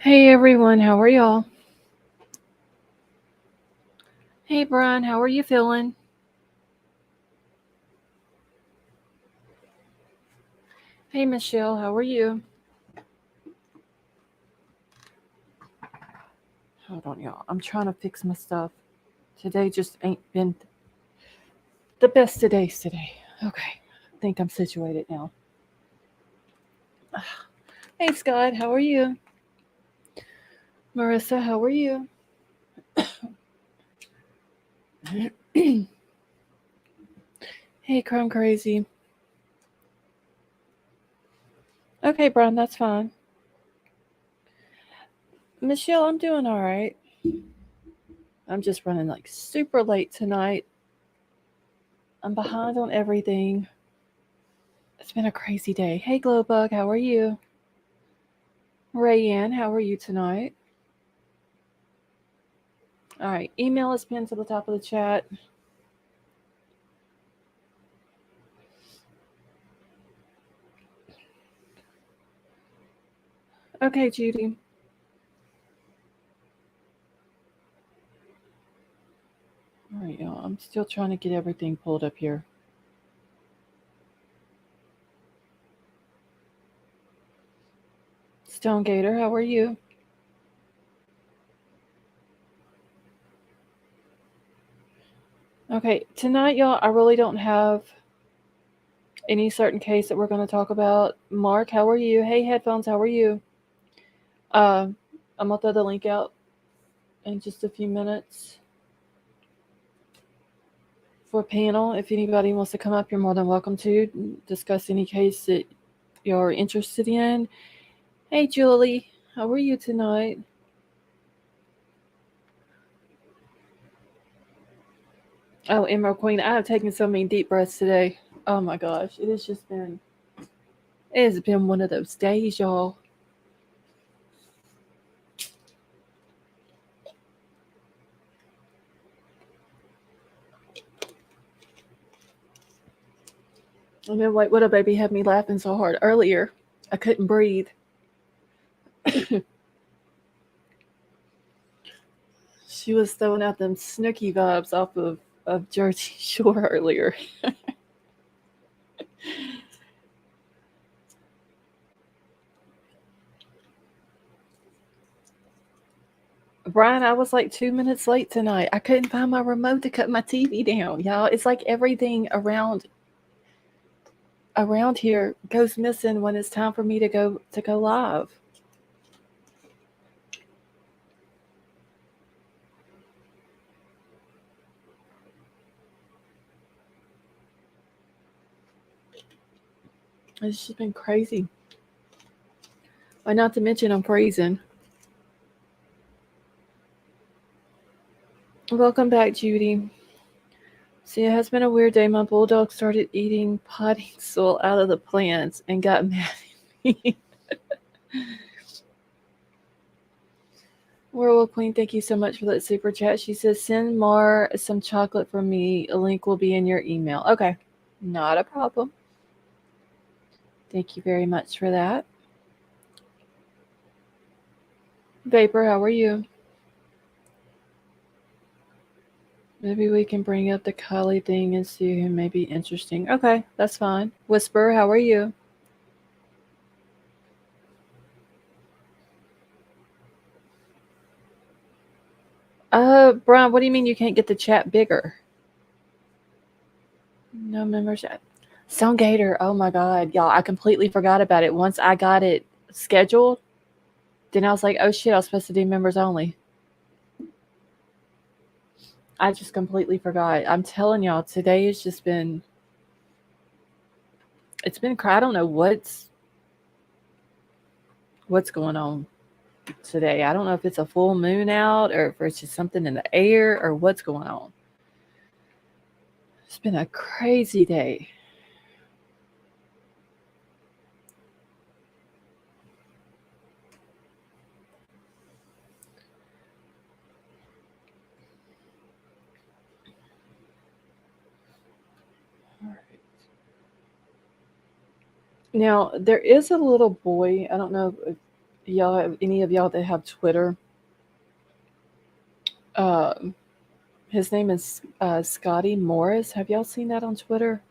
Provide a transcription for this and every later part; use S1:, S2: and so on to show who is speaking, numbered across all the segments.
S1: Hey everyone, how are y'all? Hey Brian, how are you feeling? Hey Michelle, how are you? Hold on, y'all. I'm trying to fix my stuff. Today just ain't been the best of days today. Okay, I think I'm situated now. Hey Scott, how are you? Marissa, how are you? Hey Crumb Crazy. Okay, Brian, that's fine. Michelle, I'm doing all right. I'm just running like super late tonight. I'm behind on everything. It's been a crazy day. Hey Glowbug, how are you? Rayanne, how are you tonight? All right, email is pinned to the top of the chat. Okay, Judy. All right, y'all. I'm still trying to get everything pulled up here. Stone Gator, how are you? Okay, tonight, y'all, I really don't have any certain case that we're going to talk about. Mark, how are you? Hey, headphones, how are you? Uh, I'm going to throw the link out in just a few minutes for a panel. If anybody wants to come up, you're more than welcome to discuss any case that you're interested in. Hey, Julie, how are you tonight? Oh, Emerald Queen, I have taken so many deep breaths today. Oh my gosh, it has been one of those days, y'all. I mean, like, what a baby had me laughing so hard earlier. I couldn't breathe. She was throwing out them Snooky vibes off of Jersey Shore earlier. Brian, I was like 2 minutes late tonight. I couldn't find my remote to cut my TV down, y'all. It's like everything around here goes missing when it's time for me to go live. It's just been crazy. Not to mention I'm freezing. Welcome back, Judy. See, it has been a weird day. My bulldog started eating potting soil out of the plants and got mad at me. Werewolf Queen, thank you so much for that super chat. She says, send Mar some chocolate from me. A link will be in your email. Okay, not a problem. Thank you very much for that. Vapor, how are you? Maybe we can bring up the Kylie thing and see who may be interesting. Okay, that's fine. Whisper, how are you? Brian, what do you mean you can't get the chat bigger? No members yet. Stone Gator, oh my god, y'all, I completely forgot about it. Once I got it scheduled, then I was like, oh shit, I was supposed to do members only. I just completely forgot. I'm telling y'all, today has just been it's been I don't know what's going on today. I don't know if it's a full moon out or if it's just something in the air or what's going on. It's been a crazy day. Now, there is a little boy. I don't know if y'all have any of y'all that have Twitter. Um, his name is Scotty Morris. Have y'all seen that on Twitter?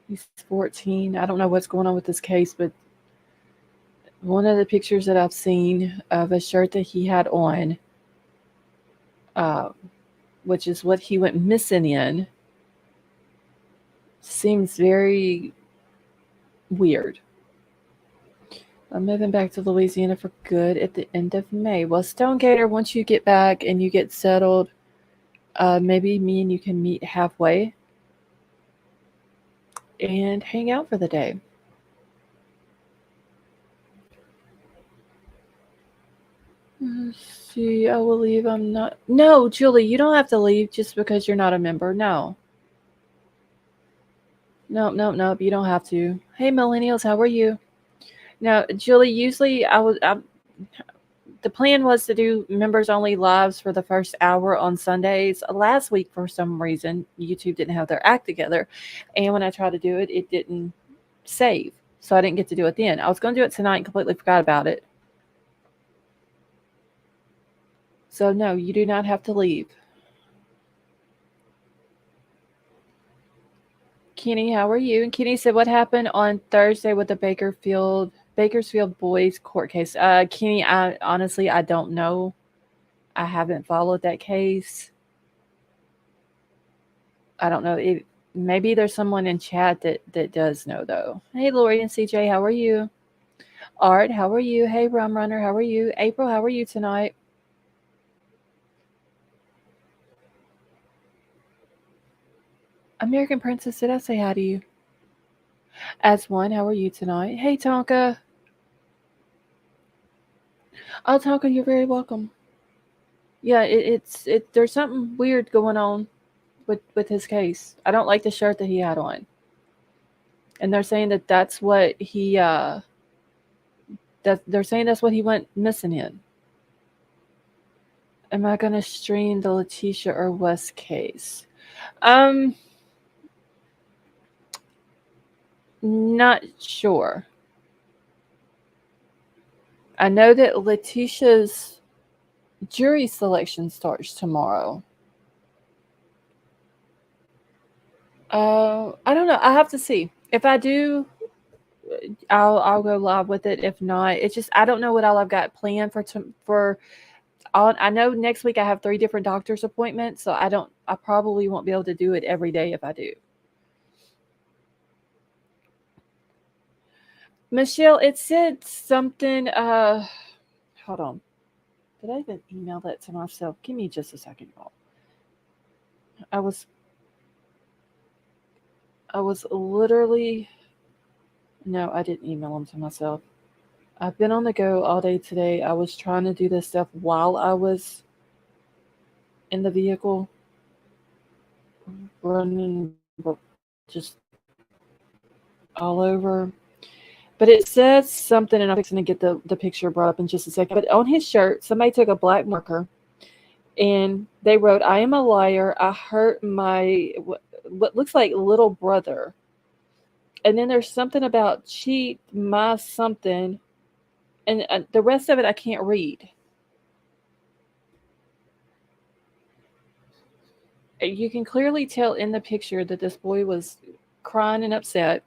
S1: He's 14. I don't know what's going on with this case, but one of the pictures that I've seen of a shirt that he had on, uh, which is what he went missing in, seems very weird. I'm moving back to Louisiana for good at the end of May. Well, Stonegator, once you get back and you get settled, maybe me and you can meet halfway and hang out for the day. Let's see, I will leave. I'm not. No, Julie, you don't have to leave just because you're not a member. No. Nope, nope, nope. You don't have to. Hey, millennials, how are you? Now, Julie, usually the plan was to do members only lives for the first hour on Sundays. Last week, for some reason, YouTube didn't have their act together. And when I tried to do it, it didn't save. So I didn't get to do it then. I was going to do it tonight and completely forgot about it. So, no, you do not have to leave. Kenny, how are you? And Kenny said, what happened on Thursday with the Bakersfield boys court case? Kenny, I honestly I don't know. I haven't followed that case. I don't know. Maybe there's someone in chat that does know though. Hey, Lori and CJ, how are you? Art, how are you? Hey, Rum Runner, how are you? April, how are you tonight? American Princess, did I say hi to you? As one, how are you tonight? Hey, Tonka. Oh, Tonka, you're very welcome. Yeah, there's something weird going on with his case. I don't like the shirt that he had on, and they're saying that's what he that they're saying that's what he went missing in. Am I gonna stream the Letitia or Wes case? Um, not sure. I know that Letitia's jury selection starts tomorrow. I don't know. I have to see. If I do, I'll go live with it. If not, it's just I don't know what all I've got planned for. I know next week I have 3 different doctor's appointments, so I probably won't be able to do it every day if I do. Michelle, it said something. Hold on. Did I even email that to myself? Give me just a second, y'all. I was I was literally no, I didn't email them to myself. I've been on the go all day today. I was trying to do this stuff while I was in the vehicle, running just all over. But it says something, and I'm fixing to get the picture brought up in just a second. But on his shirt, somebody took a black marker and they wrote, I am a liar. I hurt my, what looks like little brother. And then there's something about cheat my something. And the rest of it I can't read. You can clearly tell in the picture that this boy was crying and upset.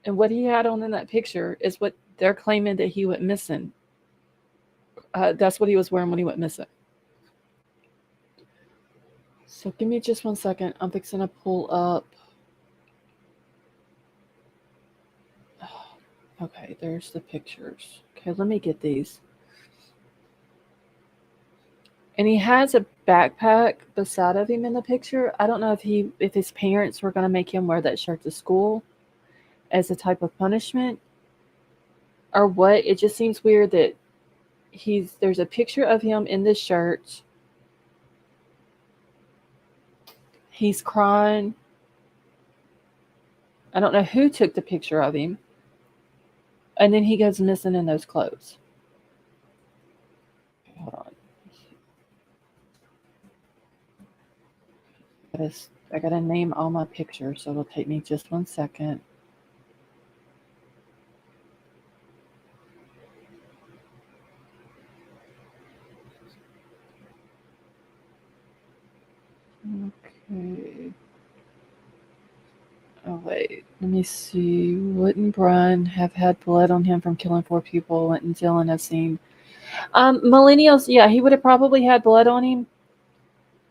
S1: And what he had on in that picture is what they're claiming that he went missing. That's what he was wearing when he went missing. So give me just 1 second. I'm fixing to pull up. Okay, there's the pictures. Okay, let me get these. And he has a backpack beside of him in the picture. I don't know if his parents were going to make him wear that shirt to school as a type of punishment or what. It just seems weird that there's a picture of him in this shirt. He's crying. I don't know who took the picture of him. And then he goes missing in those clothes. Hold on. I gotta name all my pictures, so it'll take me just 1 second. wait, let me see. Wouldn't Brian have had blood on him from killing 4 people? Wouldn't Dylan have seen? Millennials, yeah, he would have probably had blood on him.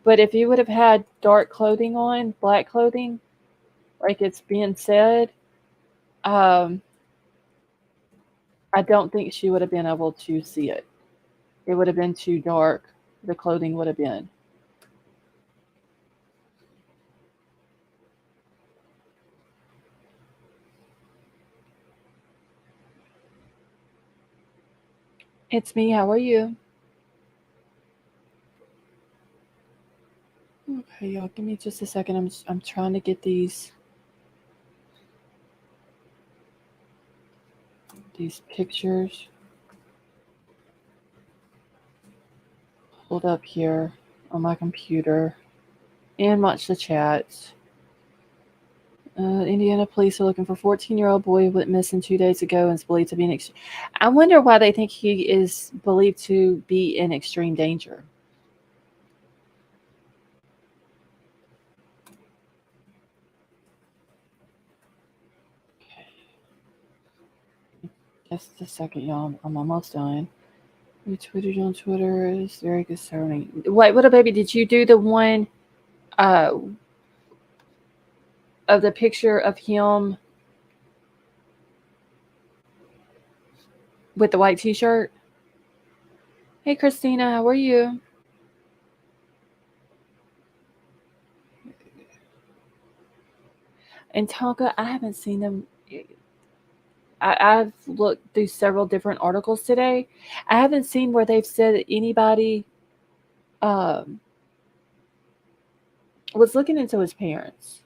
S1: But if he would have had dark clothing on, black clothing, like it's being said, um, I don't think she would have been able to see it. It would have been too dark. The clothing would have been. It's me. How are you? Okay, y'all, give me just a second. I'm trying to get these pictures pulled up here on my computer and watch the chats. Indiana police are looking for 14-year-old boy who went missing 2 days ago and is believed to be in. I wonder why they think he is believed to be in extreme danger. Just a second, y'all. I'm almost done. We tweeted on Twitter. It's very concerning. Wait, what a baby! Did you do the one uh, of the picture of him with the white T-shirt? Hey, Christina, how are you? And Tonka, I haven't seen them. I've looked through several different articles today. I haven't seen where they've said that anybody um, was looking into his parents.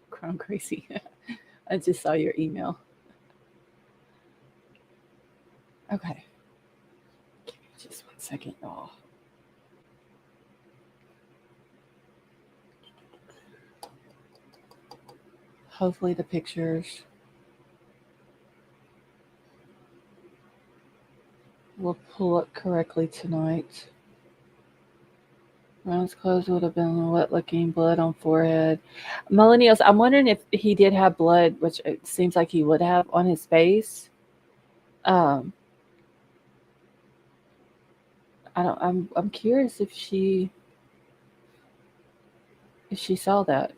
S1: Crown crazy. I just saw your email. Okay. Give me just 1 second, y'all. Hopefully the pictures will pull up correctly tonight. Brown's clothes would have been wet-looking, blood on forehead. Millennials, I'm wondering if he did have blood, which it seems like he would have, on his face. Um, I'm curious if she saw that.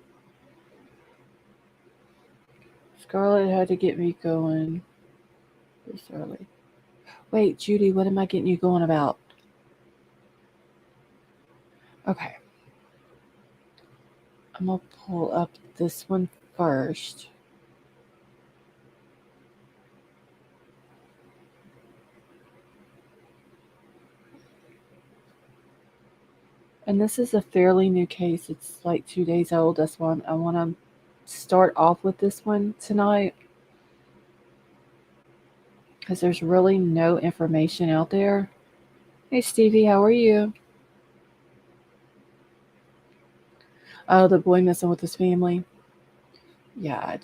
S1: Scarlett had to get me going this early. Wait, Judy, what am I getting you going about? Okay. I'm gonna pull up this one first. And this is a fairly new case. It's like 2 days old. That's why I want to start off with this one tonight. Because there's really no information out there. Hey, Stevie, how are you? Oh, the boy messing with his family. Yeah,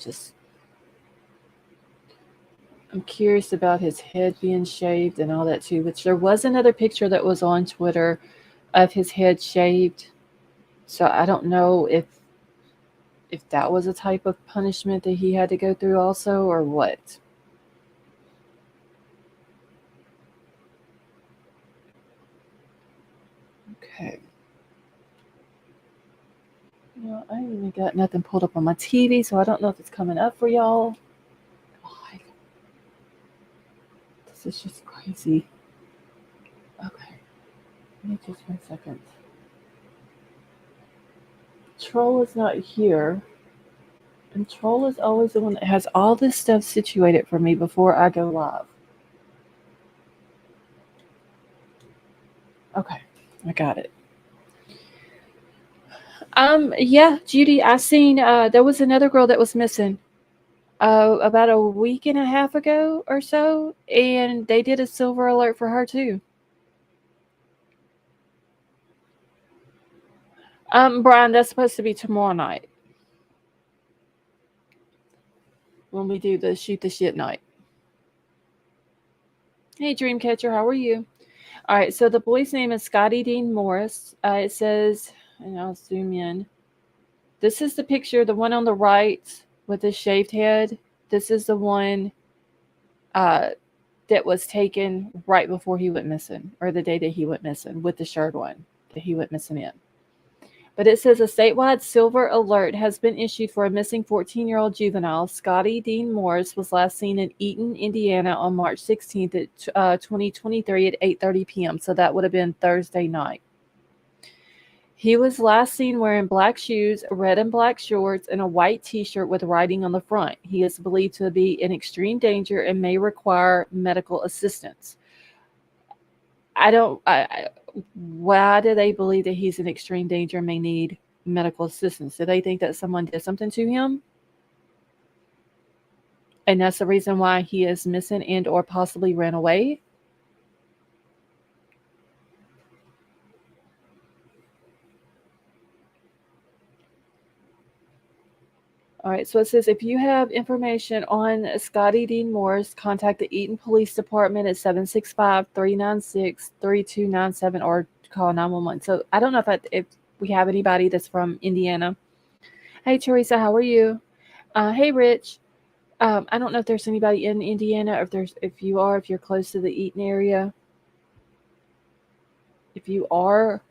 S1: I'm curious about his head being shaved and all that too. Which there was another picture that was on Twitter of his head shaved. So I don't know if that was a type of punishment that he had to go through also or what. Okay. I ain't even got nothing pulled up on my TV, so I don't know if it's coming up for y'all. God, this is just crazy. Okay, give me just 1 second. Troll is not here, and Troll is always the one that has all this stuff situated for me before I go live. Okay, I got it. Yeah, Judy, I seen there was another girl that was missing about a week and a half ago or so, and they did a silver alert for her too. Brian, that's supposed to be tomorrow night when we do the shoot the shit night. Hey, Dreamcatcher, how are you? All right, so the boy's name is Scotty Dean Morris. It says, and I'll zoom in. This is the picture, the one on the right with the shaved head. This is the one uh, that was taken right before he went missing, or the day that he went missing, with the shirt on that he went missing in. But it says a statewide silver alert has been issued for a missing 14-year-old juvenile. Scotty Dean Morris was last seen in Eaton, Indiana on March 16th at 2023 at 8:30 p.m. So that would have been Thursday night. He was last seen wearing black shoes, red and black shorts, and a white t-shirt with writing on the front. He is believed to be in extreme danger and may require medical assistance. Why do they believe that he's in extreme danger and may need medical assistance? Do they think that someone did something to him? And that's the reason why he is missing and or possibly ran away? All right, so it says if you have information on Scotty Dean Morris, contact the Eaton Police Department at 765-396-3297 or call 911. So I don't know if we have anybody that's from Indiana. Hey, Teresa, how are you? Hey, Rich. I don't know if there's anybody in Indiana, or if you're close to the Eaton area. If you are,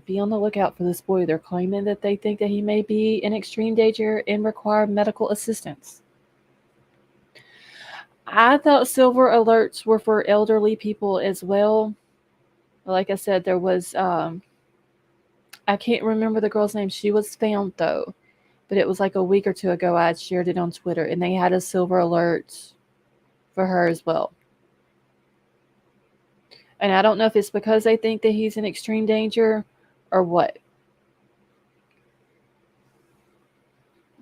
S1: be on the lookout for this boy. They're claiming that they think that he may be in extreme danger and require medical assistance. I thought silver alerts were for elderly people as well. Like I said, there was, I can't remember the girl's name. She was found though, but it was like a week or two ago. I had shared it on Twitter, and they had a silver alert for her as well. And I don't know if it's because they think that he's in extreme danger or what.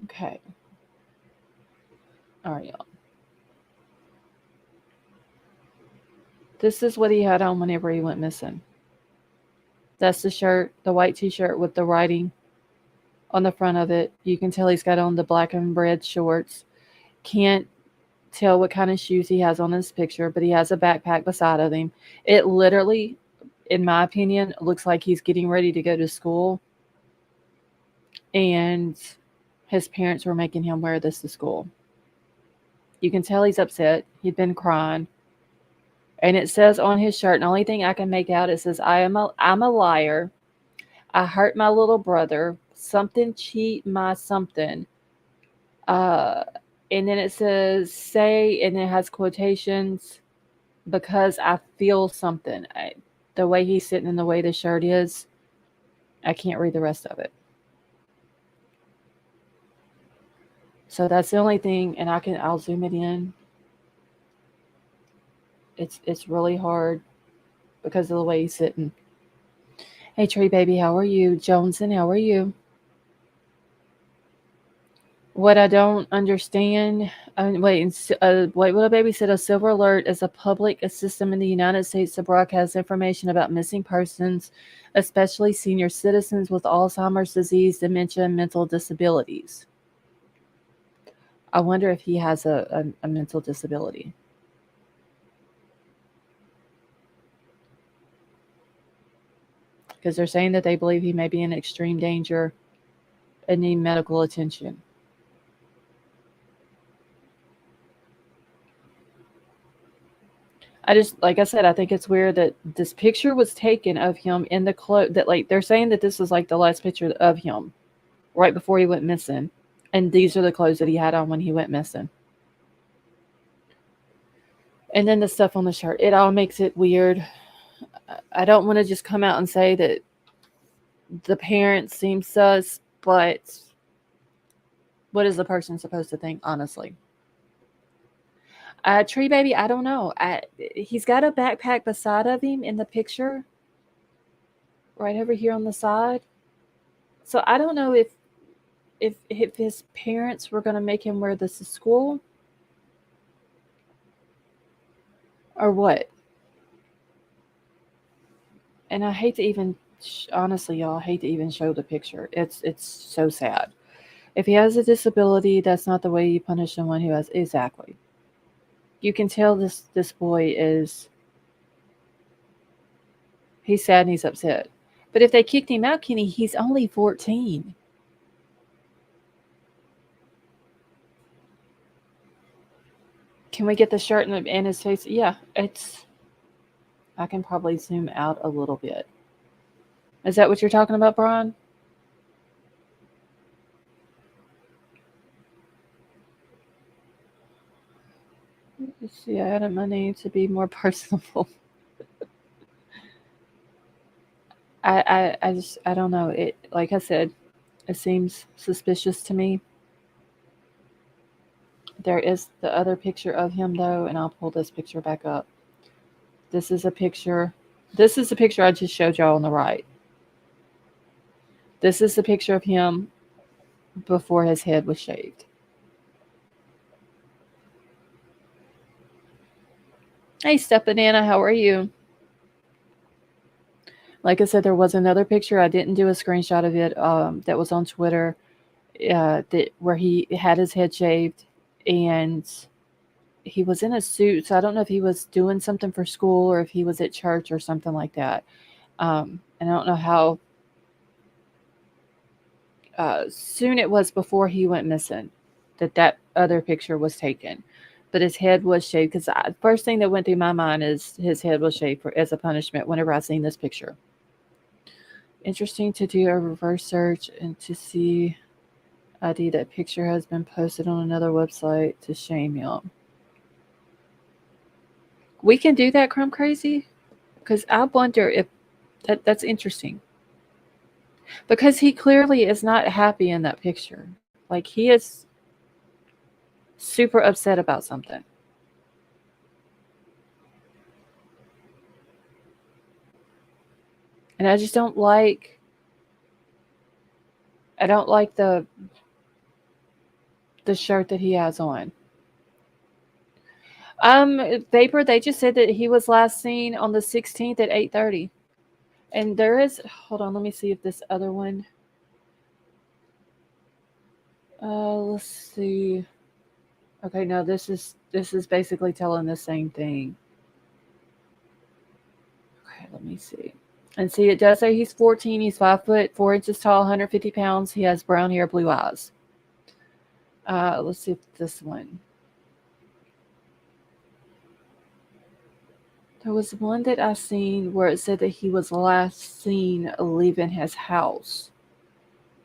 S1: Okay. All right, y'all. This is what he had on whenever he went missing. That's the shirt, the white t-shirt with the writing on the front of it. You can tell he's got on the black and red shorts. Can't tell what kind of shoes he has on this picture, but he has a backpack beside of him. It literally, in my opinion, looks like he's getting ready to go to school, and his parents were making him wear this to school. You can tell he's upset. He'd been crying. And it says on his shirt, the only thing I can make out, it says, I'm a liar. I hurt my little brother. Something cheat my something. And then it says, say, and it has quotations, because I feel something. The way he's sitting and the way the shirt is, I can't read the rest of it. So that's the only thing, and I'll zoom it in. It's really hard because of the way he's sitting. Hey, Tree Baby, how are you? Joneson, how are you? What I don't understand, Little Baby said a silver alert is a public system in the United States to broadcast information about missing persons, especially senior citizens with Alzheimer's disease, dementia, and mental disabilities. I wonder if he has a mental disability. Because they're saying that they believe he may be in extreme danger and need medical attention. Like I said, I think it's weird that this picture was taken of him in the clothes that, like, they're saying that this was like the last picture of him right before he went missing. And these are the clothes that he had on when he went missing. And then the stuff on the shirt, it all makes it weird. I don't want to just come out and say that the parents seem sus, but what is the person supposed to think, honestly? Tree Baby, I don't know. He's got a backpack beside of him in the picture, right over here on the side. So I don't know if his parents were going to make him wear this to school or what. And I hate to even, honestly, y'all, I hate to even show the picture. It's so sad. If he has a disability, that's not the way you punish someone who has, exactly. You can tell this boy he's sad and he's upset. But if they kicked him out, Kenny, he's only 14. Can we get the shirt and his face? Yeah, it's. I can probably zoom out a little bit. Is that what you're talking about, Brian? Let's see, I added my name to be more personable. I just I don't know. It like I said, it seems suspicious to me. There is the other picture of him though, and I'll pull this picture back up. This is a picture. This is the picture I just showed y'all on the right. This is the picture of him before his head was shaved. Hey, Step Banana, how are you? Like I said, there was another picture. I didn't do a screenshot of it. That was on Twitter. That where he had his head shaved, and he was in a suit. So I don't know if he was doing something for school or if he was at church or something like that. And I don't know how soon it was before he went missing that other picture was taken. But his head was shaved because the first thing that went through my mind is his head was shaved as a punishment whenever I seen this picture. Interesting to do a reverse search and to see ID that picture has been posted on another website to shame him. We can do that, Crumb Crazy? Because I wonder if that's interesting. Because he clearly is not happy in that picture. Like he is super upset about something. And I just don't like the shirt that he has on. Vapor, they just said that he was last seen on the 16th at 8:30. And there is hold on, let me see if this other one. Let's see. Okay, no, this is basically telling the same thing. Okay, let me see. And see, it does say he's 14. He's 5 foot 4 inches tall, 150 pounds. He has brown hair, blue eyes. Let's see if this one. There was one that I seen where it said that he was last seen leaving his house.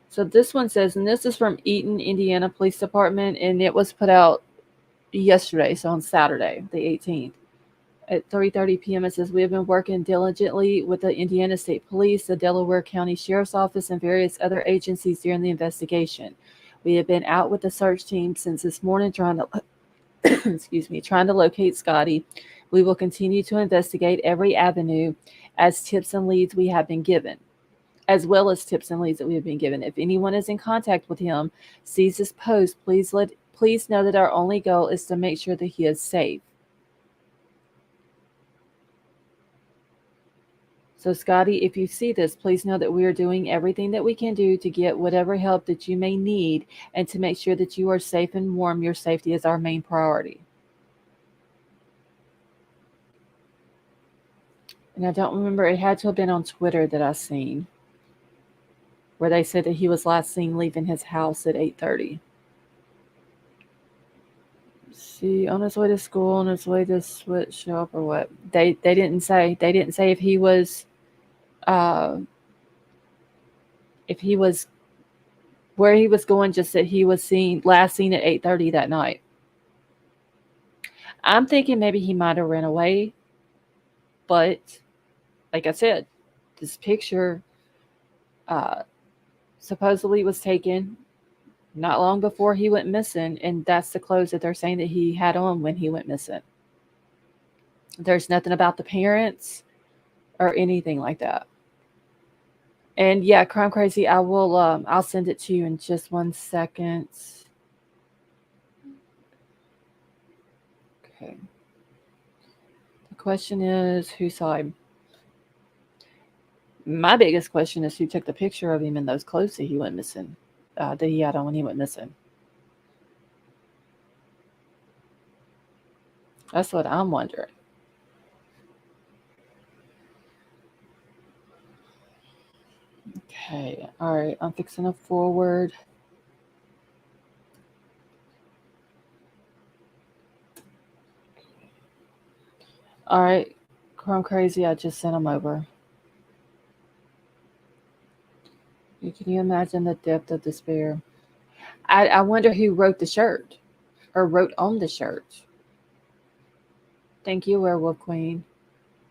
S1: So this one says, and this is from Eaton, Indiana Police Department, and it was put out yesterday, so on Saturday, the 18th. At 3:30 p.m. it says, we have been working diligently with the Indiana State Police, the Delaware County Sheriff's Office, and various other agencies during the investigation. We have been out with the search team since this morning trying to trying to locate Scotty. We will continue to investigate every avenue as tips and leads we have been given, as well as tips and leads that we have been given. If anyone is in contact with him, sees this post, please know that our only goal is to make sure that he is safe. So, Scotty, if you see this, please know that we are doing everything that we can do to get whatever help that you may need and to make sure that you are safe and warm. Your safety is our main priority. And I don't remember, it had to have been on Twitter that I seen where they said that he was last seen leaving his house at 8:30. See, on his way to school, on his way to sweatshop or what? They didn't say. They didn't say uh if he was where he was going, just that he was last seen at 8:30 that night. I'm thinking maybe he might have ran away, but like I said, this picture uh supposedly was taken not long before he went missing, and that's the clothes that they're saying that he had on when he went missing. There's nothing about the parents or anything like that. And yeah, Crime Crazy, I'll send it to you in just 1 second. Okay. The question is, who saw him? My biggest question is who took the picture of him in those clothes that he went missing, that he had on when he went missing. That's what I'm wondering. Okay, all right. I'm fixing a forward. All right, Chrome Crazy. I just sent them over. Can you imagine the depth of despair? I wonder who wrote the shirt or wrote on the shirt. Thank you, Werewolf Queen.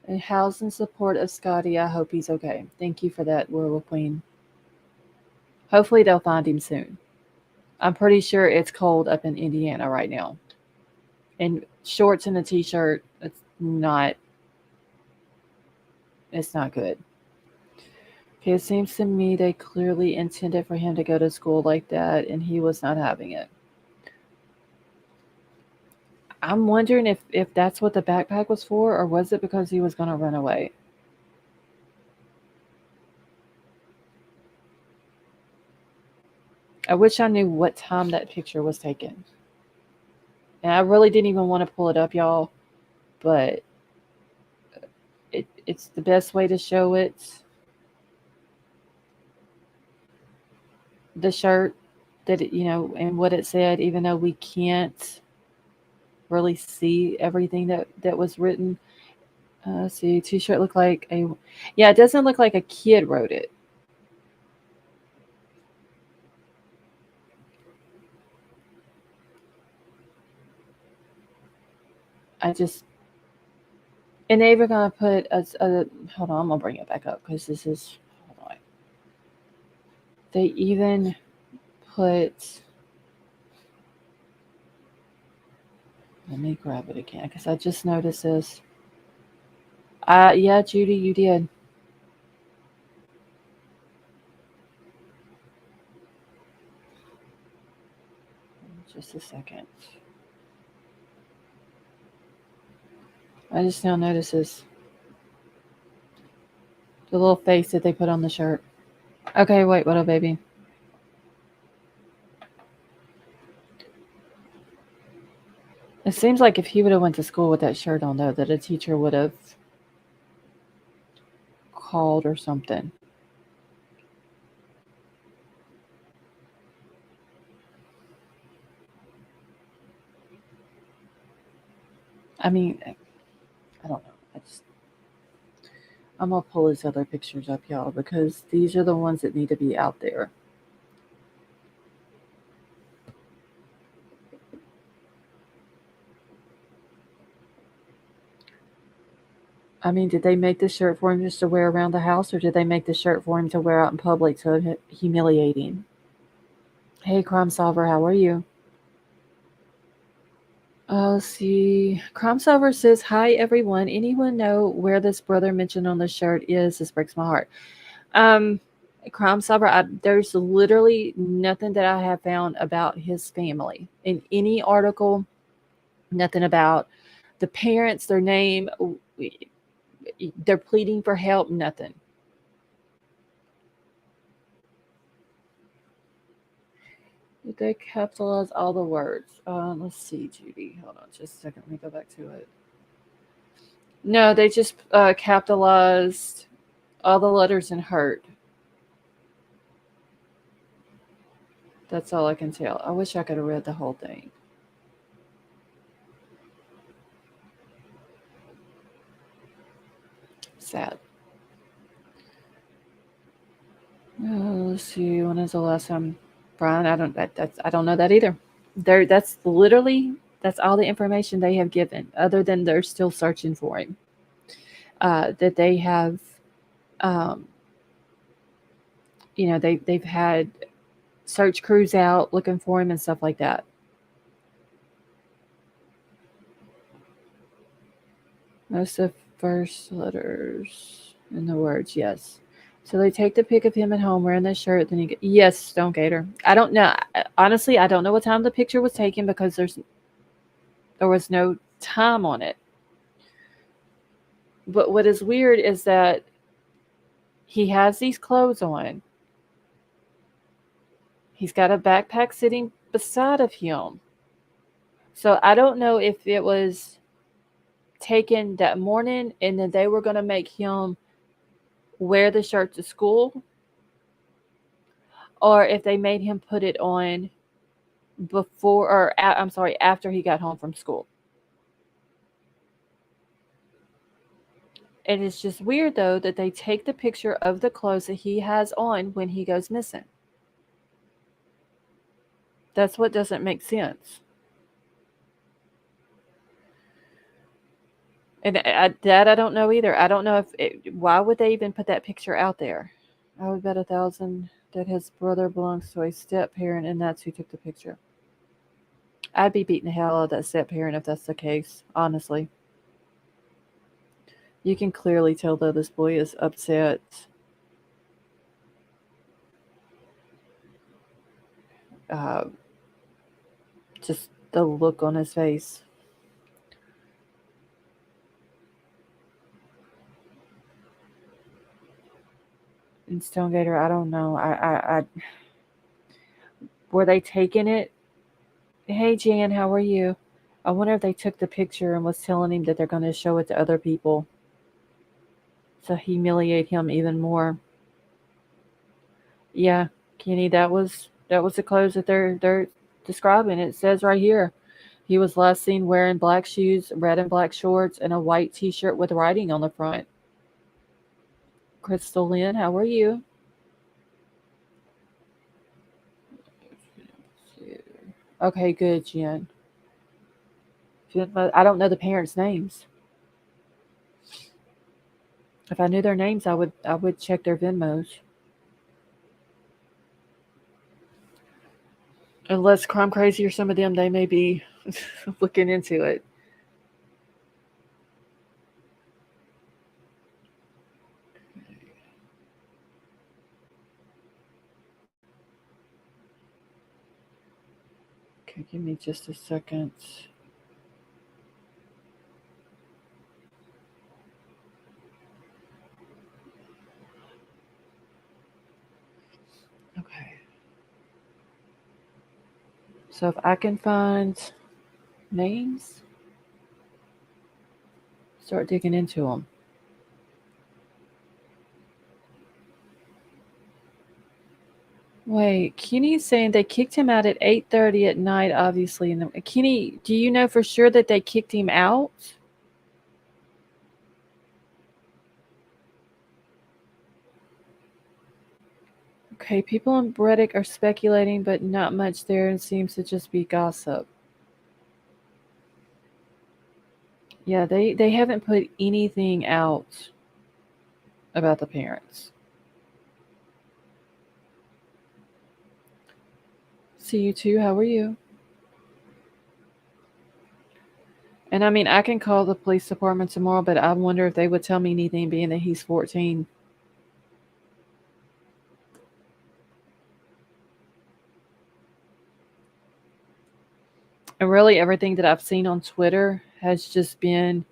S1: And how's in support of Scotty? I hope he's okay. Thank you for that, Werewolf Queen. Hopefully they'll find him soon. I'm pretty sure it's cold up in Indiana right now. And shorts and a t-shirt, it's not good. Okay, it seems to me they clearly intended for him to go to school like that and he was not having it. I'm wondering if that's what the backpack was for, or was it because he was going to run away? I wish I knew what time that picture was taken. And I really didn't even want to pull it up, y'all, but it's the best way to show it. The shirt that and what it said, even though we can't really see everything that was written. See, t-shirt looked like yeah, it doesn't look like a kid wrote it. I just and they were gonna put a hold on, I'm gonna bring it back up because this is hold on. They even put let me grab it again because I just noticed this. Yeah, Judy, you did. Just a second. I just now noticed this. The little face that they put on the shirt. Okay, wait, what up, baby? It seems like if he would have went to school with that shirt on, though, that a teacher would have called or something. I mean, I don't know. I'm gonna pull his other pictures up, y'all, because these are the ones that need to be out there. I mean, did they make this shirt for him just to wear around the house, or did they make the shirt for him to wear out in public so humiliating? Hey, Crime Solver, how are you? Let's see. Crime Solver says, "Hi everyone. Anyone know where this brother mentioned on the shirt is? This breaks my heart." Um, Crime Solver, there's literally nothing that I have found about his family in any article. Nothing about the parents, their name, they're pleading for help. Nothing. Did they capitalize all the words? Let's see, Judy. Hold on just a second. Let me go back to it. No, they just capitalized all the letters in hurt. That's all I can tell. I wish I could have read the whole thing. Sad. Let's see. When is the last time, Brian? I don't know that either. That's literally that's all the information they have given, other than they're still searching for him. That they have, um, they've had search crews out looking for him and stuff like that. Most of first letters in the words, yes. So they take the pic of him at home wearing this shirt. Then yes, Stone Gator. I don't know. Honestly, I don't know what time the picture was taken because there was no time on it. But what is weird is that he has these clothes on. He's got a backpack sitting beside of him. So I don't know if it was taken that morning and then they were going to make him wear the shirt to school, or if they made him put it on before or I'm sorry, after he got home from school. It is just weird though that they take the picture of the clothes that he has on when he goes missing. That's what doesn't make sense. And that I don't know either. I don't know why would they even put that picture out there. I would bet 1,000 that his brother belongs to a step parent, and that's who took the picture. I'd be beating the hell out of that step parent if that's the case. Honestly, you can clearly tell though this boy is upset. Uh, just the look on his face. In Stonegater, I don't know. Were they taking it? Hey Jan, how are you? I wonder if they took the picture and was telling him that they're going to show it to other people to humiliate him even more. Yeah, Kenny, that was the clothes that they're describing. It says right here, he was last seen wearing black shoes, red and black shorts, and a white T-shirt with writing on the front. Crystal Lynn, how are you? Okay, good, Jen. I don't know the parents' names. If I knew their names, I would check their Venmos. Unless Crime Crazy or some of them, they may be looking into it. Okay, give me just a second. Okay. So if I can find names, start digging into them. Wait, Kenny's saying they kicked him out at 8:30 at night. Obviously, Kenny, do you know for sure that they kicked him out? Okay, people in Breddick are speculating, but not much there, and seems to just be gossip. Yeah, they haven't put anything out about the parents. See you too. How are you? And I mean, I can call the police department tomorrow, but I wonder if they would tell me anything, being that he's 14. And really, everything that I've seen on Twitter has just been.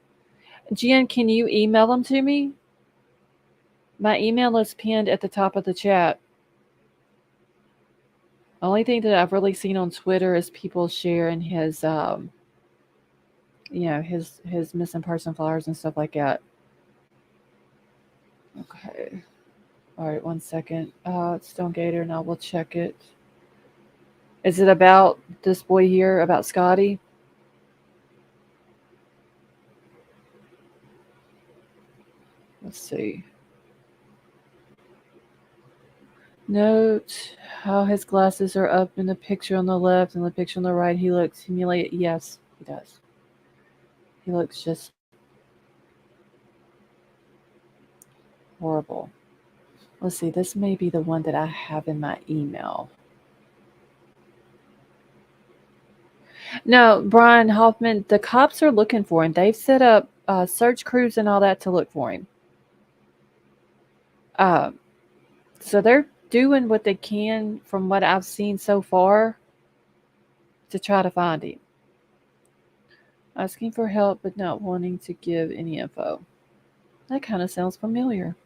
S1: Jen, can you email them to me? My email is pinned at the top of the chat. Only thing that I've really seen on Twitter is people sharing his missing person flyers and stuff like that. Okay. All right, 1 second. It's Stonegater, and I will check it. Is it about this boy here, about Scotty? Let's see. Note how his glasses are up in the picture on the left and the picture on the right. He looks humiliated. Yes, he does. He looks just horrible. Let's see. This may be the one that I have in my email. No, Brian Hoffman, the cops are looking for him. They've set up search crews and all that to look for him. Uh, so they're doing what they can from what I've seen so far to try to find him. Asking for help but not wanting to give any info. That kind of sounds familiar.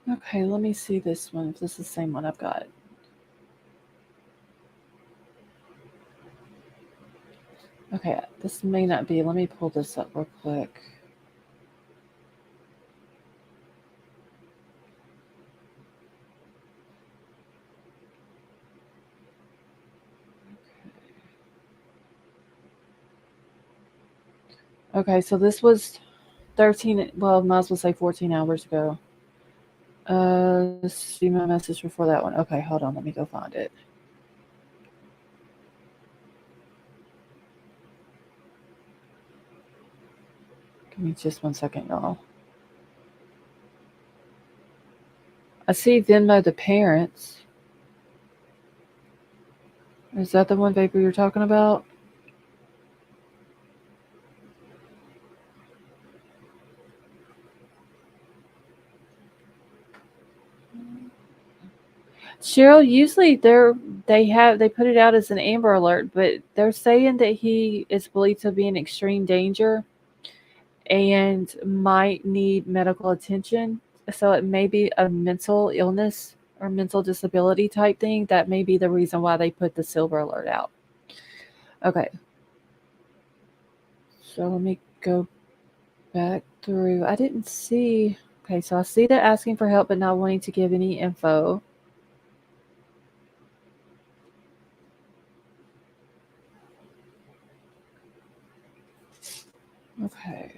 S1: Okay, let me see this one, if this is the same one I've got. Okay, this may not be. Let me pull this up real quick. Okay, so this was 13, well, might as well say 14 hours ago. See my message before that one. Okay, hold on, let me go find it. Give me just 1 second, y'all. I see Venmo the parents. Is that the one paper you're talking about? Cheryl, usually they put it out as an Amber Alert, but they're saying that he is believed to be in extreme danger and might need medical attention. So it may be a mental illness or mental disability type thing. That may be the reason why they put the silver alert out. Okay. So let me go back through. I didn't see. Okay, so I see they're asking for help but not wanting to give any info. Okay.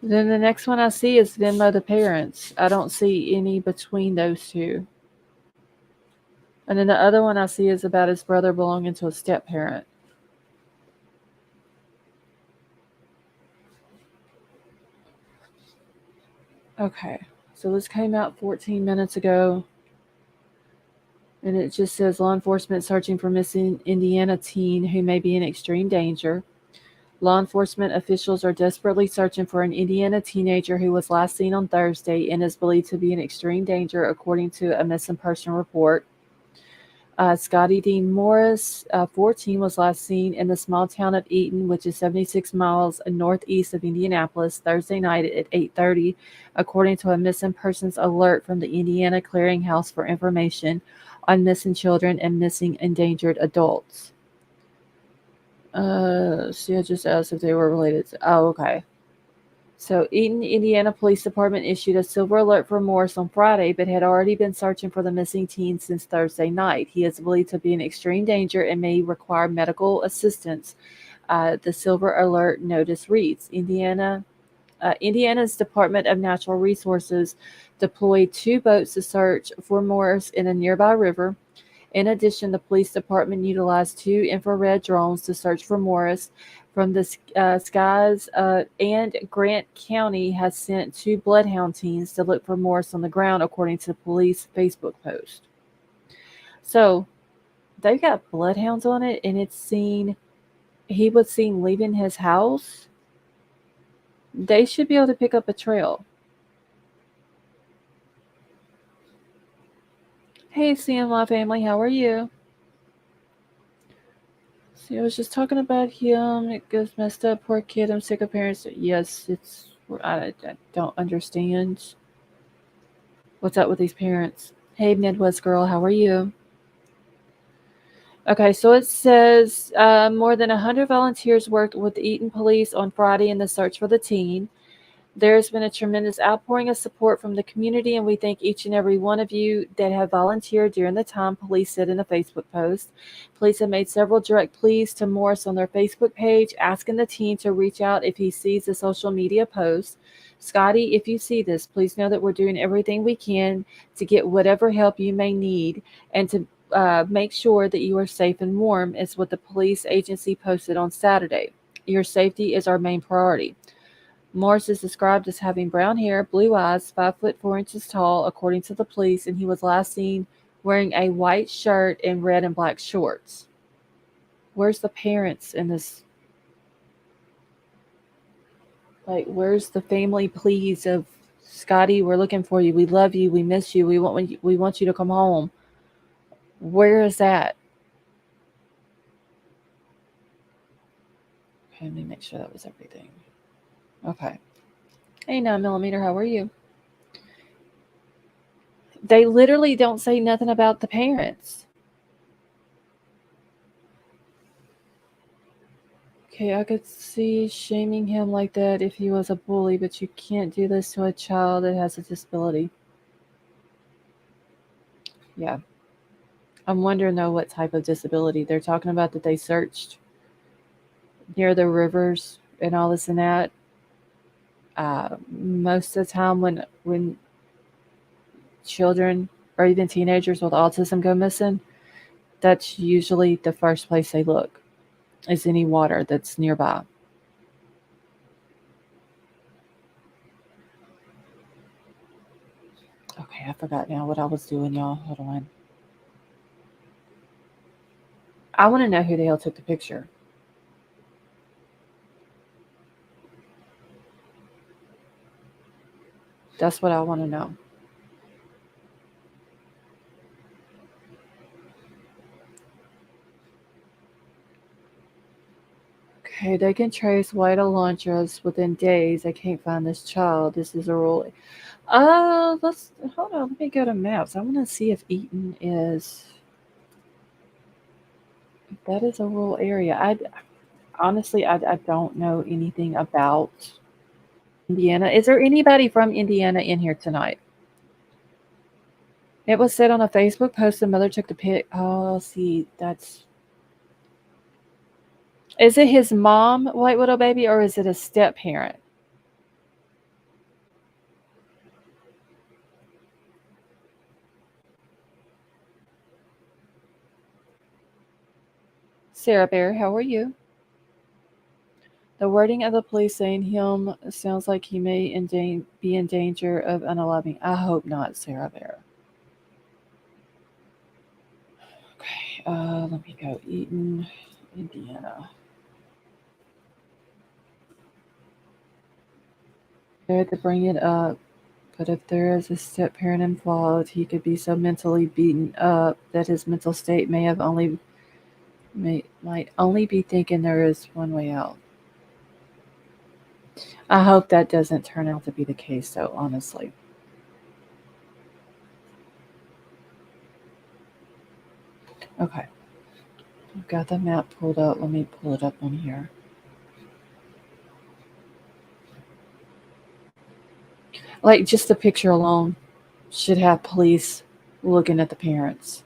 S1: Then the next one I see is Venmo the parents. I don't see any between those two. And then the other one I see is about his brother belonging to a step parent. Okay. So this came out 14 minutes ago. And it just says law enforcement searching for missing Indiana teen who may be in extreme danger. Law enforcement officials are desperately searching for an Indiana teenager who was last seen on Thursday and is believed to be in extreme danger, according to a missing person report. Scotty Dean Morris, 14, was last seen in the small town of Eaton, which is 76 miles northeast of Indianapolis, Thursday night at 8:30, according to a missing persons alert from the Indiana Clearinghouse for Information on Missing Children and Missing Endangered Adults. See, I just asked if they were related to. Oh, okay. So, Eaton, Indiana Police Department issued a silver alert for Morris on Friday, but had already been searching for the missing teen since Thursday night. He is believed to be in extreme danger and may require medical assistance. The silver alert notice reads: Indiana's Department of Natural Resources deployed 2 boats to search for Morris in a nearby river. In addition, the police department utilized 2 infrared drones to search for Morris from the skies, and Grant County has sent 2 bloodhound teams to look for Morris on the ground, according to the police Facebook post. So they've got bloodhounds on it, and he was seen leaving his house. They should be able to pick up a trail. Hey, CMY family, how are you? See, I was just talking about him. It goes messed up. Poor kid. I'm sick of parents. Yes, I don't understand what's up with these parents. Hey, Midwest girl, how are you? Okay, so it says more than 100 volunteers worked with the Eaton police on Friday in the search for the teen. There's been a tremendous outpouring of support from the community, and we thank each and every one of you that have volunteered during the time, police said in a Facebook post. Police have made several direct pleas to Morris on their Facebook page, asking the teen to reach out if he sees the social media post. Scotty, if you see this, please know that we're doing everything we can to get whatever help you may need and to make sure that you are safe and warm, is what the police agency posted on Saturday. Your safety is our main priority. Morris is described as having brown hair, blue eyes, 5'4" tall, according to the police, and he was last seen wearing a white shirt and red and black shorts. Where's the parents in this? Like, where's the family pleas of Scotty? We're looking for you. We love you. We miss you. We want you to come home. Where is that? Okay, let me make sure that was everything. Okay. Hey, 9mm, how are you? They literally don't say nothing about the parents. Okay, I could see shaming him like that if he was a bully, but you can't do this to a child that has a disability. Yeah. I'm wondering though what type of disability they're talking about that they searched near the rivers and all this and that. Most of the time, when children or even teenagers with autism go missing, that's usually the first place they look is any water that's nearby. Okay, I forgot now what I was doing, y'all. Hold on. I want to know who the hell took the picture. That's what I want to know. Okay, they can trace white Elantras within days. I can't find this child. This is a rule. Let's hold on. Let me go to maps. I want to see if Eaton is. If that is a rural area. I honestly, I don't know anything about Indiana. Is there anybody from Indiana in here tonight? It was said on a Facebook post the mother took the pic. Oh, see, that's. Is it his mom, White Widow Baby, or is it a step parent? Sarah Bear, how are you? The wording of the police saying him sounds like he may be in danger of unaliving. I hope not, Sarah Bear. Okay, let me go. Eaton, Indiana. Good to bring it up, but if there is a step parent involved, he could be so mentally beaten up that his mental state might only be thinking there is one way out. I hope that doesn't turn out to be the case, though. Honestly. Okay, I've got the map pulled up. Let me pull it up on here. Like just the picture alone should have police looking at the parents.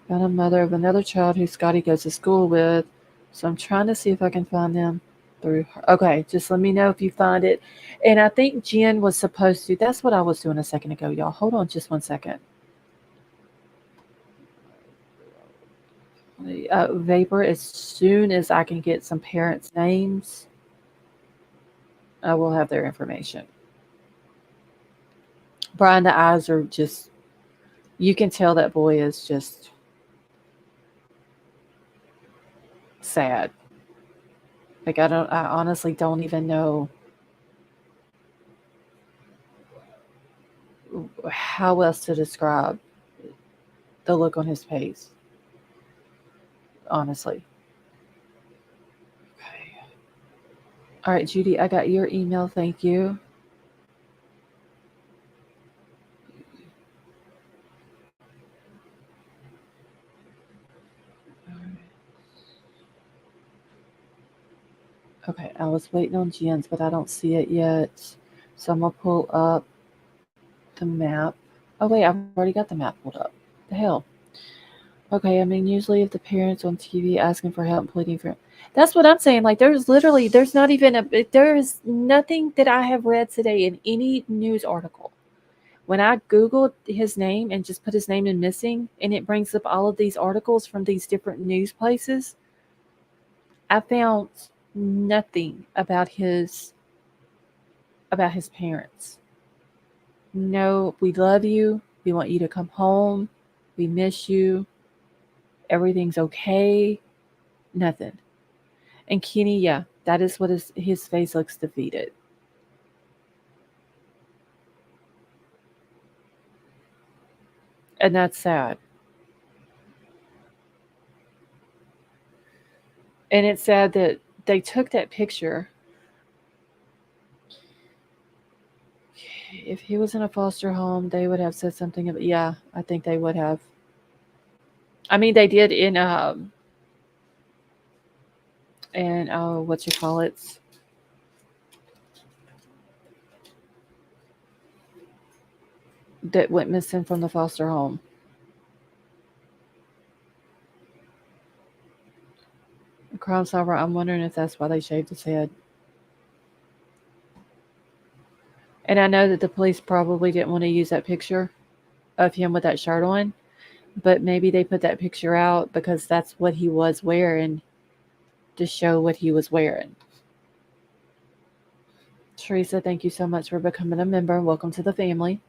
S1: Found a mother of another child who Scotty goes to school with. So I'm trying to see if I can find them through her. Okay, just let me know if you find it. And I think Jen was supposed to. That's what I was doing a second ago, y'all. Hold on just one second. Vapor, as soon as I can get some parents' names, I will have their information. Brian, the eyes are just, you can tell that boy is just sad. Like, I honestly don't even know how else to describe the look on his face, honestly. Okay. All right, Judy, I got your email. Thank you. Okay, I was waiting on Jen's, but I don't see it yet. So I'm going to pull up the map. Oh, wait, I've already got the map pulled up. The hell? Okay, I mean, usually if the parents on TV asking for help and pleading for, that's what I'm saying. Like, there's not even there is nothing that I have read today in any news article. When I Googled his name and just put his name in missing, and it brings up all of these articles from these different news places, I found nothing about his parents. No, we love you. We want you to come home. We miss you. Everything's okay. Nothing. And Kenny, yeah, that is what his face looks defeated. And that's sad. And it's sad that they took that picture. If he was in a foster home, they would have said something about, yeah, I think they would have. I mean, they did in and that went missing from the foster home. Crime Solver, I'm wondering if that's why they shaved his head. And I know that the police probably didn't want to use that picture of him with that shirt on, but maybe they put that picture out because that's what he was wearing to show what he was wearing. Teresa, thank you so much for becoming a member. Welcome to the family.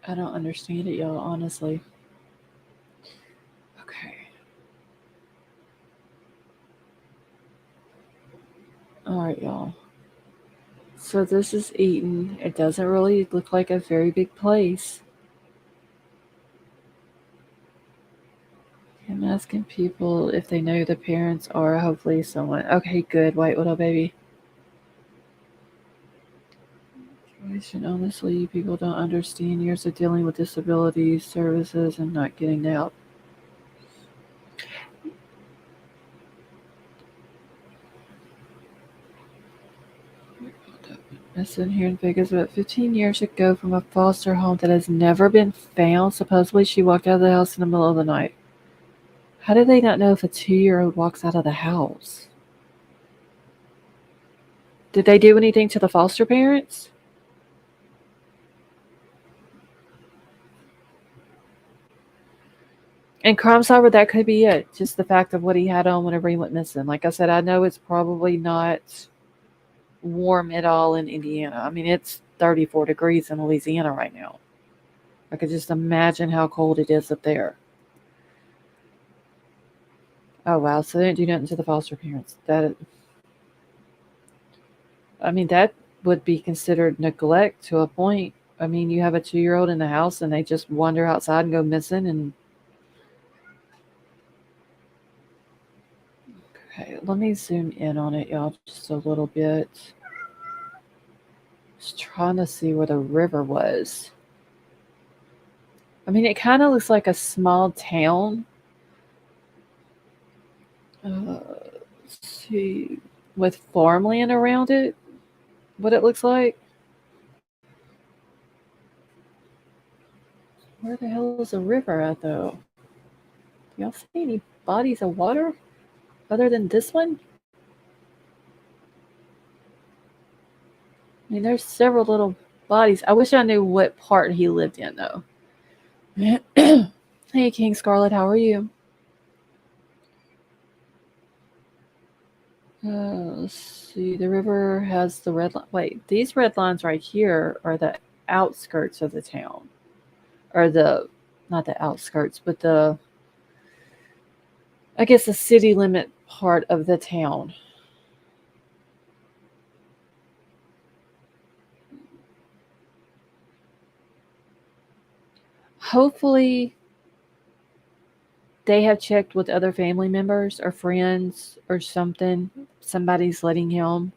S1: I don't understand it, y'all, honestly. Okay. All right, y'all. So this is Eaton. It doesn't really look like a very big place. I'm asking people if they know the parents or hopefully someone. Okay, good. White little baby. Honestly, people don't understand years of dealing with disabilities, services, and not getting out. Missing here in Vegas about 15 years ago from a foster home that has never been found. Supposedly, she walked out of the house in the middle of the night. How do they not know if a 2-year-old walks out of the house? Did they do anything to the foster parents? And Crime Solver, that could be it. Just the fact of what he had on whenever he went missing. Like I said, I know it's probably not warm at all in Indiana. I mean, it's 34 degrees in Louisiana right now. I could just imagine how cold it is up there. Oh wow! So they didn't do nothing to the foster parents. That would be considered neglect to a point. I mean, you have a 2-year-old in the house and they just wander outside and go missing. And okay, let me zoom in on it, y'all, just a little bit. Just trying to see where the river was. I mean, it kind of looks like a small town. Let's see, with farmland around it. What it looks like. Where the hell is the river at, though? Do y'all see any bodies of water other than this one? I mean, there's several little bodies. I wish I knew what part he lived in, though. Hey, King Scarlet, how are you? Let's see. The river has the red line. Wait, these red lines right here are the outskirts of the town. Or not the outskirts, but I guess the city limit part of the town. Hopefully, they have checked with other family members or friends or something. Somebody's letting him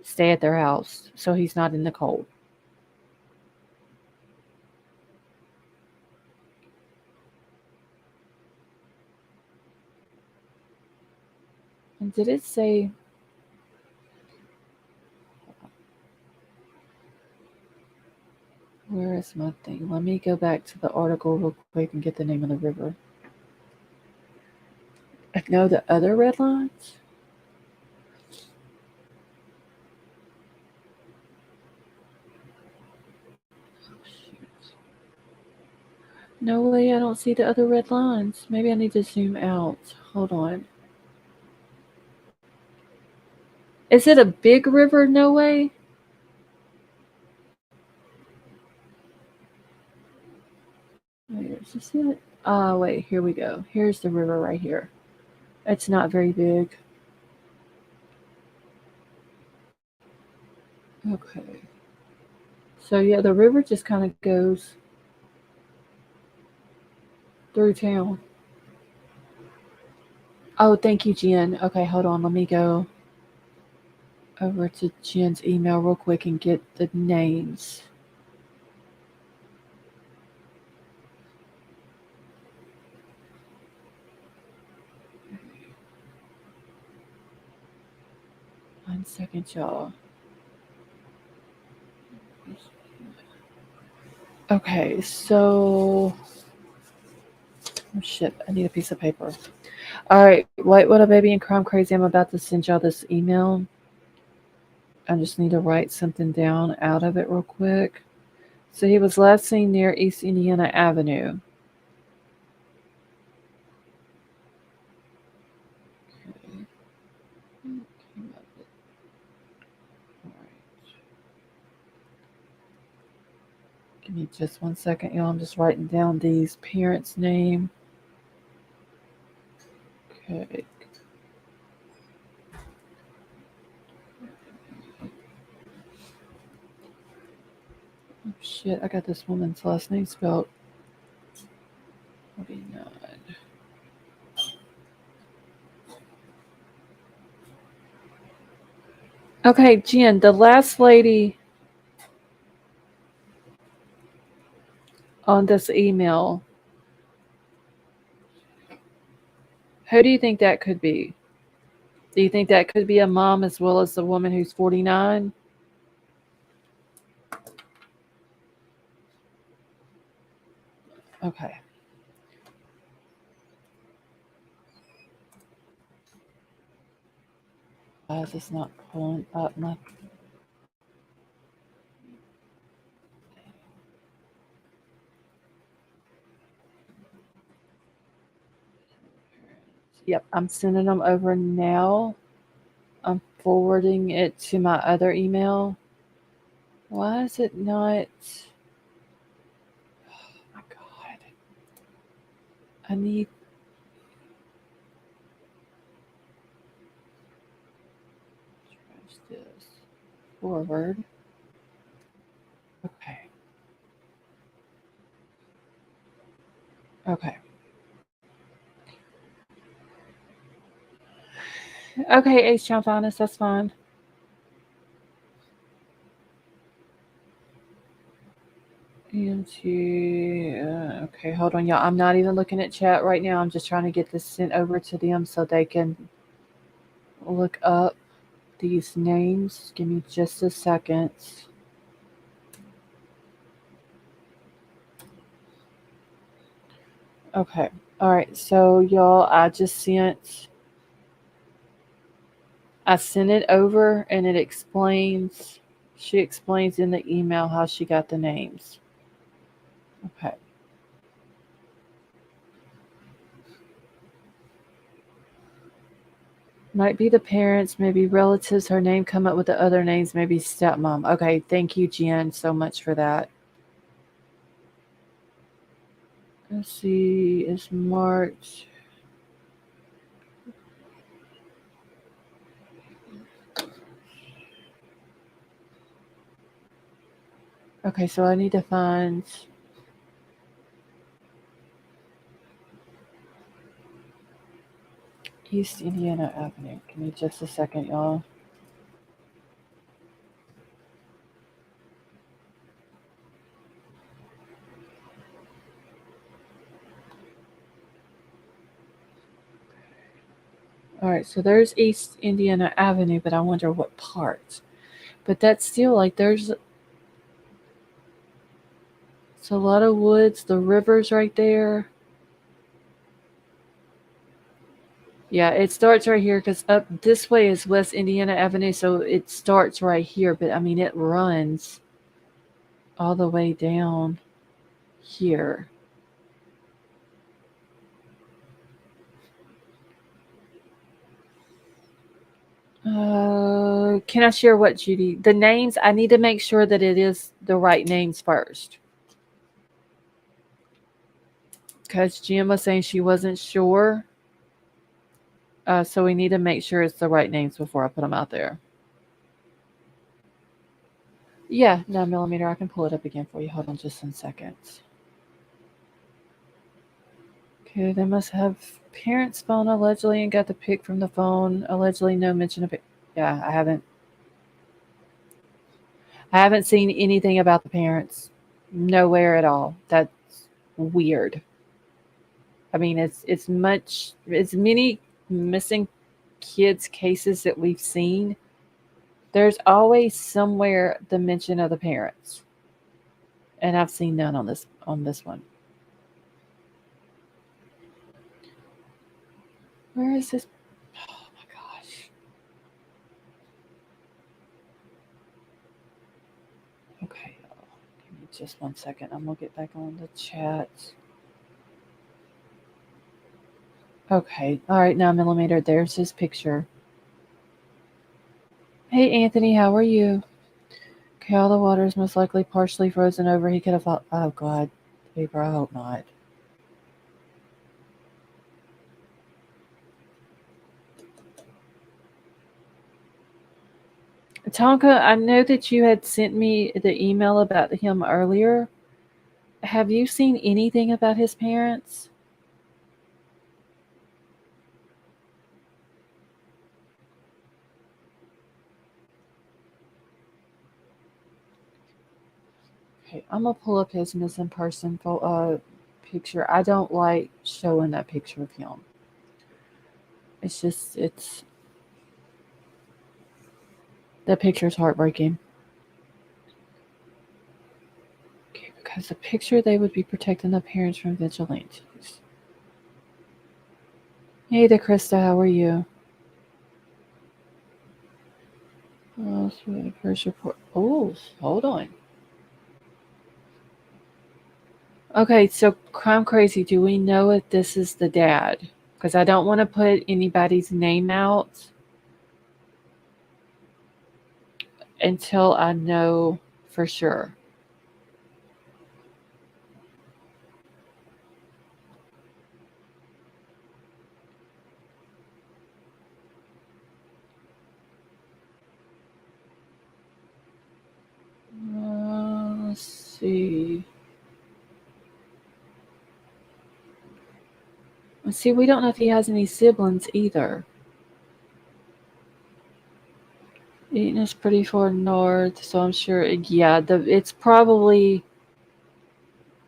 S1: stay at their house so he's not in the cold. And did it say? Where is my thing? Let me go back to the article real quick and get the name of the river. I know the other red lines. No way, I don't see the other red lines. Maybe I need to zoom out. Hold on. Is it a big river? No way. Wait, is this it? Wait, here we go. Here's the river right here. It's not very big. Okay. So yeah, the river just kind of goes through town. Oh, thank you, Jen. Okay, hold on. Let me go. over to Jen's email real quick and get the names. One second, y'all. Okay, so oh shit, I need a piece of paper. All right, White Widow Baby and Crime Crazy. I'm about to send y'all this email. I just need to write something down out of it real quick. So he was last seen near East Indiana Avenue. Give me just 1 second, y'all. I'm just writing down these parents' name. Okay. Oh shit, I got this woman's last name spelled 49. Okay, Jen, the last lady on this email, who do you think that could be? Do you think that could be a mom as well as the woman who's 49? Okay. Why is this not pulling up my... Yep, I'm sending them over now. I'm forwarding it to my other email. Why is it not... Oh my god. I need... Trash this. Forward. Okay. Okay. Okay, H. John Finest, that's fine. Okay, hold on, y'all. I'm not even looking at chat right now. I'm just trying to get this sent over to them so they can look up these names. Give me just a second. Okay. All right. So y'all, I sent it over and it explains she explains in the email how she got the names. Okay. Might be the parents, maybe relatives, her name come up with the other names, maybe stepmom. Okay, thank you, Jen, so much for that. Let's see, it's March. Okay, so I need to find East Indiana Avenue. Give me just a second, y'all. All right, so there's East Indiana Avenue, but I wonder what part. But that's still like it's a lot of woods, the river's right there. Yeah, it starts right here because up this way is West Indiana Avenue, so it starts right here, but I mean, it runs all the way down here. Can I share what, Judy? The names, I need to make sure that it is the right names first. Because Jim was saying she wasn't sure. So we need to make sure it's the right names before I put them out there. Yeah, 9mm. I can pull it up again for you. Hold on just 1 second. Okay, they must have parents' phone allegedly and got the pic from the phone. Allegedly, no mention of it. Yeah, I haven't. I haven't seen anything about the parents. Nowhere at all. That's weird. I mean, as many missing kids cases that we've seen, there's always somewhere the mention of the parents. And I've seen none on this one. Where is this? Oh my gosh. Okay. Give me just 1 second. I'm gonna get back on the chat. Okay. All right, 9mm. There's his picture. Hey Anthony, how are you? Okay, all the water is most likely partially frozen over. He could have thought, oh God, paper, I hope not. Tonka, I know that you had sent me the email about him earlier. Have you seen anything about his parents? Okay, I'm gonna pull up his missing person picture. I don't like showing that picture of him. It's that picture's heartbreaking. Okay, because the picture they would be protecting the parents from vigilantes. Hey there, Krista. How are you? Oh, so the first report. Oh, hold on. Okay, so Crime Crazy, do we know if this is the dad? Because I don't want to put anybody's name out until I know for sure. Let's see. Let's see, we don't know if he has any siblings either. Eaton is pretty far north, so I'm sure, yeah, it's probably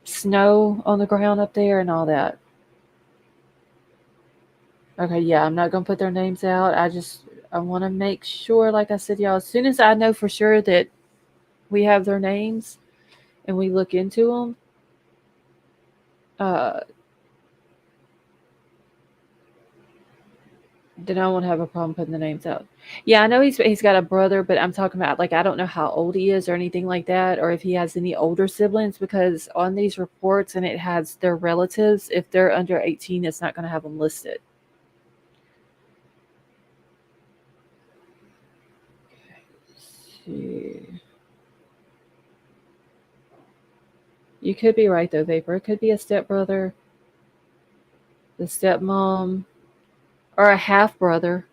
S1: snow on the ground up there and all that. Okay, yeah, I'm not gonna put their names out. I want to make sure, like I said, y'all, as soon as I know for sure that we have their names and we look into them, uh, then I won't have a problem putting the names out. Yeah, I know he's got a brother, but I'm talking about like I don't know how old he is or anything like that, or if he has any older siblings. Because on these reports and it has their relatives, if they're under 18, it's not going to have them listed. Let's see. You could be right though, Vapor. It could be a stepbrother, the stepmom, or a half brother,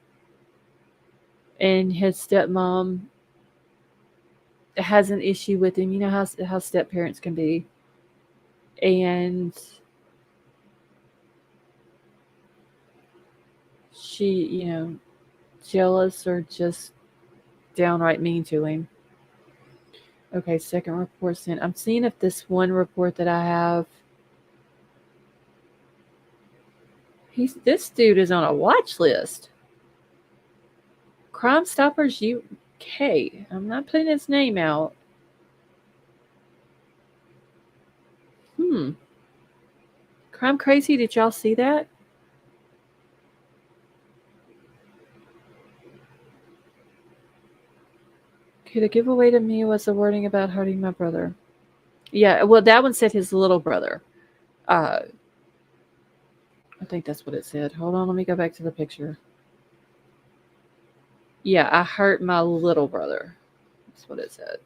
S1: and his stepmom has an issue with him. You know how step parents can be, and she, jealous or just downright mean to him. Okay, second report sent. I'm seeing if this one report that I have. This dude is on a watch list. Crime Stoppers UK. I'm not putting his name out. Hmm. Crime Crazy, did y'all see that? Okay, the giveaway to me was the wording about hurting my brother. Yeah, well, that one said his little brother. Uh, I think that's what it said. Hold on, let me go back to the picture. Yeah, I hurt my little brother. That's what it said.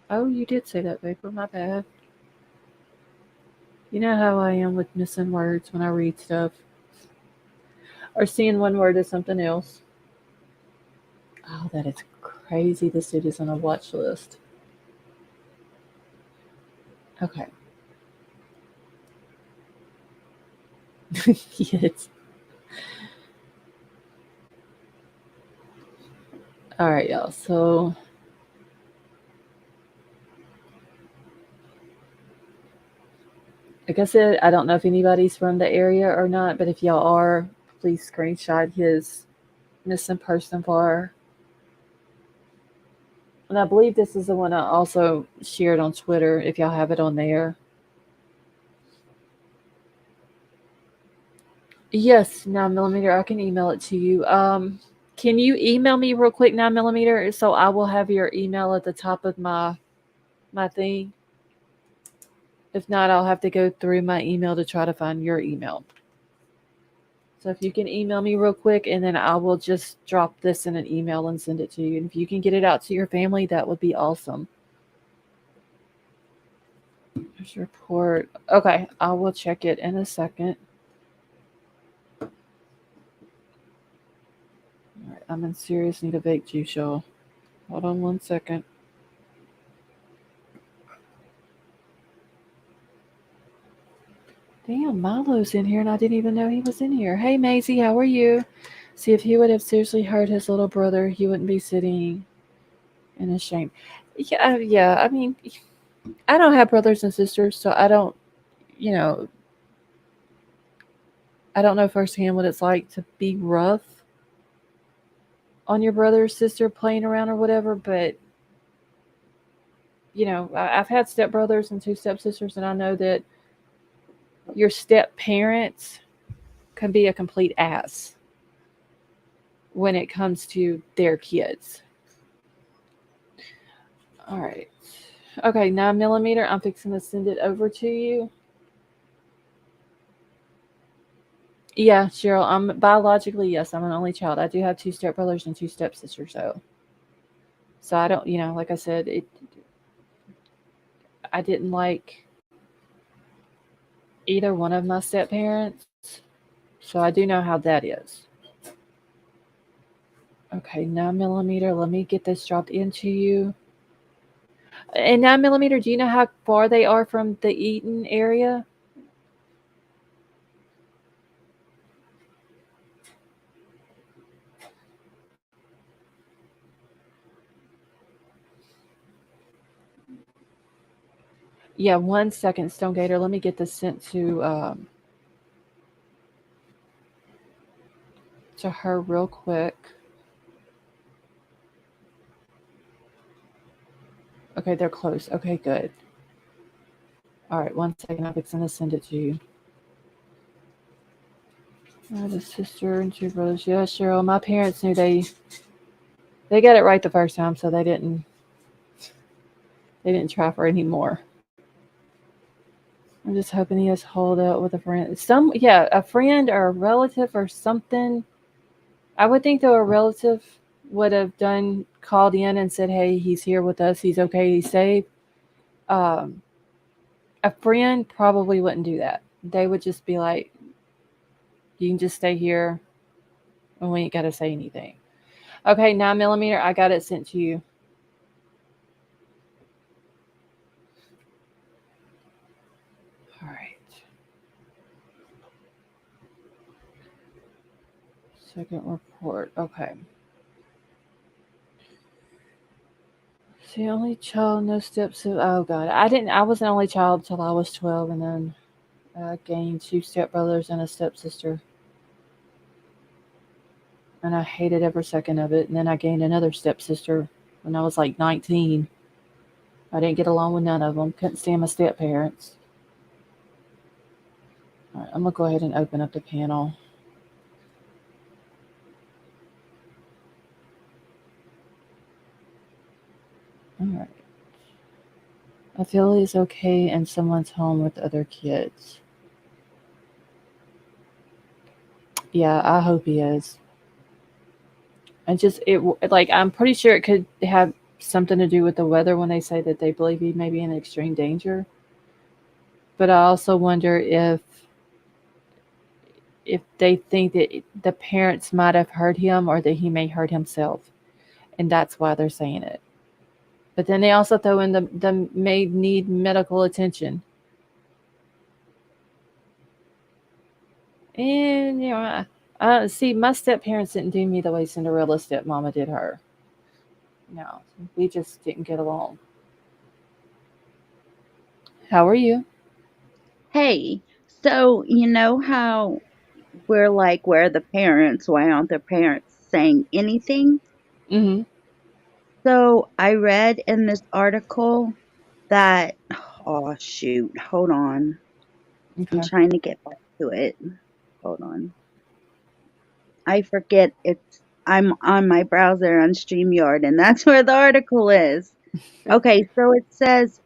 S1: Oh, you did say that, Vapor. My bad. You know how I am with missing words when I read stuff or seeing one word as something else. Oh, that is crazy. This dude is on a watch list. Okay. Yes. All right, y'all. So like I said, I don't know if anybody's from the area or not, but if y'all are, please screenshot his missing person bar. And I believe this is the one I also shared on Twitter, if y'all have it on there. Yes, 9mm. I can email it to you. Can you email me real quick, 9mm, so I will have your email at the top of my thing? If not, I'll have to go through my email to try to find your email. So if you can email me real quick, and then I will just drop this in an email and send it to you. And if you can get it out to your family, that would be awesome. There's your report. Okay, I will check it in a second. All right, I'm in serious need of vape juice, y'all. Hold on one second. Damn, Milo's in here, and I didn't even know he was in here. Hey, Maisie, how are you? See, if he would have seriously hurt his little brother, he wouldn't be sitting in his shame. Yeah, yeah. I mean, I don't have brothers and sisters, so I don't, you know, I don't know firsthand what it's like to be rough on your brother or sister playing around or whatever. But I've had stepbrothers and two stepsisters, and I know that your step parents can be a complete ass when it comes to their kids. All right. Okay, 9mm. I'm fixing to send it over to you. Yeah, Cheryl. I'm biologically, yes, I'm an only child. I do have two stepbrothers and two stepsisters, though. So I don't, like I said, I didn't like either one of my step parents, so I do know how that is. Okay, 9mm. Let me get this dropped into you. And 9mm, do you know how far they are from the Eaton area? Yeah, 1 second, Stone Gator. Let me get this sent to her real quick. Okay, they're close. Okay, good. All right, 1 second. I'm fixing to send it to you. I have a sister and two brothers. Yeah, Cheryl. My parents knew they got it right the first time, so they didn't try for any more. I'm just hoping he has hold out with a friend. A friend or a relative or something. I would think though a relative would have called in and said, "Hey, he's here with us. He's okay. He's safe." Um, a friend probably wouldn't do that. They would just be like, "You can just stay here, and we ain't got to say anything." Okay, 9mm. I got it sent to you. All right. Second report. Okay. See, only child, no steps. Oh God, I was an only child until I was 12, and then I gained two stepbrothers and a stepsister, and I hated every second of it. And then I gained another stepsister when I was like 19. I didn't get along with none of them. Couldn't stand my step parents. All right, I'm gonna go ahead and open up the panel. All right. I feel he's okay in someone's home with other kids. Yeah, I hope he is. And just I'm pretty sure it could have something to do with the weather when they say that they believe he may be in extreme danger. But I also wonder if they think that the parents might have hurt him or that he may hurt himself. and that's why they're saying it. But then they also throw in the may need medical attention. And, see, my step parents didn't do me the way Cinderella's stepmama did her. No, we just didn't get along. How are you?
S2: Hey, so you know how we're like, where are the parents? Why aren't the parents saying anything?
S1: Mm-hmm.
S2: So I read in this article that, oh shoot, hold on. I'm
S1: Okay.
S2: trying to get back to it. Hold on. I forget I'm on my browser on StreamYard and that's where the article is. Okay, so it says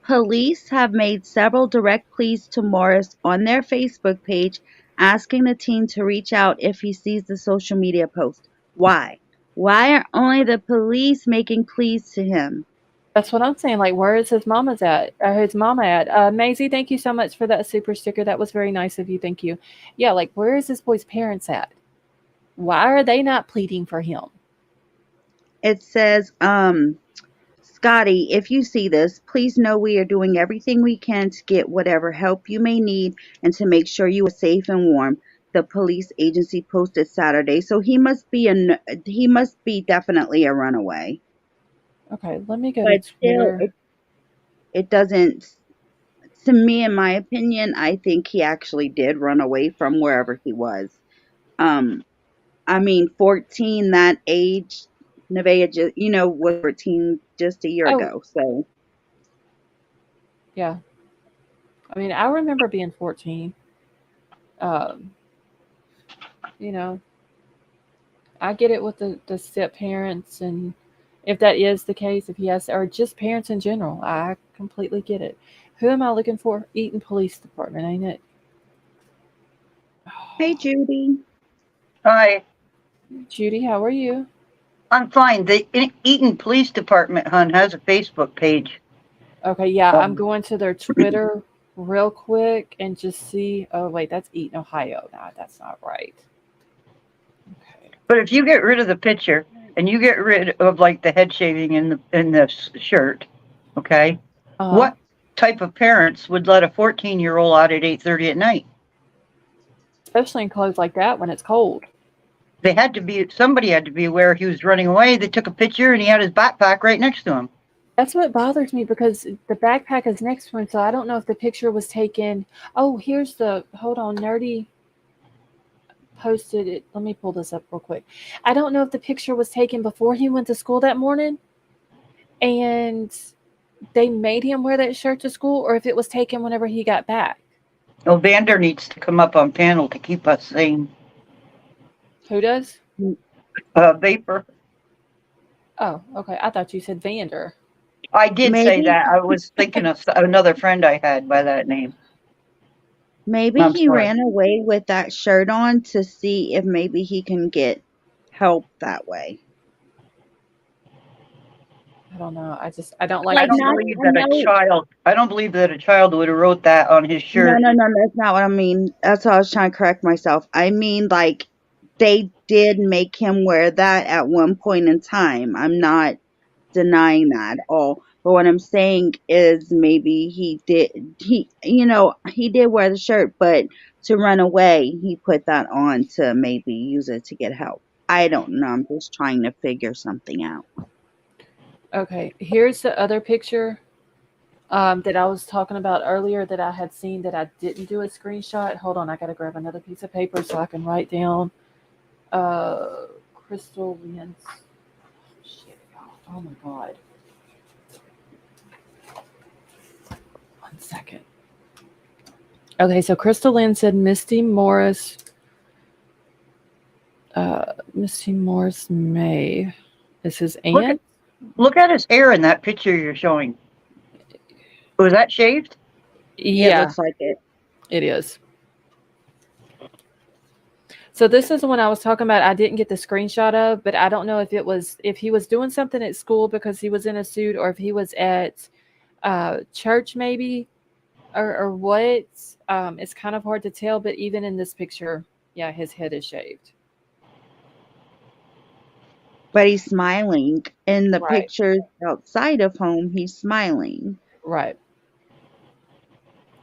S2: police have made several direct pleas to Morris on their Facebook page asking the teen to reach out if he sees the social media post. Why? Why are only the police making pleas to him?
S1: That's what I'm saying. Like, where is his mama's at? Or his mama at? Maisie, thank you so much for that super sticker. That was very nice of you. Thank you. Yeah, like, where is this boy's parents at? Why are they not pleading for him?
S2: It says, Scotty, if you see this, please know we are doing everything we can to get whatever help you may need and to make sure you are safe and warm. The police agency posted Saturday, so he must be definitely a runaway.
S1: Okay, let me go to
S2: But still,
S1: Twitter.
S2: it doesn't. To me, in my opinion, I think he actually did run away from wherever he was. Um, I mean, 14, that age, Nevaeh just, was 14 just a year
S1: Oh,
S2: ago. So
S1: yeah. I mean, I remember being 14. Um, you know, I get it with the step parents, and if that is the case, if he has, or just parents in general, I completely get it. Who am I looking for? Eaton Police Department, ain't it?
S2: hey, Judy.
S3: Hi,
S1: Judy, how are you?
S3: I'm fine. The Eaton Police Department, hon, has a Facebook page.
S1: Okay, yeah, I'm
S3: Um,
S1: going to their Twitter real quick and just see. Oh, wait, that's Eaton, Ohio. Nah, that's not right. Okay.
S3: but if you get rid of the picture and you get rid of like the head shaving in the shirt, okay,
S1: Uh huh.
S3: what type of parents would let a 14-year-old out at 8:30 at night?
S1: Especially in clothes like that when it's cold.
S3: Somebody had to be aware he was running away. They took a picture and he had his backpack right next to him.
S1: That's what bothers me because the backpack is next to him, so I don't know if the picture was taken. Oh, here's the. Hold on, Nerdy posted it. Let me pull this up real quick. I don't know if the picture was taken before he went to school that morning and they made him wear that shirt to school, or if it was taken whenever he got back.
S3: Oh, Vander needs to come up on panel to keep us sane.
S1: Who does?
S3: Vapor.
S1: Oh, okay. I thought you said Vander.
S3: I did say
S2: Maybe
S3: that. I was thinking of another friend I had by that name.
S2: maybe
S3: I'm
S2: he
S3: sorry.
S2: ran away with that shirt on to see if maybe he can get help that way.
S1: I don't know. I don't like
S3: I
S2: Like
S1: to
S3: don't
S2: not,
S1: see.
S3: believe
S2: I
S3: that a
S2: know.
S3: child. I don't believe that a child would have wrote that on his
S2: No,
S3: shirt.
S2: no, no, that's not what I mean. That's what I was trying to correct myself. I mean, like, they did make him wear that at one point in time. I'm not denying that at all. But what I'm saying is maybe he did wear the shirt, but to run away, he put that on to maybe use it to get help. I don't know. I'm just trying to figure something out.
S1: Okay, here's the other picture that I was talking about earlier that I had seen that I didn't do a screenshot. Hold on, I gotta grab another piece of paper so I can write down. Uh, Crystal Lens. Shit. Oh my god. 1 second. Okay, so Crystal Lynn said Misty Morris. Misty Morris May is his
S3: Look at
S1: aunt.
S3: look at his hair in that picture you're showing. Was that shaved?
S2: It
S1: Yeah,
S2: looks like it.
S1: it is. So this is the one I was talking about. I didn't get the screenshot of, but I don't know if he was doing something at school because he was in a suit, or if he was at church maybe, or what. It's kind of hard to tell, but even in this picture, yeah, his head is shaved.
S2: but he's smiling. In the
S1: Right.
S2: pictures outside of home, he's smiling.
S1: Right.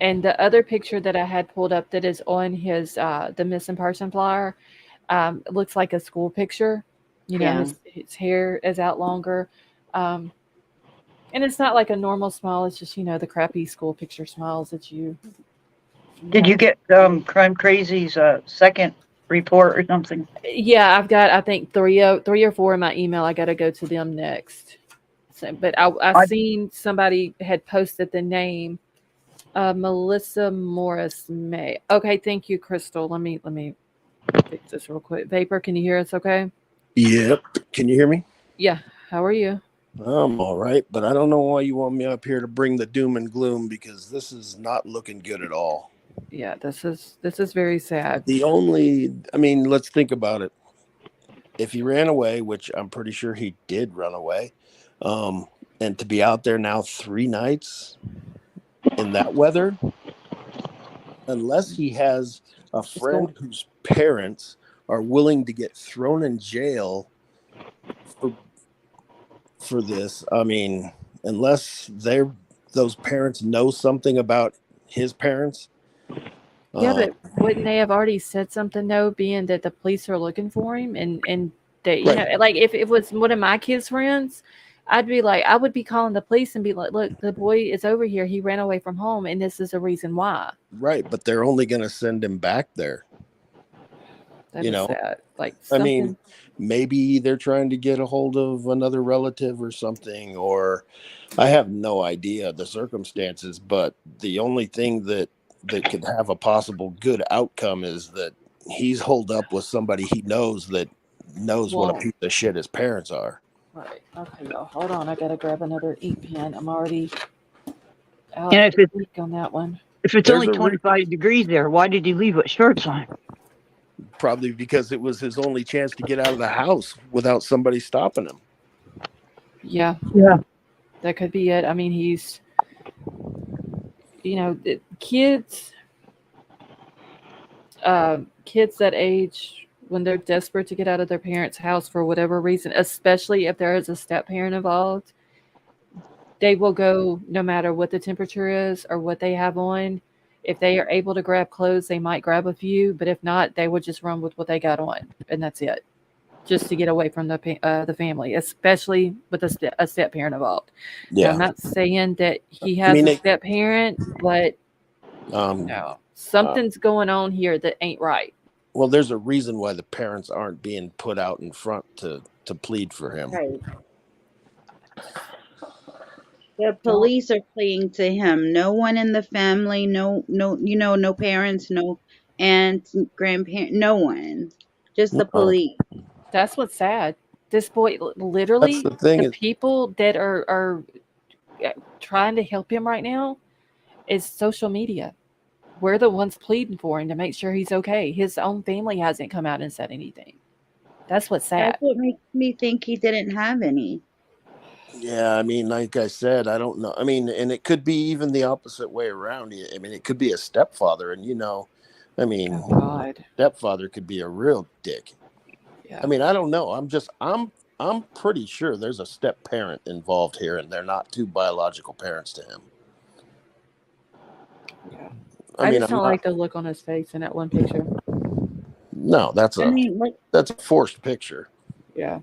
S1: And the other picture that I had pulled up that is on his the missing person flyer, it looks like a school picture. You know,
S3: Yeah.
S1: his hair is out longer. Um, and it's not like a normal smile, it's just, the crappy school picture smiles that you
S3: Did you
S1: want.
S3: get Crime Crazy's second report or something?
S1: Yeah, I've got I think three or four in my email. I got to go to them next. So, but I
S3: I,
S1: seen somebody had posted the name Melissa Morris May. Okay, thank you, Crystal. Let me fix this real quick. Vapor, can you hear us? Okay.
S4: Yep. Can you hear me?
S1: Yeah. How are you?
S4: I'm all right, but I don't know why you want me up here to bring the doom and gloom because this is not looking good at all.
S1: Yeah, this is very sad.
S4: Let's think about it. If he ran away, which I'm pretty sure he did run away, and to be out there now 3 nights in that weather, unless he has a friend whose parents are willing to get thrown in jail for this. I mean, unless those parents know something about his parents.
S1: Yeah, but wouldn't they have already said something though, being that the police are looking for him and that
S4: Right.
S1: like if it was one of my kids' friends, I would be calling the police and be like, look, the boy is over here. He ran away from home, and this is the reason why.
S4: Right, but they're only going to send him back there.
S1: That
S4: You
S1: is
S4: know,
S1: sad. Like
S4: I mean,
S1: something.
S4: maybe they're trying to get a hold of another relative or something, or I have no idea the circumstances, but the only thing that could have a possible good outcome is that he's holed up with somebody he knows that knows what a
S1: Well,
S4: piece of shit his parents are.
S1: right. Okay, y'all. Hold on. I gotta grab another ink pen. I'm already out
S3: and
S1: of ink on that one.
S3: if it's
S4: There's
S3: only
S4: a
S3: 25 degrees there, why did he leave with shorts on?
S4: probably because it was his only chance to get out of the house without somebody stopping him.
S1: Yeah,
S3: Yeah.
S1: that could be it. I mean, he's kids. Kids that age when they're desperate to get out of their parents' house for whatever reason, especially if there is a step parent involved, they will go no matter what the temperature is or what they have on. If they are able to grab clothes, they might grab a few, but if not, they would just run with what they got on, and that's it, just to get away from the family, especially with a step parent involved. Now, I'm
S4: Yeah.
S1: not saying that he
S4: I
S1: has
S4: mean,
S1: a step parent, but
S4: uh,
S1: something's going on here that ain't right.
S4: well, there's a reason why the parents aren't being put out in front to plead for him.
S2: Right. The
S1: Don't
S2: police are fleeing to him. No one in the family, no parents, no aunts, grandparents, no one. Just the
S4: No,
S2: police.
S1: That's what's sad. This boy,
S4: that's
S1: literally,
S4: the thing.
S1: the people that are trying to help him right now is social media. We're the ones pleading for him to make sure he's okay. His own family hasn't come out and said anything. That's what's
S2: That's
S1: sad.
S2: what makes me think he didn't have any.
S4: Yeah, I mean, like I said, I don't know. I mean, and it could be even the opposite way around. I mean, it could be a stepfather, and I mean,
S1: Oh God.
S4: stepfather could be a real dick.
S1: Yeah.
S4: I mean, I don't know. I'm pretty sure there's a step parent involved here, and they're not two biological parents to him.
S1: Yeah.
S4: I
S1: I
S4: mean,
S1: just
S4: I'm
S1: don't
S4: not.
S1: like the look on his face in that one picture.
S4: No, that's
S2: I mean, like,
S4: a forced picture.
S1: Yeah.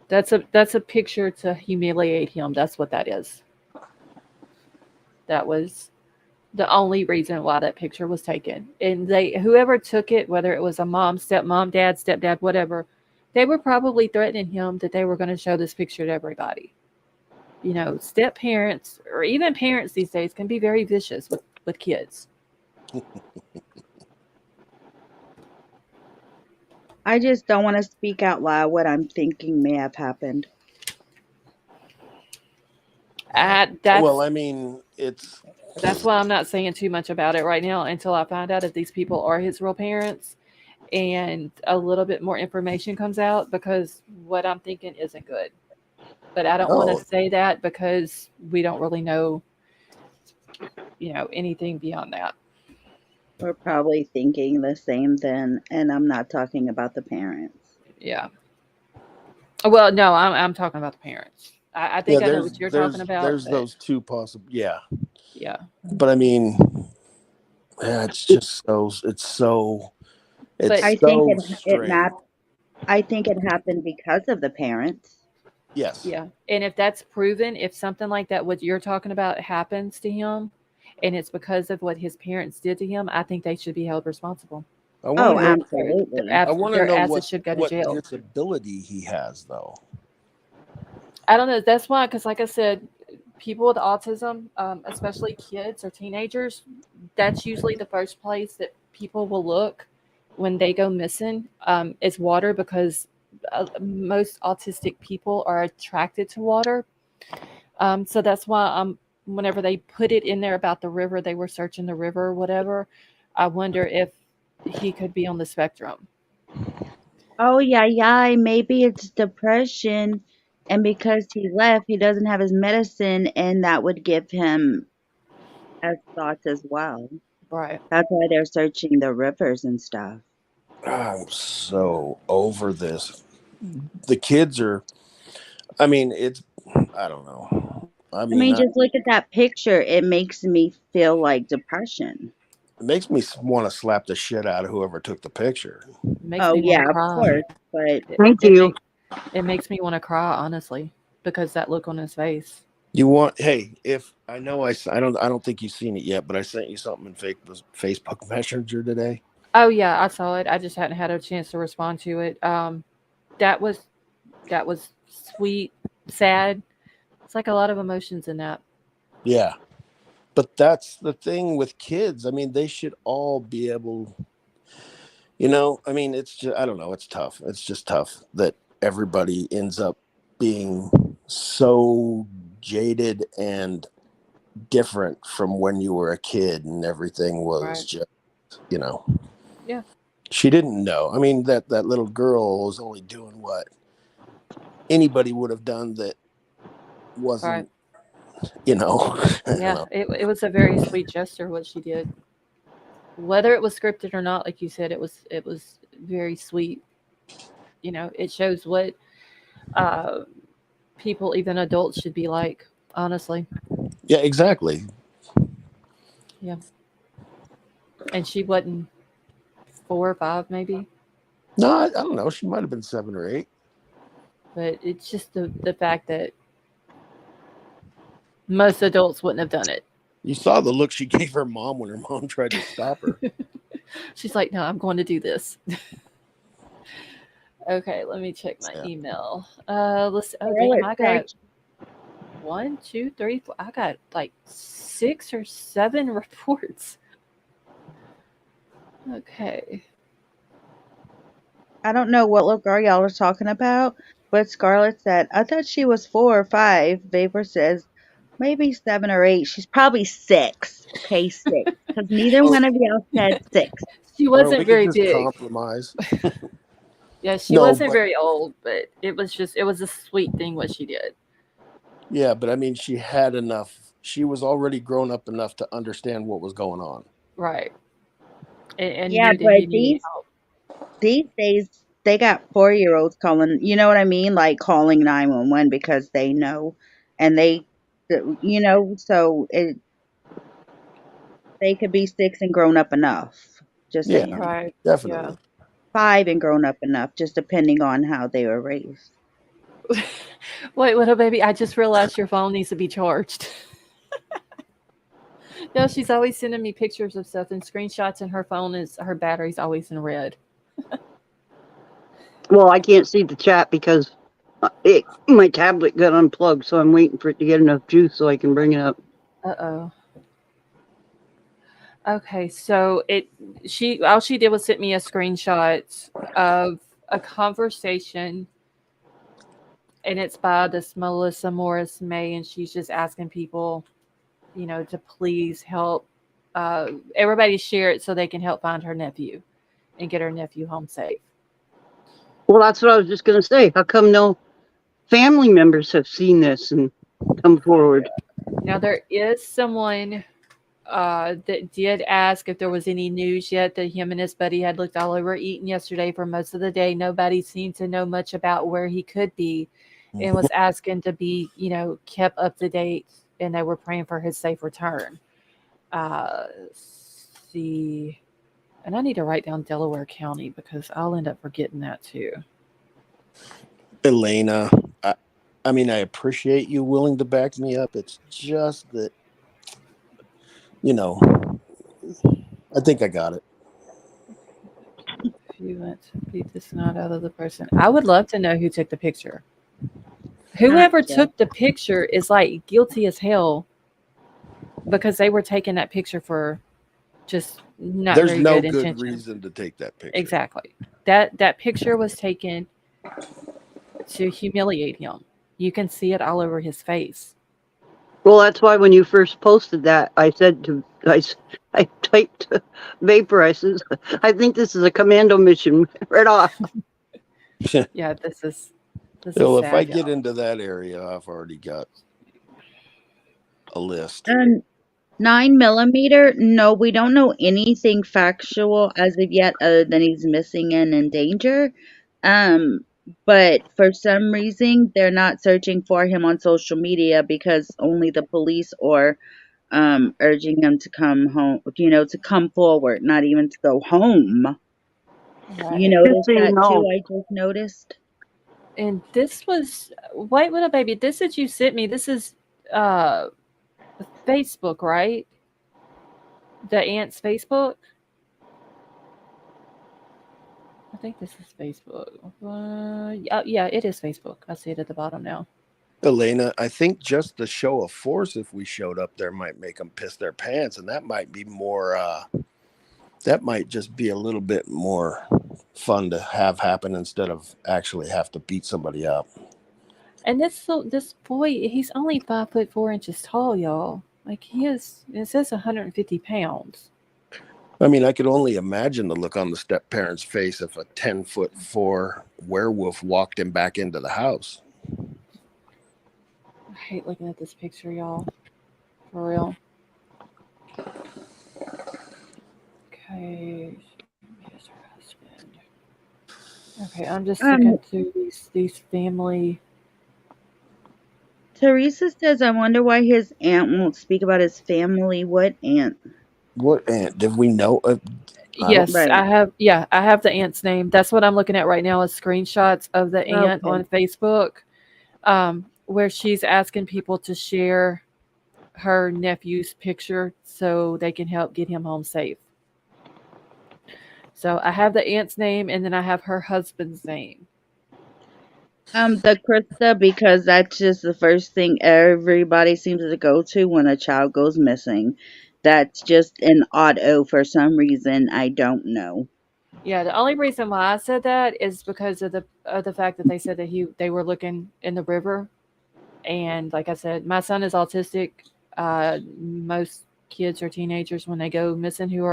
S1: That's a picture to humiliate him. That's what that is. That was the only reason why that picture was taken. And whoever took it, whether it was a mom, stepmom, dad, stepdad, whatever, they were probably threatening him that they were going to show this picture to everybody. Step parents or even parents these days can be very vicious with kids.
S2: I just don't want to speak out loud what I'm thinking may have happened.
S1: That's
S4: Well, I mean,
S1: that's why I'm not saying too much about it right now until I find out if these people are his real parents and a little bit more information comes out, because what I'm thinking isn't good. But I don't want to
S4: no.
S1: say that because we don't really know, anything beyond that.
S2: We're probably thinking the same then, and I'm not talking about the parents.
S1: Yeah. Well, no, I'm talking about the parents. I
S4: Yeah,
S1: think I know what you're talking about,
S4: there's
S1: but
S4: those two possible. Yeah,
S1: yeah.
S4: but I mean, yeah, it's
S1: But
S2: I think
S4: so
S2: it
S4: strange.
S2: map. I think it happened because of the parents.
S4: Yes.
S1: yeah, and if that's proven, if something like that, what you're talking about, happens to him, and it's because of what his parents did to him, I think they should be held responsible.
S4: I want to
S2: Oh,
S1: Their
S4: know.
S2: absolutely.
S4: I want to
S1: their
S4: know
S1: asses should go to
S4: what
S1: jail.
S4: disability he has, though.
S1: I don't know. That's why, because like I said, people with autism, especially kids or teenagers, that's usually the first place that people will look when they go missing, is water, because most autistic people are attracted to water. So that's why whenever they put it in there about the river, they were searching the river or whatever. I wonder if he could be on the spectrum.
S2: Oh yeah, yeah. Maybe it's depression, and because he left, he doesn't have his medicine, and that would give him as thoughts as well.
S1: Right.
S2: That's why they're searching the rivers and stuff.
S4: I'm so over this. The kids are. I mean, it's. I don't know. I
S2: I
S4: mean,
S2: mean, just look at that picture. It makes me feel like depression.
S4: it makes me want to slap the shit out of whoever took the picture.
S1: It makes
S2: Oh
S1: me want to
S2: yeah, of
S1: cry.
S2: course. But
S1: It,
S3: Thank
S1: it
S3: you.
S1: makes it makes me want to cry, honestly, because that look on his face.
S4: You want? Hey, if I know I don't think you've seen it yet, but I sent you something in Facebook Messenger today.
S1: Oh yeah, I saw it. I just hadn't had a chance to respond to it. That was that was sweet, sad. It's like a lot of emotions in that.
S4: Yeah, but that's the thing with kids. I mean, they should all be able. I mean, it's just I don't know. It's tough. It's just tough that everybody ends up being so jaded and different from when you were a kid, and everything was
S1: Right.
S4: just you know.
S1: Yeah.
S4: She didn't know. I mean, that little girl was only doing what anybody would have done that
S1: Right.
S4: wasn't, I don't
S1: Yeah.
S4: know.
S1: It was a very sweet gesture what she did. Whether it was scripted or not, like you said, it was very sweet. It shows what uh, people, even adults, should be like. Honestly.
S4: Yeah, exactly.
S1: Yeah. And she wasn't 4 or 5, maybe.
S4: No, I don't know. She might have been 7 or 8.
S1: But it's just the fact that most adults wouldn't have done it.
S4: You saw the look she gave her mom when her mom tried to stop her.
S1: She's like, no, I'm going to do this. Okay, let me check my
S4: Yeah.
S1: email. Let's. Oh, damn!
S2: Scarlet
S1: I
S2: said,
S1: got 1, 2, 3, 4. I got like 6 or 7 reports. Okay.
S2: I don't know what little girl y'all are talking about, but Scarlett said, I thought she was 4 or 5. Vapor says, maybe 7 or 8. She's probably 6. Okay, 6. Because neither
S4: Or,
S2: one of y'all said 6.
S1: She
S4: or we
S1: wasn't
S4: could
S1: very
S4: just
S1: big.
S4: compromise.
S1: Yeah, she
S4: No,
S1: wasn't
S4: but
S1: very old, but it was a sweet thing what she did.
S4: yeah, but I mean, she had enough. She was already grown up enough to understand what was going on.
S1: Right. And
S2: Yeah,
S1: knew that he
S2: but
S1: needed help.
S2: these days they got 4-year-olds calling, you know what I mean? Like calling 911 because they know and so they could be 6 and grown up enough. Just
S4: Yeah,
S2: saying.
S1: Right. Yeah.
S4: definitely.
S2: 5 and grown up enough, just depending on how they were raised.
S1: Wait, little baby, I just realized your phone needs to be charged. No, she's always sending me pictures of stuff and screenshots, and her battery's always in red.
S3: Well, I can't see the chat because my tablet got unplugged, so I'm waiting for it to get enough juice so I can bring it up.
S1: Uh-oh. Okay, so all she did was send me a screenshot of a conversation, and it's by this Melissa Morris May, and she's just asking people, to please help everybody share it so they can help find her nephew and get her nephew home safe.
S3: Well, that's what I was just going to say. How come no family members have seen this and come forward?
S1: Now there is someone that did ask if there was any news yet that him and his buddy had looked all over Eaton yesterday for most of the day. Nobody seemed to know much about where he could be, and was asking to be, kept up to date, and they were praying for his safe return. See, and I need to write down Delaware County because I'll end up forgetting that too.
S4: Elena, I mean, I appreciate you willing to back me up. It's just that, I think I got it.
S1: If you want to beat the snot out of the person, I would love to know who took the picture. Whoever
S2: Gotcha.
S1: took the picture is like guilty as hell because they were taking that picture for just not
S4: There's
S1: very
S4: no
S1: good
S4: good
S1: intention.
S4: reason to take that picture.
S1: Exactly. That picture was taken to humiliate him. You can see it all over his face.
S3: Well, that's why when you first posted that, I said I typed to Vapor, I says, I think this is a commando mission right off.
S1: Yeah, this is
S4: Well, if I
S1: sad,
S4: get
S1: y'all.
S4: into that area, I've already got a list.
S2: 9mm? No, we don't know anything factual as of yet other than he's missing and in danger. But for some reason, they're not searching for him on social media because only the police are urging him to come home, to come forward, not even to go home. You
S1: Right.
S3: Just
S2: noticed
S3: so you
S2: that too?
S3: know,
S2: I just noticed.
S1: And this was wait, little baby. This that you sent me. This is Facebook, right? The aunt's Facebook. I think this is Facebook. Yeah, it is Facebook. I see it at the bottom now.
S4: Elena, I think just the show of force, if we showed up there, might make them piss their pants, and that might be more. That might just be a little bit more fun to have happen instead of actually have to beat somebody up.
S1: And this boy, he's only 5'4" tall, y'all. Like he is. It says 150 pounds.
S4: I mean, I could only imagine the look on the step parent's face if a 10'4" werewolf walked him back into the house.
S1: I hate looking at this picture, y'all. For real. Okay. Here's her husband. Okay, I'm just looking through these family.
S2: Teresa says, I wonder why his aunt won't speak about his family. What aunt?
S4: What aunt? Did we know?
S1: Yes,
S2: Right.
S1: I have. Yeah, I have the aunt's name. That's what I'm looking at right now is screenshots of the aunt
S2: Okay.
S1: on Facebook, where she's asking people to share her nephew's picture so they can help get him home safe. So I have the aunt's name and then I have her husband's name.
S2: The Krista, because that's just the first thing everybody seems to go to when a child goes missing. That's just an auto for some reason. I don't know.
S1: Yeah, the only reason why I said that is because of the fact that they said that they were looking in the river, and like I said, my son is autistic. Most kids or teenagers when they go missing who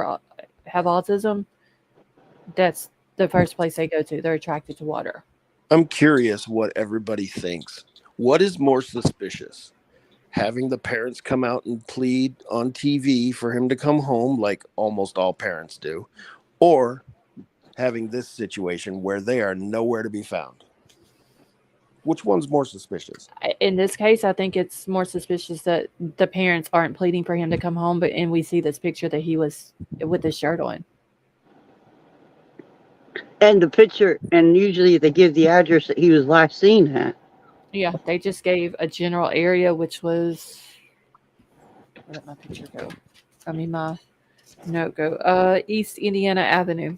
S1: have autism, that's the first place they go to. They're attracted to water.
S4: I'm curious what everybody thinks. What is more suspicious? Having the parents come out and plead on TV for him to come home, like almost all parents do, or having this situation where they are nowhere to be found? Which one's more suspicious?
S1: In this case, I think it's more suspicious that the parents aren't pleading for him to come home, and we see this picture that he was with his shirt on.
S3: and the picture, and usually they give the address that he was last seen at.
S1: Yeah, they just gave a general area, which was where did my picture go? I mean, my note go. East Indiana Avenue.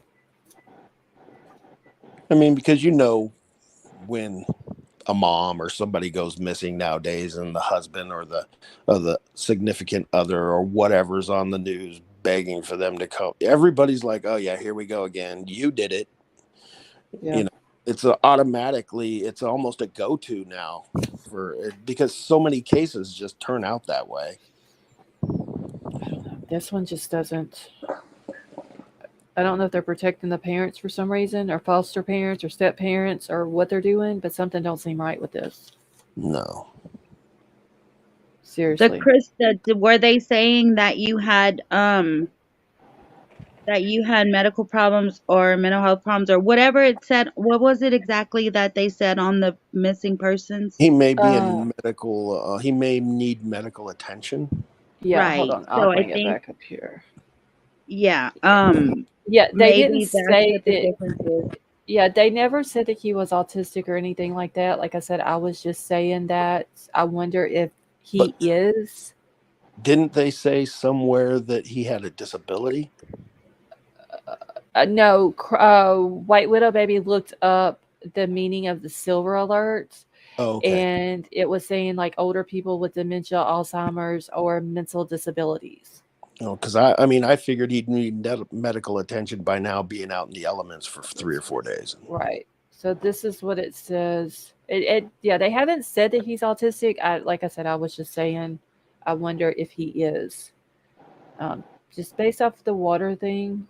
S4: I mean, because when a mom or somebody goes missing nowadays, and the husband or the significant other or whatever's on the news begging for them to come, everybody's like, "Oh yeah, here we go again. You did it."
S1: Yeah.
S4: It's it's almost a go-to now because so many cases just turn out that way.
S1: I don't know. This one just doesn't. I don't know if they're protecting the parents for some reason, or foster parents, or step parents, or what they're doing, but something don't seem right with this.
S4: No.
S1: Seriously.
S2: Were they saying that you had medical problems or mental health problems or whatever it said? What was it exactly that they said on the missing persons?
S4: He may be
S1: Uh,
S4: in medical. He may need medical attention.
S1: Yeah, hold
S2: Right.
S1: on. I'll
S2: So I
S1: bring it
S2: think,
S1: back up here.
S2: yeah,
S1: Yeah, they didn't
S2: maybe that's
S1: say
S2: what the
S1: that.
S2: difference is.
S1: Yeah, they never said that he was autistic or anything like that. Like I said, I was just saying that I wonder if
S4: But
S1: he is.
S4: didn't they say somewhere that he had a disability?
S1: No, White Widow Baby looked up the meaning of the silver alert,
S4: Oh, okay.
S1: and it was saying like older people with dementia, Alzheimer's, or mental disabilities.
S4: Oh, because I mean, I figured he'd need medical attention by now, being out in the elements for 3 or 4 days.
S1: Right. So this is what it says. Yeah, they haven't said that he's autistic. Like I said, I was just saying, I wonder if he is. Just based off the water thing.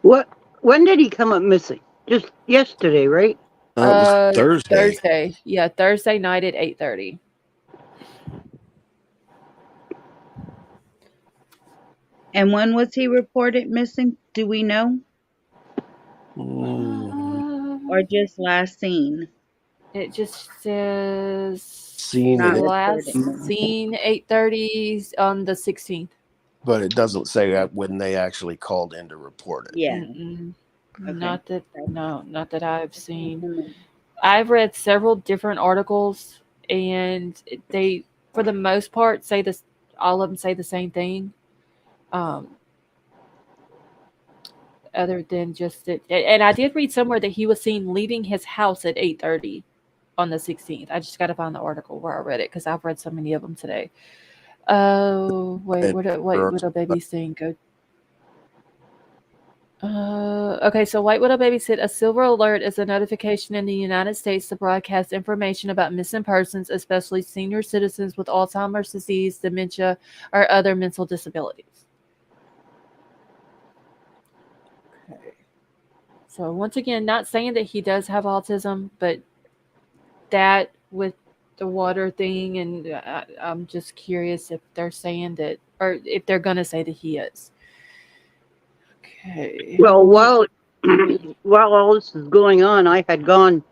S3: When did he come up missing? Just yesterday, right?
S4: It was Thursday.
S1: Thursday. Yeah, Thursday night at 8:30.
S2: And when was he reported missing? Do we know? Or just last seen?
S1: It just says
S4: Seen
S2: Not
S4: it,
S1: last
S2: reported.
S1: seen 8:30 on the 16th.
S4: but it doesn't say that when they actually called in to report it.
S2: Yeah.
S1: Mm-mm.
S2: Okay.
S1: Not that I've seen. I've read several different articles, and they, for the most part, say this. All of them say the same thing. Other than just that, and I did read somewhere that he was seen leaving his house at 8:30 on the 16th. I just got to find the article where I read it because I've read so many of them today. Oh wait, where did White Widow Baby thing go? Okay, so White Widow Baby said a silver alert is a notification in the United States to broadcast information about missing persons, especially senior citizens with Alzheimer's disease, dementia, or other mental disabilities. Okay. So once again, not saying that he does have autism, but that with the water thing, and I'm just curious if they're saying that, or if they're going to say that he is. Okay.
S3: Well, while all this is going on, I had gone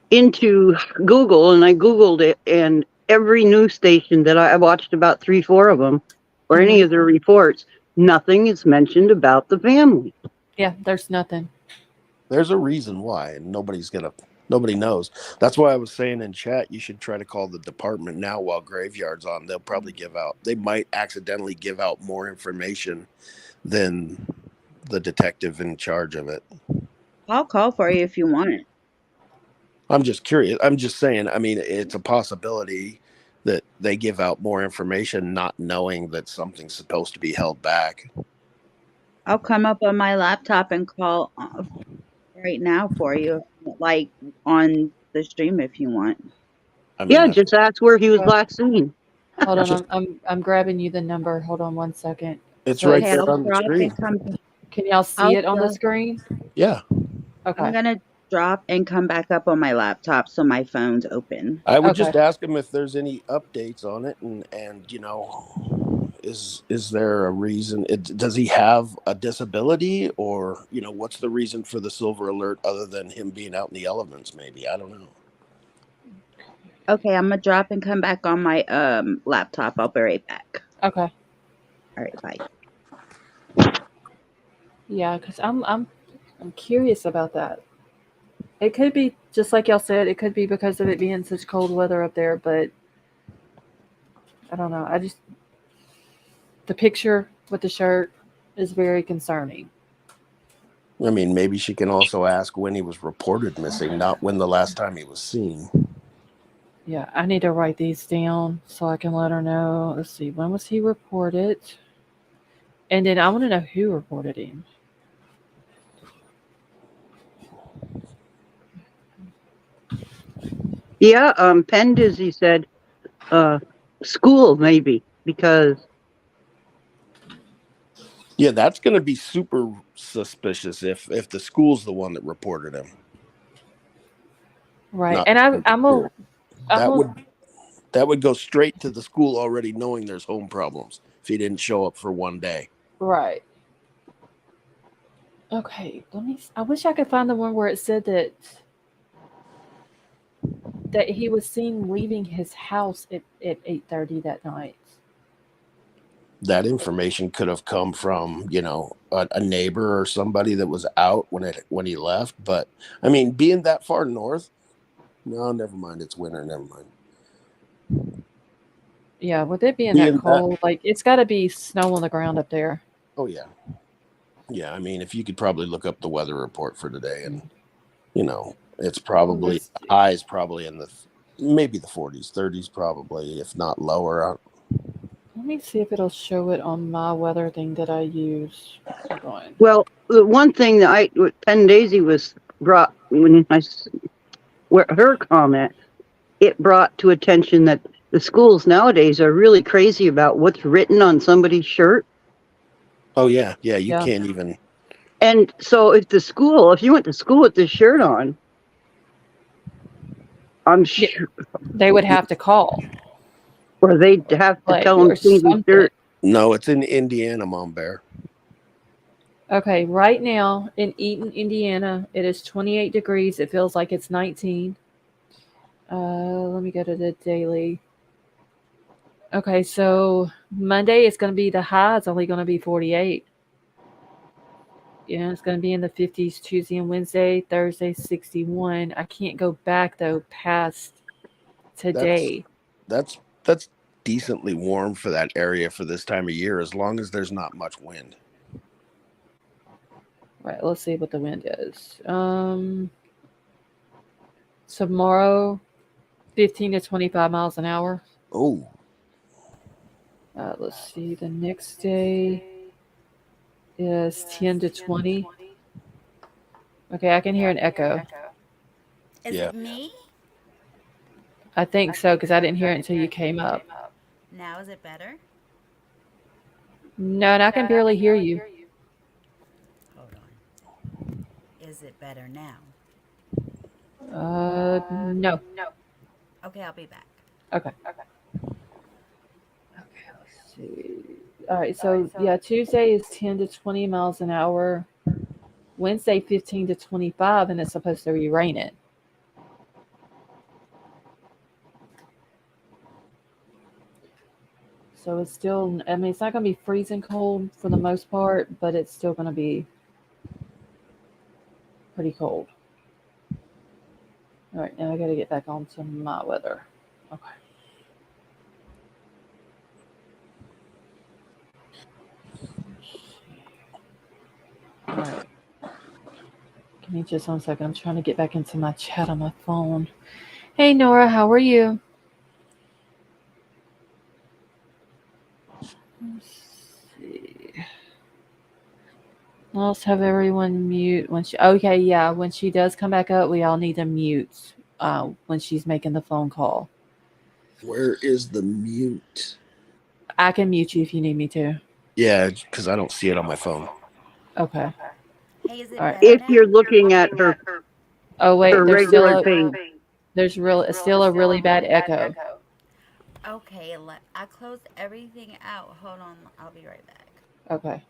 S3: into Google and I Googled it, and every news station that I watched, about 3-4 of them, or any of their reports, nothing is mentioned about the family.
S1: Yeah, there's nothing.
S4: There's a reason why, and nobody knows. That's why I was saying in chat, you should try to call the department now while Graveyard's on. They'll probably they might accidentally give out more information than the detective in charge of it.
S2: I'll call for you if you want it.
S4: I'm just curious. I'm just saying, I mean, it's a possibility that they give out more information not knowing that something's supposed to be held back.
S2: I'll come up on my laptop and call right now for you, like on the stream if you want.
S4: I mean,
S3: Yeah, just ask where he was last seen.
S1: Hold on, I'm grabbing you the number. Hold on 1 second.
S4: It's
S1: So
S4: right
S2: Okay,
S4: there
S2: I'll
S4: on the
S2: drop
S4: screen.
S2: and come.
S1: Can y'all see it on the screen?
S4: Yeah.
S1: Okay.
S2: I'm gonna drop and come back up on my laptop so my phone's open.
S4: I would
S1: Okay.
S4: just ask him if there's any updates on it, and you know, is there a reason? Does he have a disability, or you know, what's the reason for the silver alert other than him being out in the elements? Maybe, I don't know.
S2: Okay, I'm gonna drop and come back on my laptop. I'll be right back.
S1: Okay.
S2: All right, bye.
S1: Yeah, because I'm curious about that. It could be just like y'all said. It could be because of it being such cold weather up there, but I don't know. The picture with the shirt is very concerning.
S4: I mean, maybe she can also ask when he was reported missing, not when the last time he was seen.
S1: Yeah, I need to write these down so I can let her know. Let's see, when was he reported? And then I want to know who reported him.
S3: Yeah, Penn Dizzy said school maybe, because
S4: Yeah, that's going to be super suspicious if the school's the one that reported him.
S1: Right,
S4: Not
S1: and I'm
S4: that That would go straight to the school already knowing there's home problems if he didn't show up for one day.
S1: Right. Okay, I wish I could find the one where it said that he was seen leaving his house at 8:30 that night.
S4: That information could have come from, a neighbor or somebody that was out when he left. But I mean, being that far north, no, never mind. It's winter. Never mind.
S1: Yeah, with it being
S4: Being
S1: that cold, like it's got to be snow on the ground up there.
S4: Oh yeah, yeah. I mean, if you could probably look up the weather report for today, and it's probably
S1: Let's see.
S4: highs probably in maybe the 40s, 30s, probably, if not lower.
S1: Let me see if it'll show it on my weather thing that I use. Hold on.
S3: Well, the one thing that Penn Daisy was brought her comment, it brought to attention that the schools nowadays are really crazy about what's written on somebody's shirt.
S4: Oh yeah, you
S1: Yeah.
S4: can't even.
S3: And so if you went to school with this shirt on, I'm sure,
S1: They would have to call.
S3: or they'd have to
S1: Like,
S3: tell them
S1: or
S3: change the
S1: something.
S3: shirt.
S4: No, it's in Indiana, Mom Bear.
S1: Okay, right now in Eaton, Indiana, it is 28 degrees. It feels like it's 19. Let me go to the daily. Okay, so Monday it's going to be the high. It's only going to be 48. Yeah, it's going to be in the 50s Tuesday and Wednesday. Thursday 61. I can't go back though past today.
S4: That's decently warm for that area for this time of year, as long as there's not much wind.
S1: Right, let's see what the wind is. Tomorrow 15 to 25 miles an hour.
S4: Oh,
S1: Let's see. The next day is 10 to 20. Okay, I can hear an echo.
S5: Is
S4: Yeah.
S5: it me?
S1: I think so because I didn't hear it until you came up.
S5: Now is it better?
S1: No, and I can barely hear you.
S5: Hold on. Is it better now?
S1: No.
S5: Okay, I'll be back.
S1: Okay, let's see. All right, so yeah, Tuesday is 10 to 20 miles an hour. Wednesday 15 to 25, and it's supposed to be raining. So it's still, I mean, it's not going to be freezing cold for the most part, but it's still going to be pretty cold. All right, now I got to get back on to my weather. Okay. All right. Give me just 1 second. I'm trying to get back into my chat on my phone. Hey, Nora, how are you? Let's see. Let's have everyone mute when she. Okay, yeah. When she does come back up, we all need to mute when she's making the phone call.
S4: where is the mute?
S1: I can mute you if you need me to.
S4: Yeah, because I don't see it on my phone.
S1: Okay.
S5: Hey, is it
S1: All right.
S5: better
S3: If
S5: now?
S3: you're looking at her
S1: Oh wait, there's still
S3: regular
S1: a,
S3: page,
S1: still a really bad echo.
S5: Okay, I closed everything out. Hold on, I'll be right back.
S1: Okay.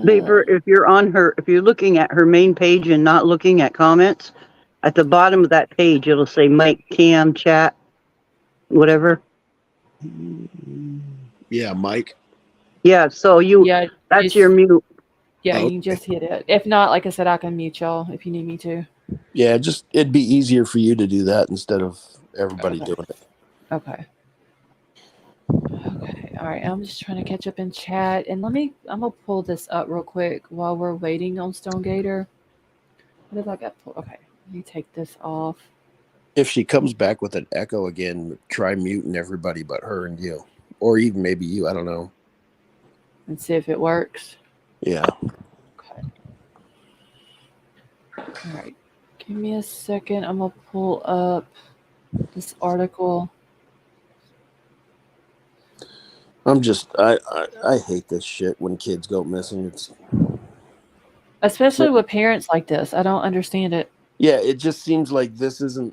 S3: Vapor, if you're looking at her main page and not looking at comments, at the bottom of that page, it'll say Mike, Cam, chat, whatever.
S4: Yeah, Mike.
S3: Yeah, so
S1: Yeah,
S3: that's
S1: just-
S3: your mute.
S1: Yeah,
S4: Okay.
S1: you can just hit it. If not, like I said, I can mute y'all if you need me to.
S4: Yeah, it'd be easier for you to do that instead of everybody
S1: Okay.
S4: doing it.
S1: Okay. Okay. All right. I'm just trying to catch up in chat. And I'm going to pull this up real quick while we're waiting on Stone Gator. What have I got? Okay. Let me take this off.
S4: If she comes back with an echo again, try muting everybody but her and you. Or even maybe you. I don't know.
S1: And see if it works.
S4: Yeah.
S1: Okay. All right. Give me a second. I'm going to pull up this article.
S4: I'm just I hate this shit when kids go missing.
S1: especially
S4: But
S1: with parents like this. I don't understand it.
S4: yeah, it just seems like this is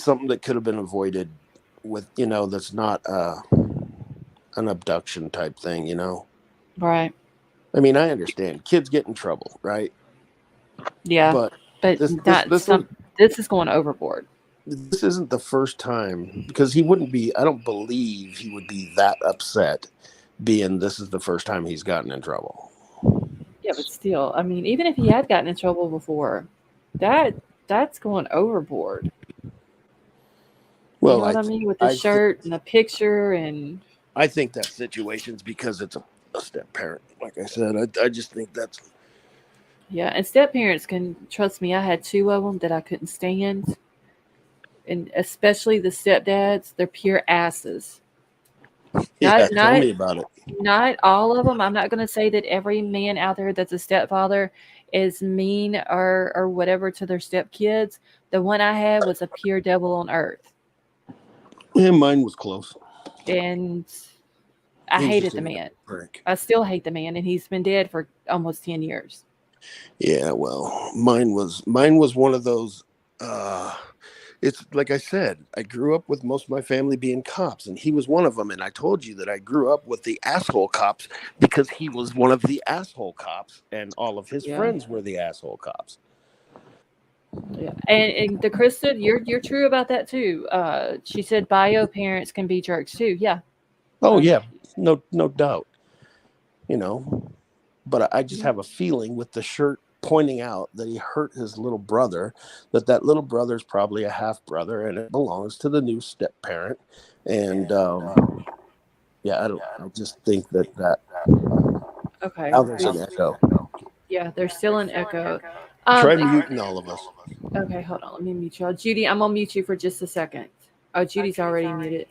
S4: something that could have been avoided with, that's not an abduction type thing.
S1: Right.
S4: I mean, I understand kids get in trouble, right?
S1: Yeah.
S4: But
S1: But
S4: this this
S1: not
S4: this is
S1: some. This is going overboard.
S4: this isn't the first time, because he wouldn't be. I don't believe he would be that upset, being this is the first time he's gotten in trouble.
S1: Yeah, but still, I mean, even if he had gotten in trouble before, that that's going overboard. You know
S4: Well,
S1: what
S4: I
S1: I
S4: th-
S1: mean? With the
S4: I th-
S1: shirt and the picture and
S4: I think that situation's because it's a step parent. Like I said, I just think that's
S1: yeah, and step parents can trust me. I had two of them that I couldn't stand, and especially the stepdads. They're pure asses.
S4: yeah.
S1: Not
S4: Tell
S1: not
S4: me about it.
S1: not all of them. I'm not going to say that every man out there that's a stepfather is mean or whatever to their stepkids. The one I had was a pure devil on earth,
S4: Yeah, mine was close.
S1: and I
S4: It was
S1: hated
S4: just
S1: the
S4: a
S1: man.
S4: prank.
S1: I still hate the man, and he's been dead for almost 10 years.
S4: Yeah, well, mine was one of those. Uh, it's like I said, I grew up with most of my family being cops, and he was one of them. And I told you that I grew up with the asshole cops because he was one of the asshole cops, and all of his
S1: Yeah.
S4: friends were the asshole cops.
S1: Yeah, and the Krista, you're true about that too. She said bio parents can be jerks too. Yeah,
S4: Oh
S1: um,
S4: yeah, no doubt. You know, but I just
S1: yeah,
S4: have a feeling with the shirt pointing out that he hurt his little brother, that little brother's probably a half brother, and it belongs to the new step parent. And yeah, I just think that
S1: okay.
S4: now there's an echo.
S1: Yeah, there's still an echo.
S4: Try
S1: If you
S4: muting all of us.
S1: okay, hold on, let me mute y'all. Judy, I'm gonna mute you for just a second. Oh, Judy's already muted.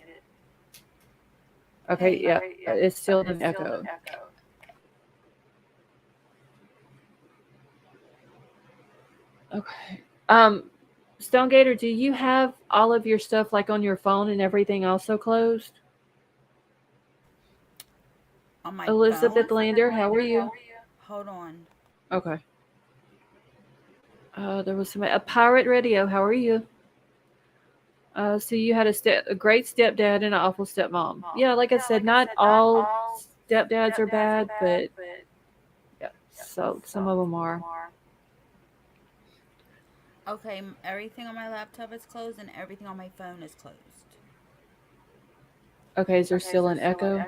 S1: Okay, yeah, it's still an echo. Okay. Stone Gator, do you have all of your stuff like on your phone and everything also closed?
S5: On my
S1: Elizabeth
S5: phone?
S1: Lander, how are you?
S5: Hold on.
S1: Okay. There was a pirate radio. How are you? So you had a great stepdad and an awful stepmom. Yeah, like I said, not all stepdads are bad, but yeah, so some of them are.
S5: Okay, everything on my laptop is closed and everything on my phone is closed.
S1: Okay, is there still an echo?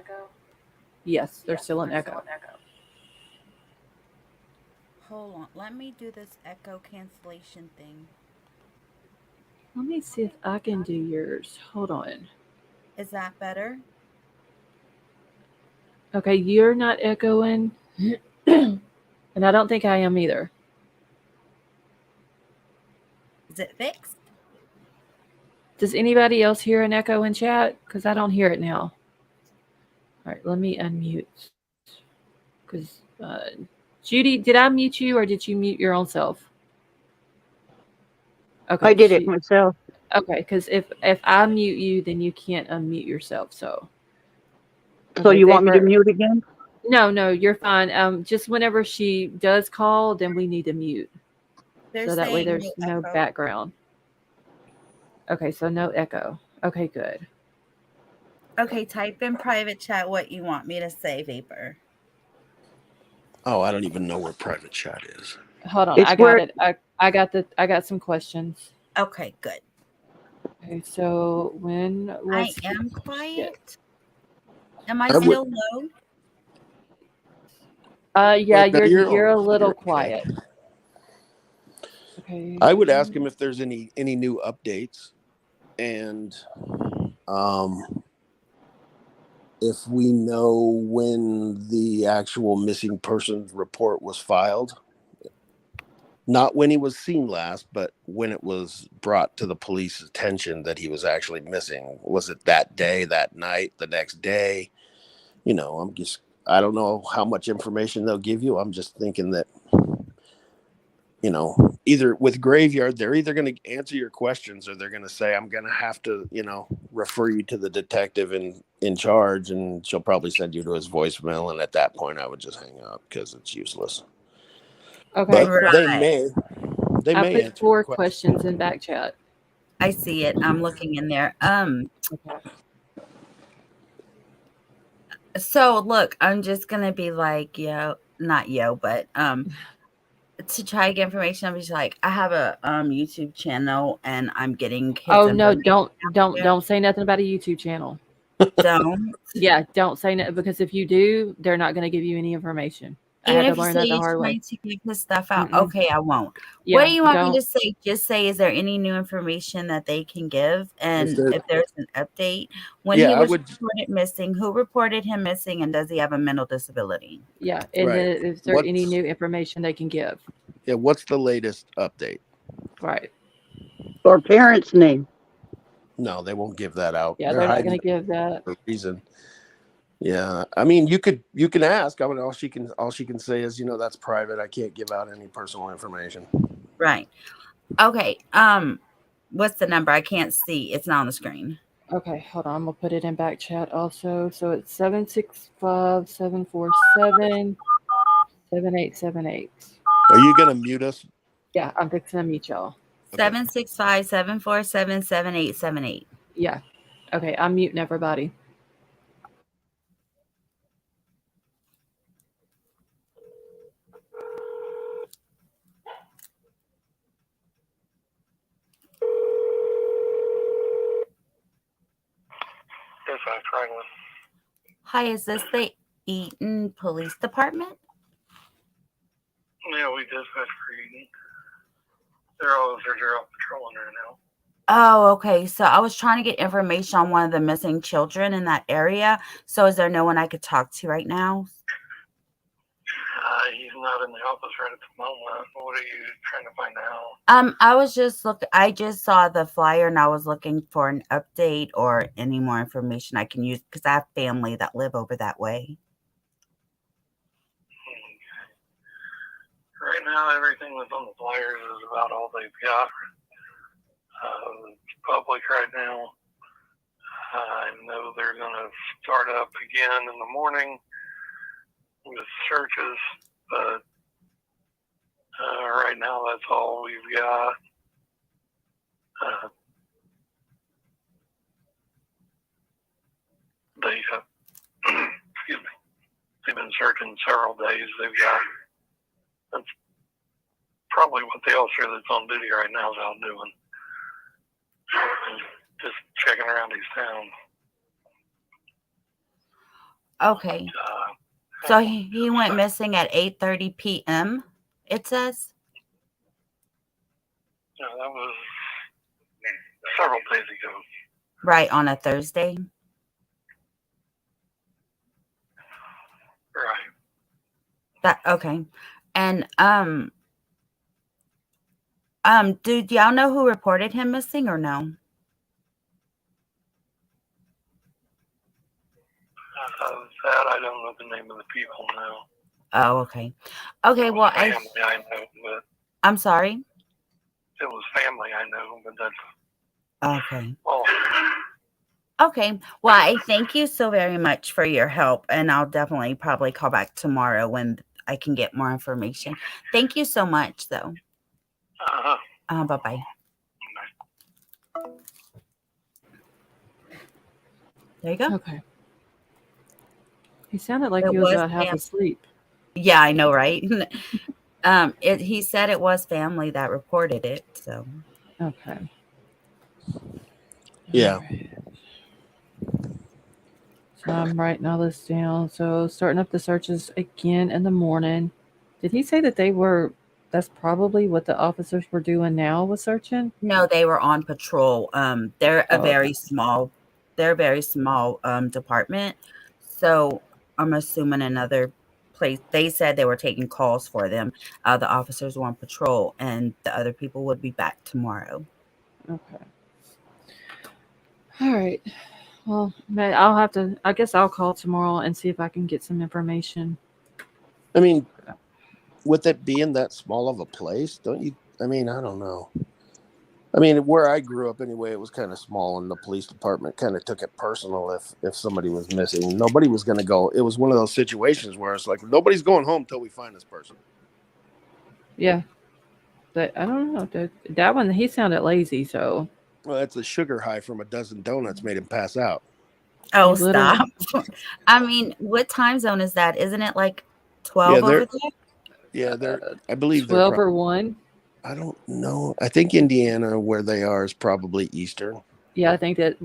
S1: Yes, there's still an echo.
S5: Hold on. Let me do this echo cancellation thing.
S1: Let me see if I can do yours. Hold on.
S5: Is that better?
S1: Okay, you're not echoing, and I don't think I am either.
S5: Is it fixed?
S1: Does anybody else hear an echo in chat? Because I don't hear it now. All right, let me unmute. Because Judy, did I mute you or did you mute your own self? Okay,
S3: I did it myself.
S1: Okay, because if I mute you, then you can't unmute yourself. So.
S3: So you want me to mute again?
S1: No, you're fine. Just whenever she does call, then we need to mute. So that way there's no background. Okay, so no echo. Okay, good.
S5: Okay, type in private chat what you want me to say, Vapor.
S4: Oh, I don't even know where private chat is.
S1: Hold on, I got it. I got some questions.
S5: Okay, good.
S1: Okay, so when was
S5: I am quiet. Am I still low?
S1: Yeah, you're a little quiet. Okay.
S4: I would ask him if there's any new updates, and if we know when the actual missing persons report was filed. Not when he was seen last, but when it was brought to the police's attention that he was actually missing. Was it that day, that night, the next day? I don't know how much information they'll give you. I'm just thinking that you know, either with Graveyard, they're either going to answer your questions or they're going to say, I'm going to have to, you know, refer you to the detective in charge, and she'll probably send you to his voicemail. And at that point, I would just hang up because it's useless.
S1: Okay,
S4: But
S1: so
S4: they
S5: Right.
S1: I
S4: may
S1: put
S4: answer your
S1: 4
S4: question.
S1: questions in back chat.
S5: I see it. I'm looking in there.
S1: Okay.
S5: So look, I'm just gonna be like, not but to try to get information, I'm just like, I have a YouTube channel and I'm getting kids
S1: Oh no,
S5: information out there.
S1: don't say nothing about a YouTube channel.
S5: Don't.
S1: Yeah, don't say nothing, because if you do, they're not going to give you any information. I
S5: Even
S1: had to
S5: if you
S1: learn
S5: say
S1: that the
S5: you're
S1: hard way.
S5: trying to give this stuff out,
S1: Mm-mm.
S5: okay, I won't. What do
S1: Yeah,
S5: you want me
S1: don't.
S5: to say? Just say, is there any new information that they can give?
S4: If
S5: And
S4: there,
S5: if there's an update, when
S4: yeah,
S5: he
S4: I
S5: was
S4: would.
S5: reported missing, who reported him missing, and does he have a mental disability?
S1: Yeah, and
S4: Right.
S1: then if there's any
S4: What's
S1: new information they can give.
S4: what's the latest update?
S1: Right.
S3: Or parents' name.
S4: No, they won't give that out.
S1: Yeah,
S4: They're
S1: they're not
S4: hiding
S1: going
S4: that
S1: to give that.
S4: for a reason. Yeah, I mean, you can ask. I mean, all she can say is, you know, that's private. I can't give out any personal information.
S5: Right. Okay. What's the number? I can't see. It's not on the screen.
S1: Okay, hold on. I'm going to put it in back chat also. So it's 765-747-7878.
S4: Are you gonna mute us?
S1: Yeah, I'm fixing to meet y'all.
S4: Okay.
S5: 765-747-7878.
S1: Yeah. Okay, I'm muting everybody.
S5: Hi, is this the Eaton Police Department?
S6: Yeah, we dispatch for Eaton. They're out patrolling right now.
S5: Oh, okay. So I was trying to get information on one of the missing children in that area. So is there no one I could talk to right now?
S6: He's not in the office right at the moment. What are you trying to find out?
S5: I was just I just saw the flyer and I was looking for an update or any more information I can use because I have family that live over that way.
S6: Right now, everything that's on the flyers is about all they've got. It's public right now. I know they're going to start up again in the morning with searches, but right now that's all we've got. They excuse me. They've been searching several days. They've got, that's probably what the officer that's on duty right now is out doing. Just checking around his town.
S5: Okay. So he went missing at 8:30 p.m. It says.
S6: Yeah, that was several days ago.
S5: Right, on a Thursday.
S6: Right.
S5: That okay. And do y'all know who reported him missing or no?
S6: That I don't know the name of the people now.
S5: Oh, okay. Okay, well,
S6: family I know, but
S5: I'm sorry.
S6: it was family I know, but that's
S5: Okay.
S6: all.
S5: Okay. Well, I thank you so very much for your help, and I'll definitely probably call back tomorrow when I can get more information. Thank you so much, though. Bye-bye. There you go.
S1: Okay. He sounded like
S5: It
S1: he was
S5: was
S1: about half asleep.
S5: Yeah, I know, right? He said it was family that reported it, so.
S1: Okay.
S4: Yeah.
S1: Alright. So I'm writing all this down. So starting up the searches again in the morning. Did he say that that's probably what the officers were doing now was searching?
S5: No, they were on patrol. They're a
S1: Oh,
S5: very small department. So I'm assuming another place. They said they were taking calls for them. The officers were on patrol, and the other people would be back tomorrow.
S1: okay. All right. Well, I guess I'll call tomorrow and see if I can get some information.
S4: I mean, with it being that small of a place, don't you? I mean, I don't know. I mean, where I grew up anyway, it was kind of small, and the police department kind of took it personal if somebody was missing. Nobody was going to go. It was one of those situations where it's like nobody's going home till we find this person.
S1: Yeah. But I don't know. That one, he sounded lazy, so.
S4: Well, that's a sugar high from a dozen donuts made him pass out.
S5: Oh,
S1: He literally-
S5: stop. I mean, what time zone is that? Isn't it like 12 over there?
S4: Yeah, I believe
S1: 12
S4: they're.
S1: or 1.
S4: I don't know. I think Indiana, where they are, is probably Eastern.
S1: Yeah, I think that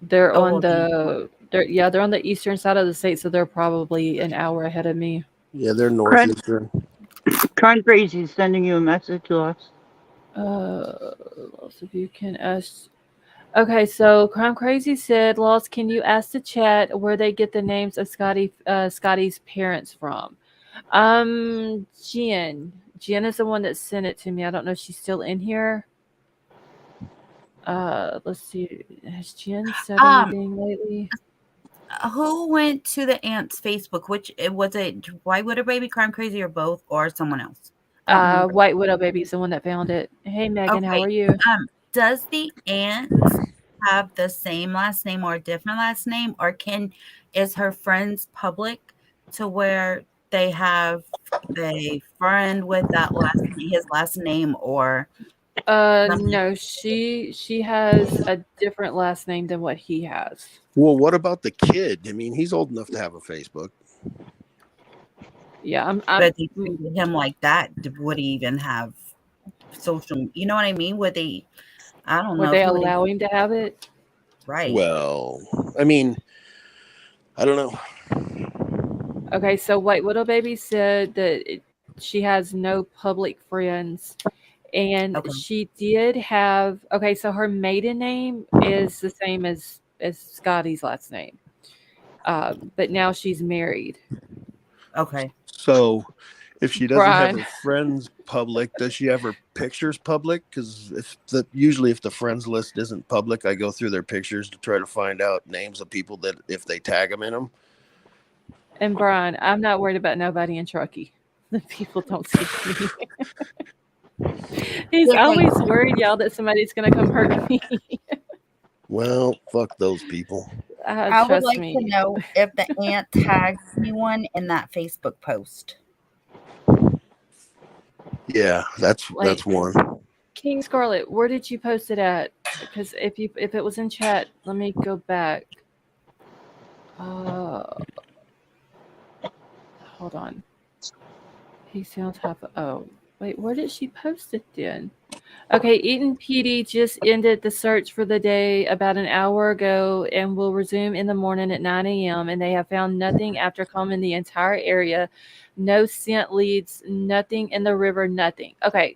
S1: they're
S5: Oh,
S1: on they're on the eastern side of the state, so they're probably an hour ahead of me.
S4: Yeah, they're northeastern.
S3: Crime Crazy is sending you a message, Lots.
S1: Lots of you can ask. Okay, so Crime Crazy said, Lost, can you ask the chat where they get the names of Scotty's parents from? Jen. Jen is the one that sent it to me. I don't know if she's still in here. Let's see. Has Jen said anything lately?
S5: Who went to the aunt's Facebook? Which was it? White Widow Baby, Crime Crazy, or both, or someone else?
S1: White Widow Baby's the one that found it. Hey, Megan, how
S5: Okay.
S1: are you?
S5: Does the aunt have the same last name or a different last name, or is her friends public to where they have a friend with that his last name, or
S1: No, she has a different last name than what he has.
S4: Well, what about the kid? I mean, he's old enough to have a Facebook.
S1: Yeah,
S5: but they treated him like that? Would he even have social? You know what I mean? Would they? I don't know.
S1: Would they allow him to have it?
S5: Right.
S4: Well, I mean, I don't know.
S1: Okay, so White Widow Baby said that she has no public friends. And she did have, okay, so her maiden name is the same as Scotty's last name. But now she's married.
S5: Okay.
S4: So if she doesn't
S1: Brian.
S4: have her friends public, does she have her pictures public? Because usually if the friends list isn't public, I go through their pictures to try to find out names of people that if they tag them in them.
S1: And Brian, I'm not worried about nobody in Truckee. The people don't see me. He's always worried, y'all, that somebody's going to come hurt me.
S4: Well, fuck those people.
S5: I would
S1: Trust
S5: like
S1: me.
S5: to know if the aunt tags anyone in that Facebook post.
S4: Yeah, that's one.
S1: King Scarlet, where did you post it at? Because if it was in chat, let me go back. Hold on. He sounds half. Oh, wait, where did she post it then? Okay, Eaton PD just ended the search for the day about an hour ago and will resume in the morning at 9 a.m. And they have found nothing after combing the entire area. No scent leads, nothing in the river, nothing. Okay.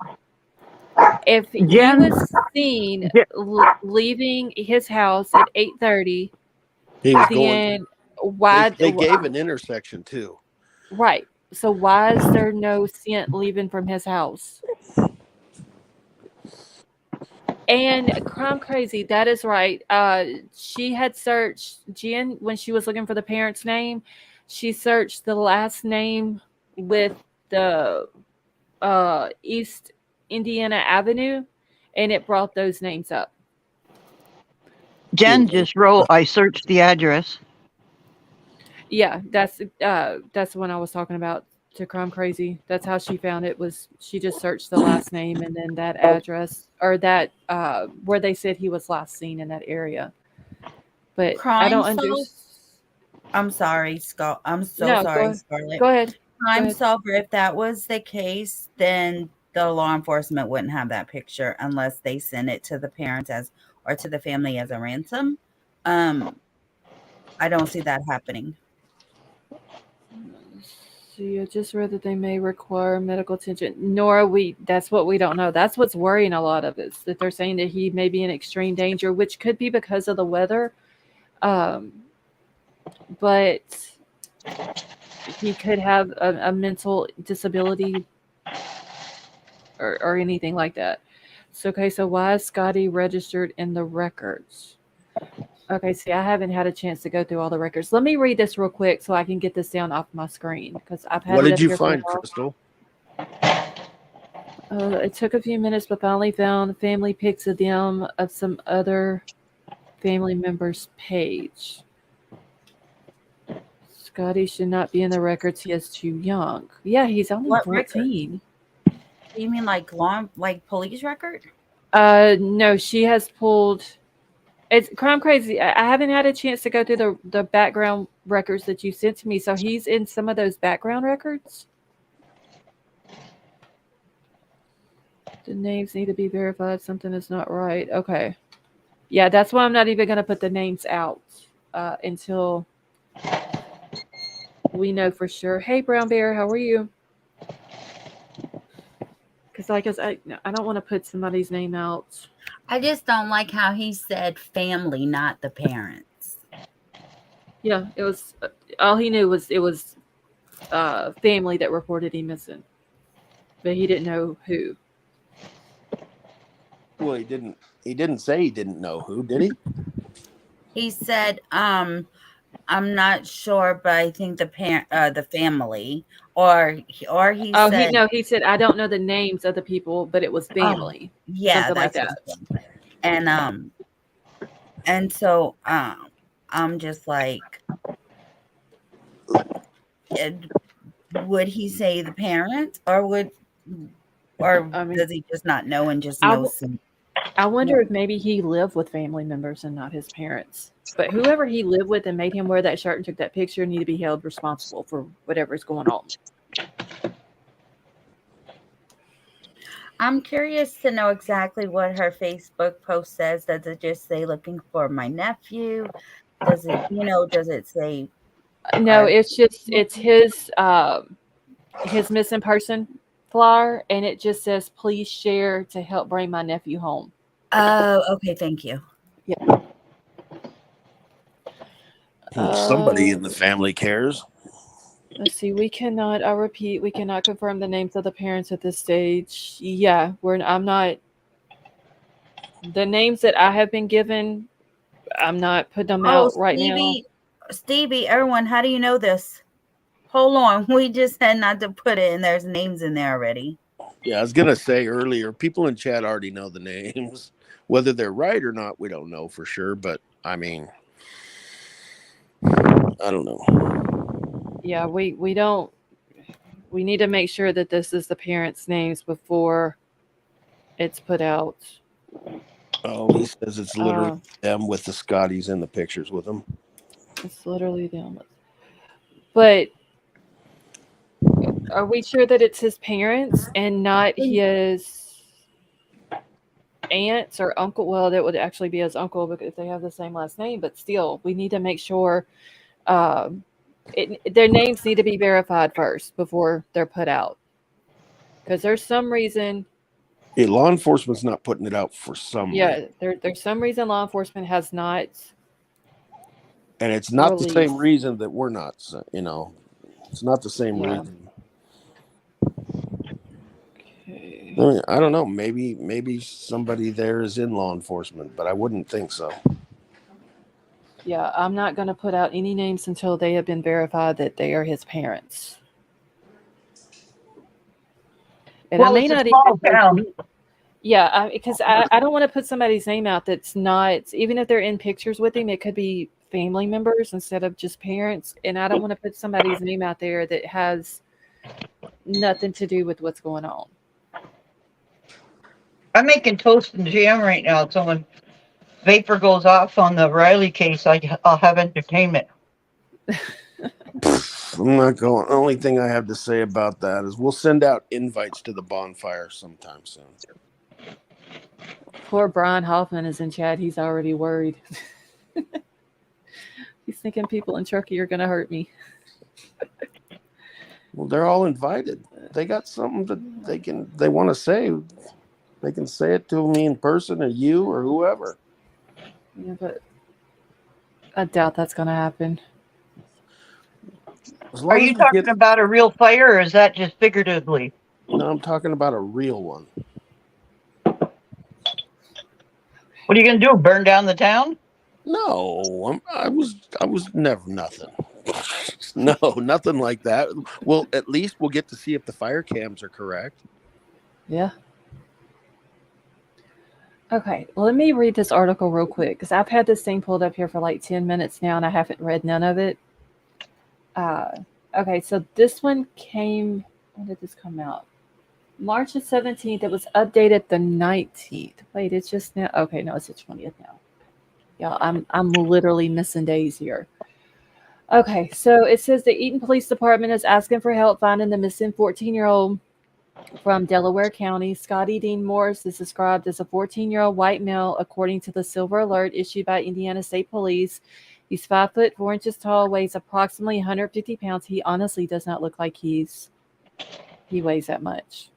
S1: If he was seen leaving his house at 8:30,
S4: he was
S1: then why
S4: they gave an intersection too.
S1: Right. So why is there no scent leaving from his house? And Crime Crazy, that is right. She had searched Jen when she was looking for the parent's name. She searched the last name with the East Indiana Avenue, and it brought those names up.
S3: Jen just wrote, I searched the address.
S1: Yeah, that's the one I was talking about to Crime Crazy. That's how she found it. Was she just searched the last name and then that address or that where they said he was last seen in that area. But I don't understand.
S5: I'm sorry, Scott. I'm so
S1: No,
S5: sorry, Scarlett.
S1: Go ahead.
S5: Crime Solver, if that was the case, then the law enforcement wouldn't have that picture unless they send it to the parents or to the family as a ransom. I don't see that happening.
S1: So you just read that they may require medical attention. Nora, that's what we don't know. That's what's worrying a lot of us, that they're saying that he may be in extreme danger, which could be because of the weather. But he could have a mental disability or anything like that. So why is Scotty registered in the records? Okay, see, I haven't had a chance to go through all the records. Let me read this real quick so I can get this down off my screen because I've had.
S4: What
S1: it
S4: did
S1: up
S4: you
S1: here for a
S4: find,
S1: while.
S4: Crystal?
S1: It took a few minutes, but finally found family pics of them of some other family members' page. Scotty should not be in the records. He is too young. Yeah, he's only
S5: What record?
S1: 14.
S5: You mean like police record?
S1: No, she has pulled. It's Crime Crazy. I haven't had a chance to go through the background records that you sent to me. So he's in some of those background records. The names need to be verified. Something is not right. Okay. Yeah, that's why I'm not even going to put the names out until we know for sure. Hey, Brown Bear, how are you? Because I don't want to put somebody's name out.
S5: I just don't like how he said family, not the parents.
S1: Yeah, it was all he knew was it was family that reported him missing, but he didn't know who.
S4: Well, he didn't say he didn't know who, did he?
S5: He said, I'm not sure, but I think the family, or he said,
S1: He said I don't know the names of the people, but it was family.
S5: Yeah,
S1: something like
S5: that's
S1: that.
S5: what I'm saying. And so I'm just like, would he say the parents, or does he just not know and just knows?
S1: I wonder if maybe he lived with family members and not his parents. But whoever he lived with and made him wear that shirt and took that picture need to be held responsible for whatever's going on.
S5: I'm curious to know exactly what her Facebook post says. Does it just say looking for my nephew? Does it say?
S1: No, it's his missing person flyer, and it just says please share to help bring my nephew home.
S5: Oh, okay, thank you.
S1: Yeah.
S4: Somebody in the family cares.
S1: Let's see. We cannot confirm the names of the parents at this stage. Yeah, I'm not. The names that I have been given, I'm not putting them out right now.
S5: Stevie, Erwin, how do you know this? Hold on. We just said not to put it, and there's names in there already.
S4: Yeah, I was going to say earlier, people in chat already know the names. Whether they're right or not, we don't know for sure. But, I mean, I don't know.
S1: Yeah, we don't. We need to make sure that this is the parents' names before it's put out.
S4: Oh, he says it's literally them with the Scotties in the pictures with them.
S1: It's literally them. But are we sure that it's his parents and not his aunts or uncle? Well, that would actually be his uncle because if they have the same last name. But still, we need to make sure their names need to be verified first before they're put out. Because there's some reason.
S4: Yeah, law enforcement's not putting it out for some reason.
S1: There's some reason law enforcement has not.
S4: And it's not the same reason that we're not, it's not the same reason. Okay. I don't know. Maybe somebody there is in law enforcement, but I wouldn't think so.
S1: Yeah, I'm not going to put out any names until they have been verified that they are his parents. And I may not even. Yeah, because I don't want to put somebody's name out that's not, even if they're in pictures with him, it could be family members instead of just parents. And I don't want to put somebody's name out there that has nothing to do with what's going on.
S3: I'm making toast and jam right now. So when vapor goes off on the Riley case, I'll have entertainment.
S4: I'm not going. The only thing I have to say about that is we'll send out invites to the bonfire sometime soon.
S1: Poor Brian Hoffman is in chat. He's already worried. He's thinking people in Turkey are going to hurt me.
S4: Well, they're all invited. They got something that they want to say. They can say it to me in person or you or whoever.
S1: Yeah, but I doubt that's going to happen.
S3: Are you talking about a real fire or is that just figuratively?
S4: No, I'm talking about a real one.
S3: What are you going to do? Burn down the town?
S4: No, I was never nothing. No, nothing like that. Well, at least we'll get to see if the fire cams are correct.
S1: Yeah. Okay, let me read this article real quick because I've had this thing pulled up here for like 10 minutes now and I haven't read none of it. Okay, so this one came, when did this come out? March the 17th. It was updated the 19th. Wait, it's just now. Okay, no, it's the 20th now. Yeah, I'm literally missing days here. Okay, so it says the Eaton Police Department is asking for help finding the missing 14-year-old from Delaware County. Scotty Dean Morris is described as a 14-year-old white male, according to the Silver Alert issued by Indiana State Police. He's 5 foot 4 inches tall, weighs approximately 150 pounds. He honestly does not look like he weighs that much.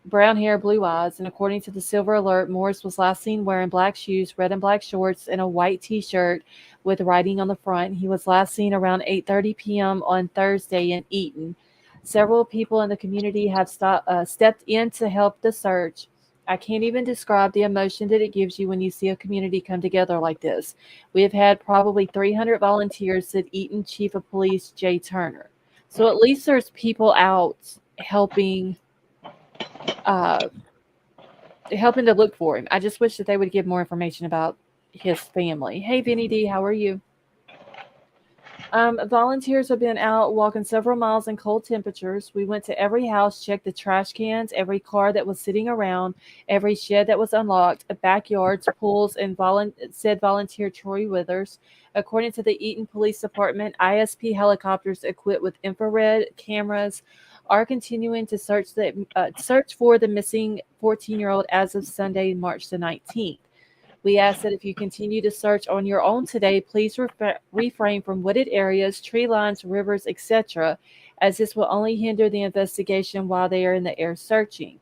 S1: Brown hair, blue eyes, and according to the Silver Alert, Morris was last seen wearing black shoes, red and black shorts, and a white T-shirt with writing on the front. He was last seen around 8:30 p.m. on Thursday in Eaton. Several people in the community have stepped in to help the search. I can't even describe the emotion that it gives you when you see a community come together like this. We have had probably 300 volunteers, said Eaton Chief of Police Jay Turner. So at least there's people out helping to look for him. I just wish that they would give more information about his family. Hey, Vinny D, how are you? Volunteers have been out walking several miles in cold temperatures. We went to every house, checked the trash cans, every car that was sitting around, every shed that was unlocked, backyards, pools, and said volunteer Troy Withers. According to the Eaton Police Department, ISP helicopters equipped with infrared cameras are continuing to search for the missing 14-year-old as of Sunday, March the 19th. We ask that if you continue to search on your own today, please refrain from wooded areas, tree lines, rivers, etc., as this will only hinder the investigation while they are in the air searching.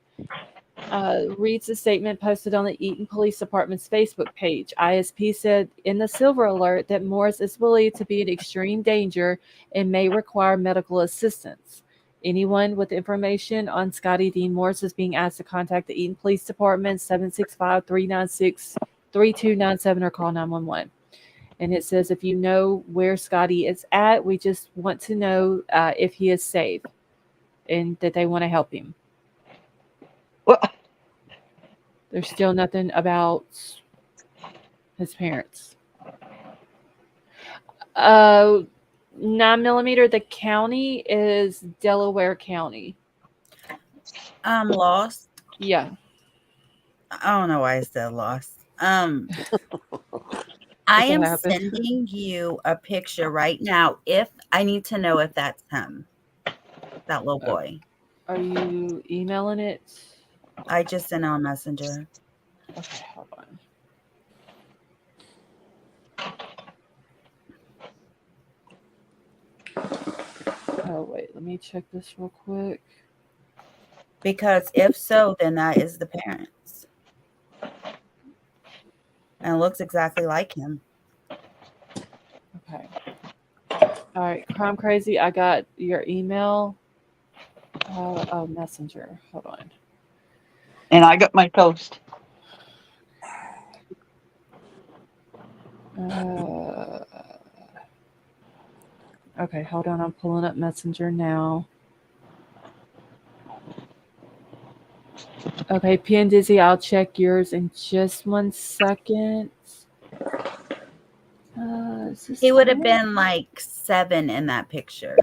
S1: Reads a statement posted on the Eaton Police Department's Facebook page. ISP said in the Silver Alert that Morris is believed to be in extreme danger and may require medical assistance. Anyone with information on Scotty Dean Morris is being asked to contact the Eaton Police Department 765-396-3297 or call 911. And it says if you know where Scotty is at, we just want to know if he is safe and that they want to help him.
S3: Well,
S1: There's still nothing about his parents. 9mm, the county is Delaware County.
S5: I'm lost.
S1: Yeah.
S5: I don't know why I said lost. I am sending you a picture right now. If I need to know if that's him, that little boy.
S1: Are you emailing it?
S5: I just sent on Messenger.
S1: Okay, hold on. Oh, wait, let me check this real quick.
S5: Because if so, then that is the parents. And it looks exactly like him.
S1: Okay. All right, Crime Crazy, I got your email. Oh, Messenger. Hold on.
S3: and I got my toast.
S1: Okay, hold on. I'm pulling up Messenger now. Okay, P and Dizzy, I'll check yours in just 1 second.
S5: He would have been like 7 in that picture.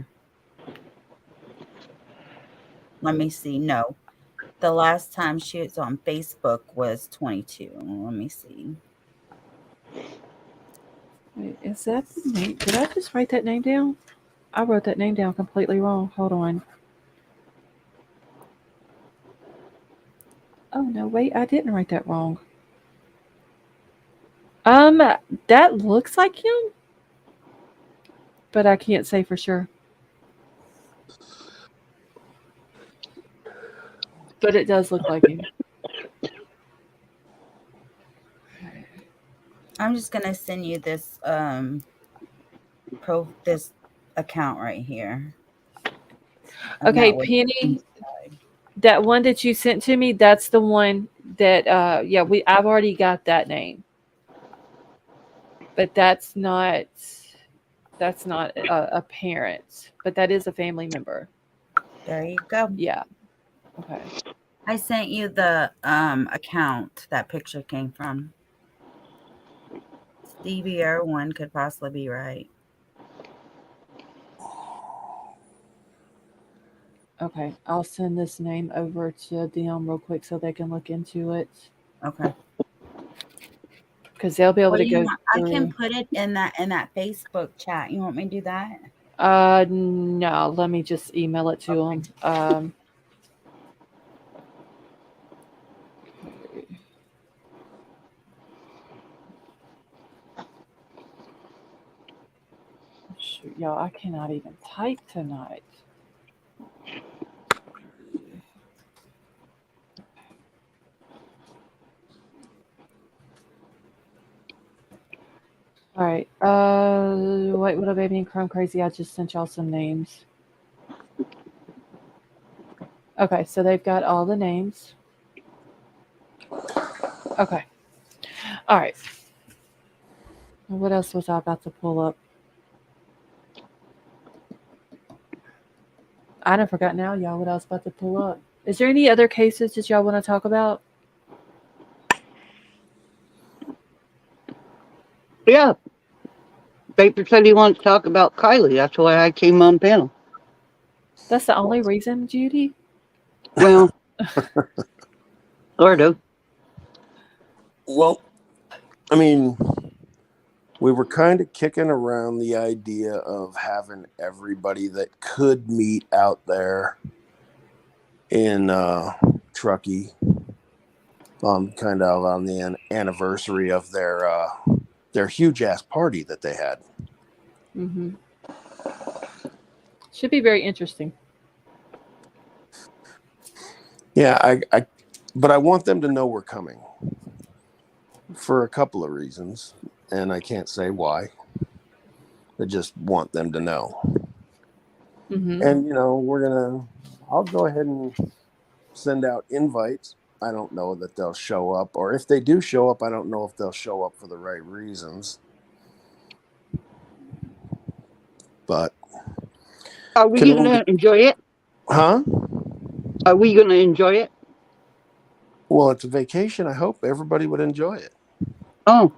S5: Let me see. No. The last time she was on Facebook was 22. Let me see.
S1: Wait, is that the name? Did I just write that name down? I wrote that name down completely wrong. Hold on. Oh, no, wait, I didn't write that wrong. That looks like him, but I can't say for sure. But it does look like him.
S5: I'm just gonna send you this this account right here.
S1: Okay, Penny, that one that you sent to me, that's the one that I've already got that name. But that's not That's not a parent, but that is a family member.
S5: There you go.
S1: Yeah. Okay.
S5: I sent you the account that picture came from. Stevie Irwin could possibly be right.
S1: Okay. I'll send this name over to them real quick so they can look into it
S5: Okay.
S1: because they'll be able
S5: What
S1: to
S5: do you
S1: go
S5: want? I can
S1: through.
S5: put it in that Facebook chat. You want me to do that?
S1: No. Let me just email it to
S5: Okay.
S1: them. Shoot, y'all, I cannot even type tonight. All right. Wait, what a baby and Chrome Crazy. I just sent y'all some names. Okay, so they've got all the names. Okay. All right. What else was I about to pull up? I done forgot now, y'all, what I was about to pull up. Is there any other cases that y'all want to talk about?
S3: Yeah. Baker said he wanted to talk about Kylie. That's why I came on panel.
S1: That's the only reason, Judy?
S3: Well, sort of.
S4: Well, I mean, we were kind of kicking around the idea of having everybody that could meet out there in Truckee kind of on the anniversary of their huge ass party that they had.
S1: Mm-hmm. Should be very interesting.
S4: Yeah, but I want them to know we're coming for a couple of reasons, and I can't say why. I just want them to know.
S1: Mm-hmm.
S4: And I'll go ahead and send out invites. I don't know that they'll show up, or if they do show up, I don't know if they'll show up for the right reasons. But
S3: Are we going to enjoy it?
S4: huh?
S3: Are we going to enjoy it?
S4: Well, it's a vacation. I hope everybody would enjoy it.
S3: Oh,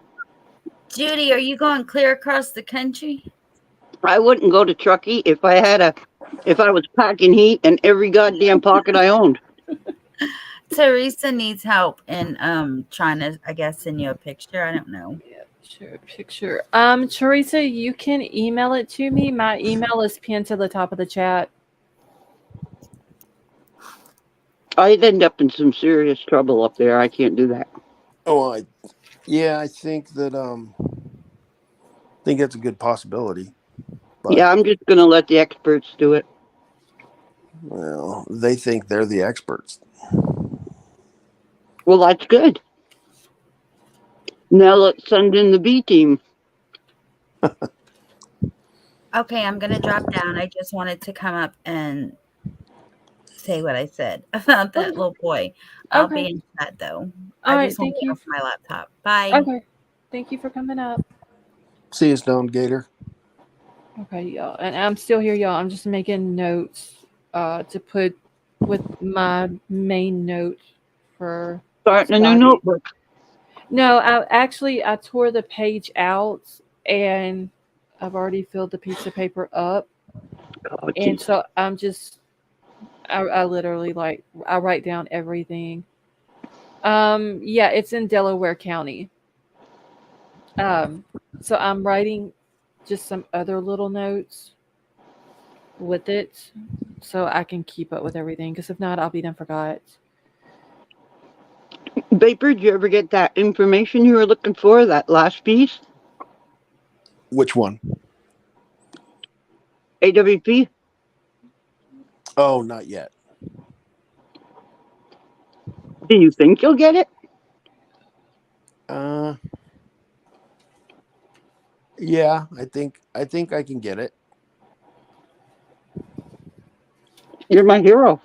S5: Judy, are you going clear across the country?
S3: I wouldn't go to Truckee if I was packing heat in every goddamn pocket I owned.
S5: Teresa needs help in trying to, I guess, send you a picture. I don't know.
S1: Yeah, sure, picture. Teresa, you can email it to me. My email is pinned to the top of the chat.
S3: I'd end up in some serious trouble up there. I can't do that.
S4: Oh, I think that that's a good possibility. But,
S3: yeah, I'm just going to let the experts do it.
S4: Well, they think they're the experts.
S3: Well, that's good. Now let's send in the B team.
S5: Okay, I'm going to drop down. I just wanted to come up and say what I said about that little boy. I'll be in chat, though. I just want to get off my laptop. Bye.
S1: Okay. Thank you for coming up.
S4: See you, Stone Gator.
S1: Okay, y'all. And I'm still here, y'all. I'm just making notes to put with my main note for
S3: starting a new notebook.
S1: No, I tore the page out and I've already filled the piece of paper up.
S3: Oh,
S1: and so I'm just I literally I write down everything. Yeah, it's in Delaware County. So I'm writing just some other little notes with it so I can keep up with everything, because if not, I'll be done forgot.
S3: Vapor, did you ever get that information you were looking for, that last piece?
S4: Which one?
S3: AWP?
S4: Oh, not yet.
S3: Do you think you'll get it?
S4: Yeah, I think I can get it.
S3: You're my hero.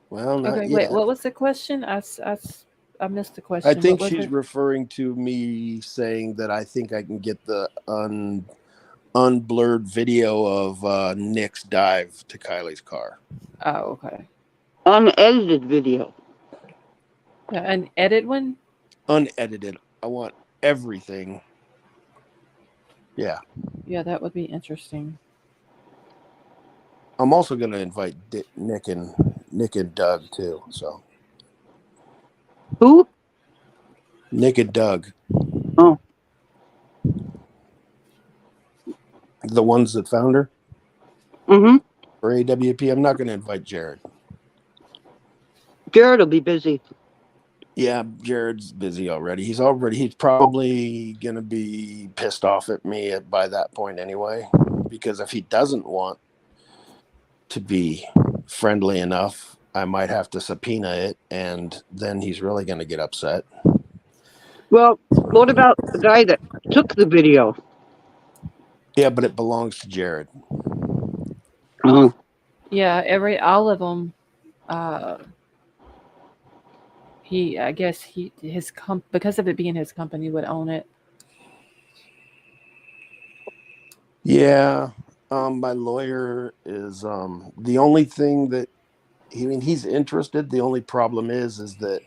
S4: Well, not
S1: okay,
S4: yet.
S1: wait, what was the question? I missed the question.
S4: I think she's referring to me saying that I think I can get the unblurred video of Nick's dive to Kylie's car.
S1: Oh, okay.
S3: Unedited video.
S1: Yeah, an edit one?
S4: Unedited. I want everything. Yeah.
S1: Yeah, that would be interesting.
S4: I'm also going to invite Nick and Doug too. So
S3: Who?
S4: Nick and Doug,
S3: Oh,
S4: the ones that found her
S3: mm-hmm.
S4: for AWP. I'm not going to invite Jared.
S3: Jared will be busy.
S4: Yeah, Jared's busy already. He's probably going to be pissed off at me by that point anyway, because if he doesn't want to be friendly enough, I might have to subpoena it, and then he's really going to get upset.
S3: Well, what about the guy that took the video?
S4: Yeah, but it belongs to Jared.
S3: Uh-huh.
S1: Yeah, all of them. I guess because of it being his company would own it.
S4: Yeah, my lawyer is the only thing that he's interested. The only problem is that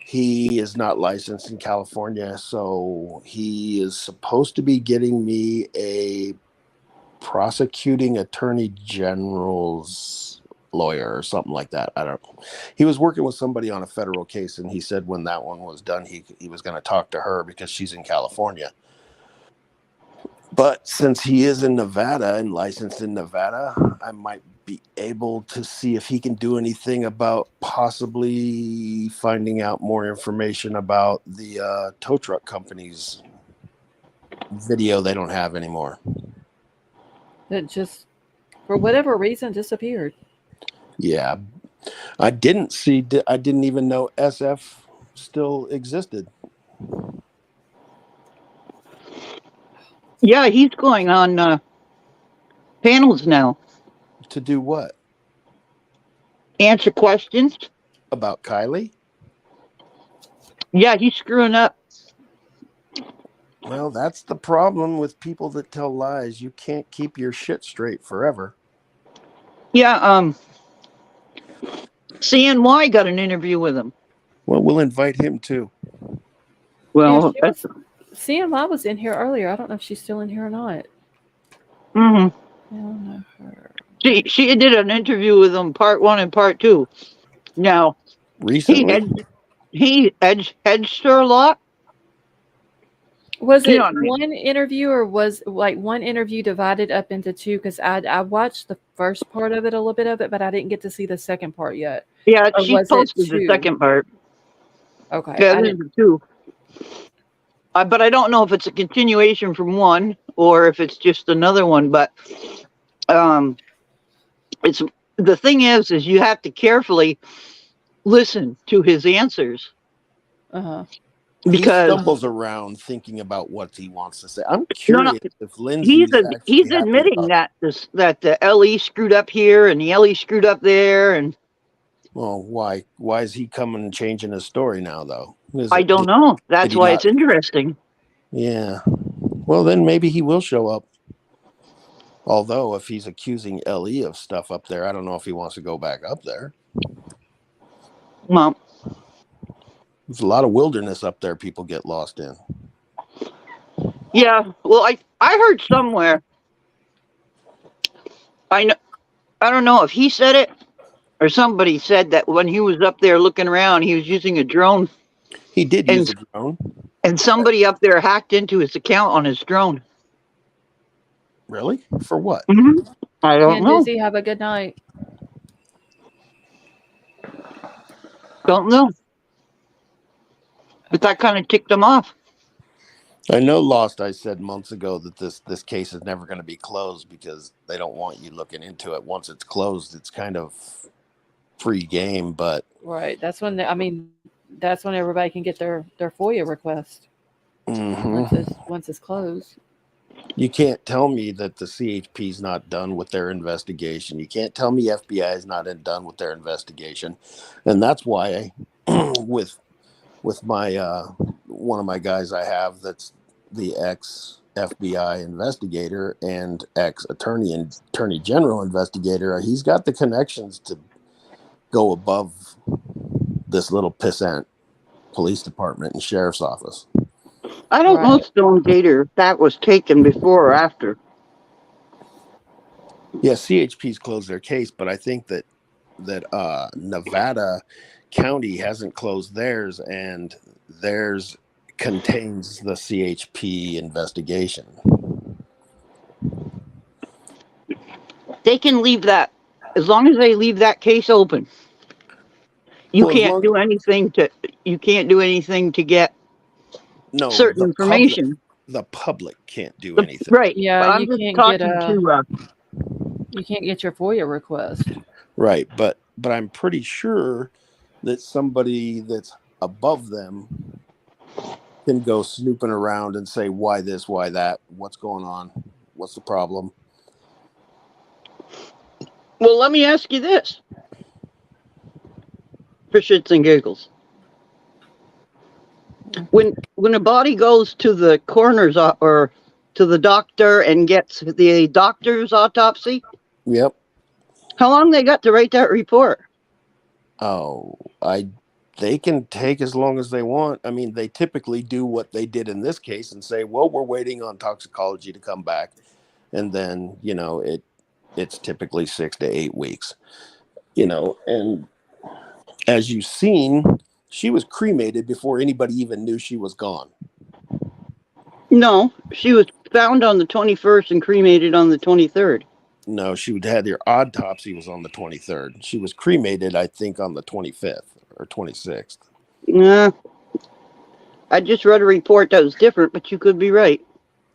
S4: he is not licensed in California, so he is supposed to be getting me a prosecuting attorney general's lawyer or something like that. I don't know. He was working with somebody on a federal case, and he said when that one was done, he was going to talk to her because she's in California. But since he is in Nevada and licensed in Nevada, I might be able to see if he can do anything about possibly finding out more information about the tow truck company's video they don't have anymore.
S1: That just, for whatever reason, disappeared.
S4: Yeah. I didn't even know SF still existed.
S3: Yeah, he's going on panels now.
S4: To do what?
S3: Answer questions.
S4: About Kylie?
S3: Yeah, he's screwing up.
S4: Well, that's the problem with people that tell lies. You can't keep your shit straight forever.
S3: Yeah, CNY got an interview with him.
S4: Well, we'll invite him too.
S3: Well,
S1: Yeah, CMI was in here earlier. I don't know if she's still in here or not.
S3: mm-hmm.
S1: I don't know her.
S3: She did an interview with him, part 1 and part 2. Now,
S4: Recently?
S3: he hedged her a lot.
S1: Was it
S3: Yeah.
S1: one interview, or was like one interview divided up into two? Because I watched the first part of it, a little bit of it, but I didn't get to see the second part yet.
S3: Yeah,
S1: Or
S3: she
S1: was it
S3: posted the
S1: two?
S3: second part.
S1: Okay.
S3: Yeah,
S1: I
S3: this is
S1: didn't,
S3: 2. But I don't know if it's a continuation from 1 or if it's just another one. But it's the thing is you have to carefully listen to his answers
S1: uh-huh.
S3: because
S4: he stumbles around thinking about what he wants to say. I'm curious if Lindsay's
S3: he's
S4: actually happy
S3: admitting
S4: about
S3: that the LE screwed up here and the LE screwed up there, and
S4: well, why is he coming and changing his story now though?
S3: I don't know. That's
S4: he
S3: why
S4: not-
S3: it's interesting.
S4: Yeah. Well, then maybe he will show up. Although if he's accusing LE of stuff up there, I don't know if he wants to go back up there.
S3: Well,
S4: There's a lot of wilderness up there people get lost in.
S3: yeah. Well, I heard somewhere. I don't know if he said it or somebody said that when he was up there looking around, he was using a drone,
S4: He did use a drone.
S3: and somebody up there hacked into his account on his drone.
S4: Really? For what?
S3: Mm-hmm. I don't
S1: And
S3: know.
S1: Dizzy, have a good night.
S3: Don't know. But that kind of ticked him off.
S4: I know Lost, I said months ago that this case is never going to be closed because they don't want you looking into it. Once it's closed, it's kind of free game, but
S1: Right. That's when that's when everybody can get their FOIA request. Once it's closed.
S4: You can't tell me that the CHP is not done with their investigation. You can't tell me FBI is not done with their investigation. And that's why with my one of my guys I have that's the ex FBI investigator and ex-attorney and attorney general investigator. He's got the connections to go above this little pissant police department and sheriff's office.
S3: I don't know,
S1: Right.
S3: Stone Gator, if that was taken before or after.
S4: Yeah, CHP's closed their case, but I think that Nevada County hasn't closed theirs, and theirs contains the CHP investigation.
S3: They can leave that, as long as they leave that case open. You
S4: Well, as
S3: can't
S4: long-
S3: do anything to get
S4: No,
S3: certain information.
S4: The public can't do anything.
S3: Right.
S1: Yeah,
S3: But I'm
S1: you
S3: just
S1: can't
S3: talking
S1: get
S3: to
S1: you can't get your FOIA request.
S4: Right, but I'm pretty sure that somebody that's above them can go snooping around and say, why this, why that, what's going on, what's the problem?
S3: well, let me ask you this. For shits and giggles. When a body goes to the coroner's or to the doctor and gets the doctor's autopsy,
S4: Yep.
S3: how long they got to write that report?
S4: Oh, they can take as long as they want. I mean, they typically do what they did in this case and say, well, we're waiting on toxicology to come back. And then, it's typically 6 to 8 weeks, and as you've seen, she was cremated before anybody even knew she was gone.
S3: No, she was found on the 21st and cremated on the 23rd.
S4: No, she had her autopsy was on the 23rd. She was cremated, I think, on the 25th or 26th.
S3: Nah, I just read a report that was different, but you could be right.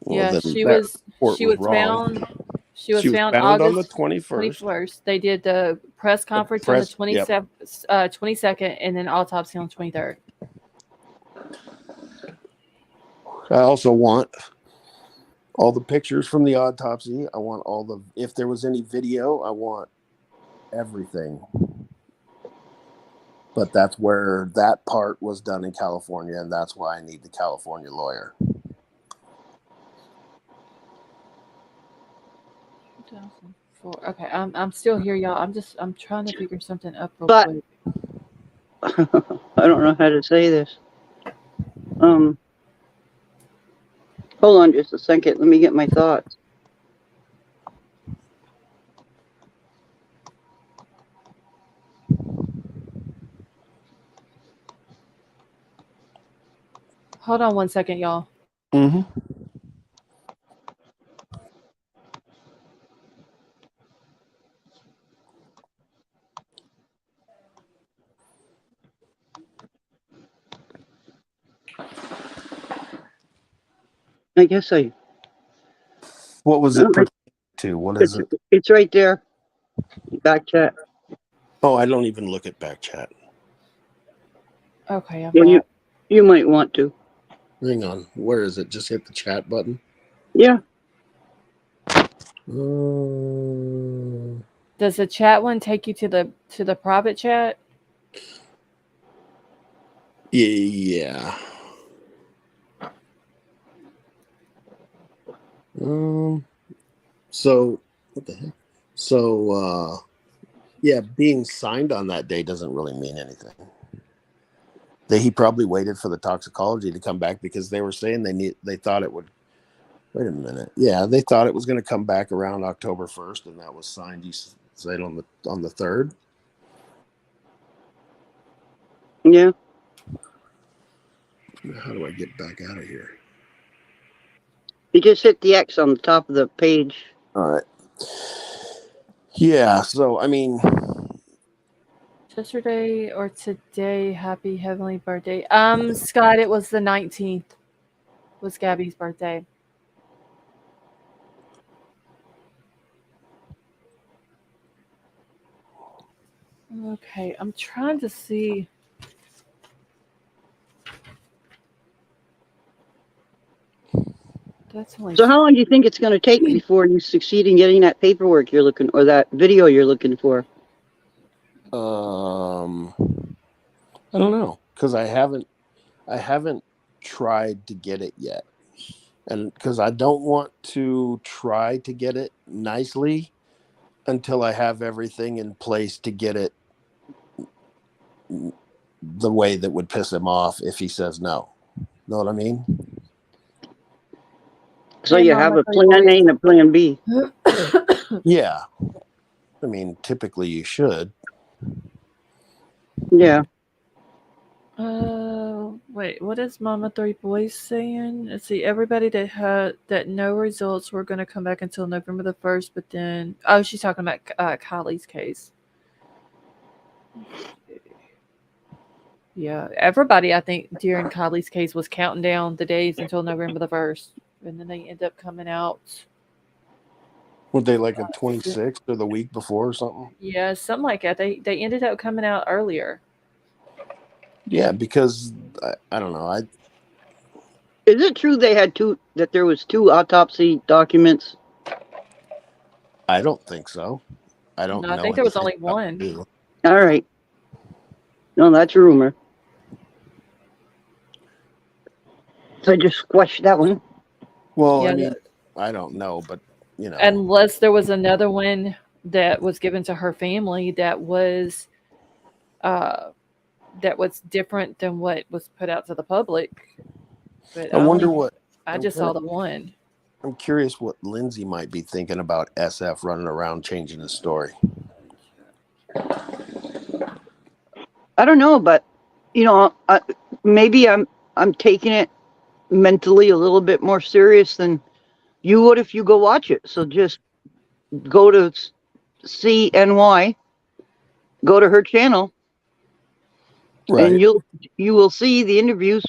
S4: Well,
S1: Yeah,
S4: then
S1: she
S4: that
S1: was
S4: report
S1: she was
S4: wrong.
S1: found she was
S4: She was
S1: found
S4: found on the
S1: August
S4: 21st.
S1: 21st. They did the press conference on the 22nd and then autopsy on the 23rd.
S4: I also want all the pictures from the autopsy. I want if there was any video, I want everything. But that's where that part was done in California, and that's why I need the California lawyer.
S1: 2004. Okay, I'm still here, y'all. I'm trying to figure something up real
S3: But-
S1: quick.
S3: I don't know how to say this. Hold on just a second. Let me get my thoughts.
S1: Hold on one second, y'all.
S4: Mm-hmm.
S3: I guess
S4: What was it pertaining to? What is it?
S3: it's right there. Back chat.
S4: Oh, I don't even look at back chat.
S1: Okay, I'm
S3: Yeah,
S1: back.
S3: you might want to.
S4: Hang on. Where is it? Just hit the chat button.
S3: Yeah.
S1: Does the chat one take you to the private chat?
S4: Yeah. So what the heck? So yeah, being signed on that day doesn't really mean anything. He probably waited for the toxicology to come back because they were saying they thought it would. Wait a minute. Yeah, they thought it was going to come back around October 1st, and that was signed. You said on the 3rd.
S3: Yeah.
S4: How do I get back out of here?
S3: You just hit the X on the top of the page.
S4: All right. Yeah. So I mean,
S1: Yesterday or today, happy heavenly birthday. Scott, it was the 19th. Was Gabby's birthday. Okay, I'm trying to see. That's only
S3: So how long do you think it's going to take before you succeed in getting that paperwork you're looking, or that video you're looking for?
S4: I don't know, because I haven't tried to get it yet. and because I don't want to try to get it nicely until I have everything in place to get it the way that would piss him off if he says no. Know what I mean?
S3: So
S1: Hey,
S3: you
S1: Mama,
S3: have a
S1: three
S3: plan A and a plan B.
S4: Yeah. I mean, typically you should.
S3: Yeah.
S1: Wait, what is Mama Three Boys saying? Let's see, everybody that no results were going to come back until November the 1st, but then, oh, she's talking about Kylie's case. Yeah, everybody, I think, during Kylie's case was counting down the days until November the 1st, and then they end up coming out.
S4: Were they like a 26th or the week before or something?
S1: Yeah, something like that. They ended up coming out earlier.
S4: Yeah, because I don't know.
S3: Is it true they had that there was 2 autopsy documents?
S4: I don't think so. I don't
S1: No,
S4: know.
S1: I think there was
S4: anything
S1: only
S4: about
S1: one.
S4: you.
S3: All right. No, that's a rumor. So I just squashed that one.
S4: Well,
S1: Yeah,
S4: I mean, I don't know, but you know,
S1: unless there was another one that was given to her family that was different than what was put out to the public. But
S4: I wonder
S1: only-
S4: what.
S1: I just saw the one.
S4: I'm curious what Lindsay might be thinking about SF running around changing the story.
S3: I don't know, but maybe I'm taking it mentally a little bit more serious than you would if you go watch it. So just go to CNY, go to her channel,
S4: Right.
S3: and you will see the interviews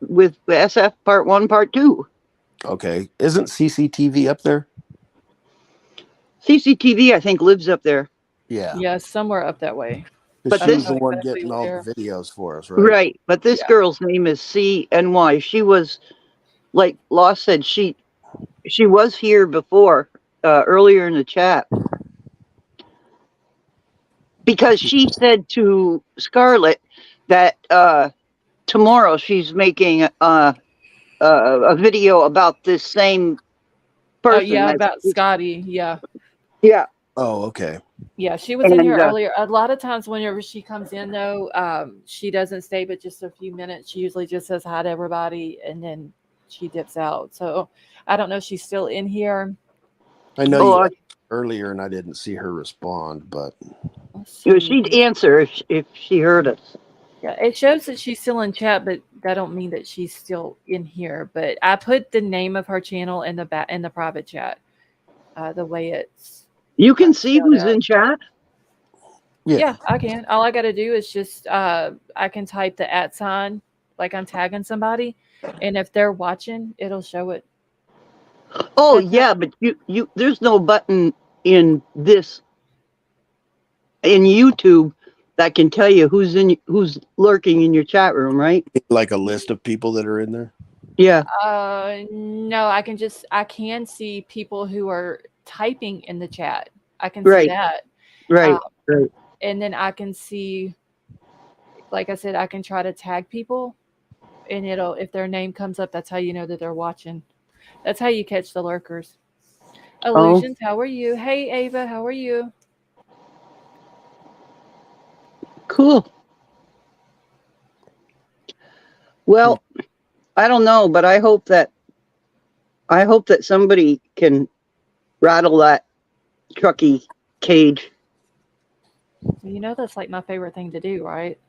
S3: with the SF Part 1, Part 2.
S4: Okay. Isn't CCTV up there?
S3: CCTV, I think, lives up there.
S4: Yeah.
S1: Yeah, somewhere up that way.
S4: Because
S3: But
S4: she
S3: this-
S4: was the one
S1: Exactly
S4: getting all
S1: where.
S4: the videos for us, right?
S3: Right. But this
S1: Yeah.
S3: girl's name is CNY. She was, like Law said, she was here before, earlier in the chat. Because she said to Scarlett that tomorrow she's making a video about this same
S1: Oh
S3: person.
S1: yeah,
S3: That's-
S1: about Scotty. Yeah.
S3: Yeah.
S4: Oh, okay.
S1: Yeah, she was in here
S3: And,
S1: earlier. A lot of times whenever she comes in though, she doesn't stay but just a few minutes. She usually just says hi to everybody and then she dips out. So I don't know if she's still in here.
S4: I know
S3: Oh,
S4: you asked earlier and I didn't see her respond, but
S1: Let's
S3: You know,
S1: see.
S3: she'd answer if she heard us.
S1: Yeah, it shows that she's still in chat, but that don't mean that she's still in here. But I put the name of her channel in the private chat. The way it's
S3: You can see
S1: spelled
S3: who's
S1: out.
S3: in chat.
S1: Yeah, I can. All I got to do is just I can type the @ sign like I'm tagging somebody, and if they're watching, it'll show it.
S3: Oh
S1: That's it.
S3: yeah, but you there's no button in YouTube that can tell you who's lurking in your chat room, right?
S4: like a list of people that are in there.
S3: Yeah.
S1: No, I can see people who are typing in the chat. I can
S3: Right.
S1: see that.
S3: Right. Right.
S1: And then I can see, like I said, I can try to tag people, and if their name comes up, that's how you know that they're watching. That's how you catch the lurkers. Illusions, how are you? Hey, Ava, how are you?
S3: Cool. Well, I don't know, but I hope that somebody can rattle that Truckee cage.
S1: You know that's like my favorite thing to do, right?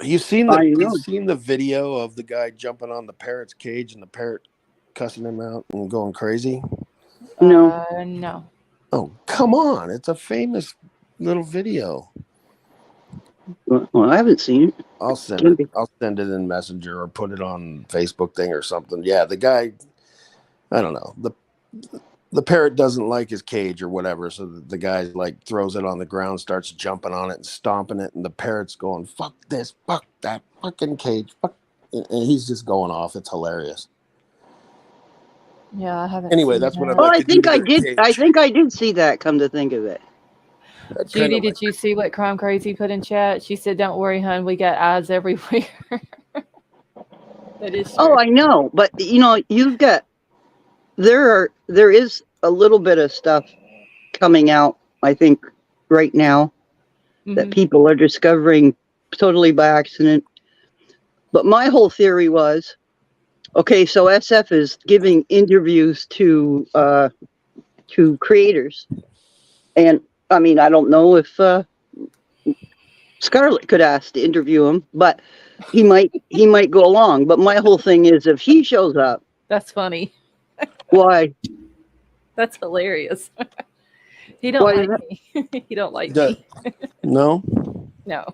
S4: You've seen
S3: I know.
S4: the video of the guy jumping on the parrot's cage and the parrot cussing him out and going crazy?
S3: No.
S1: No.
S4: Oh, come on. It's a famous little video.
S3: Well, I haven't seen it.
S4: I'll send it in Messenger or put it on Facebook thing or something. Yeah, the guy, I don't know. The parrot doesn't like his cage or whatever, so the guy like throws it on the ground, starts jumping on it and stomping it, and the parrot's going, "Fuck this, fuck that fucking cage, fuck," and he's just going off. It's hilarious.
S1: Yeah, I haven't.
S4: Anyway,
S1: seen
S4: that's what
S1: that.
S4: I'd like
S3: Oh, I
S4: to do
S3: think
S4: to
S3: I
S4: their
S3: did.
S4: cage.
S3: I think I did see that. Come to think of it.
S4: I'd
S1: Judy,
S4: kinda
S1: did you see what Crime Crazy put in chat? She said, "Don't worry, hun, we got eyes everywhere." That is true.
S3: Oh, I know, but you've got there is a little bit of stuff coming out, I think, right now that
S1: Mhm.
S3: people are discovering totally by accident. But my whole theory was, okay, so SF is giving interviews to creators, and I mean, I don't know if Scarlett could ask to interview him, but he might go along. But my whole thing is, if he shows up,
S1: That's funny.
S3: why
S1: That's hilarious. He don't
S3: why is
S1: like
S3: that?
S1: me. He don't like
S4: Duh.
S1: me.
S4: No,
S1: No.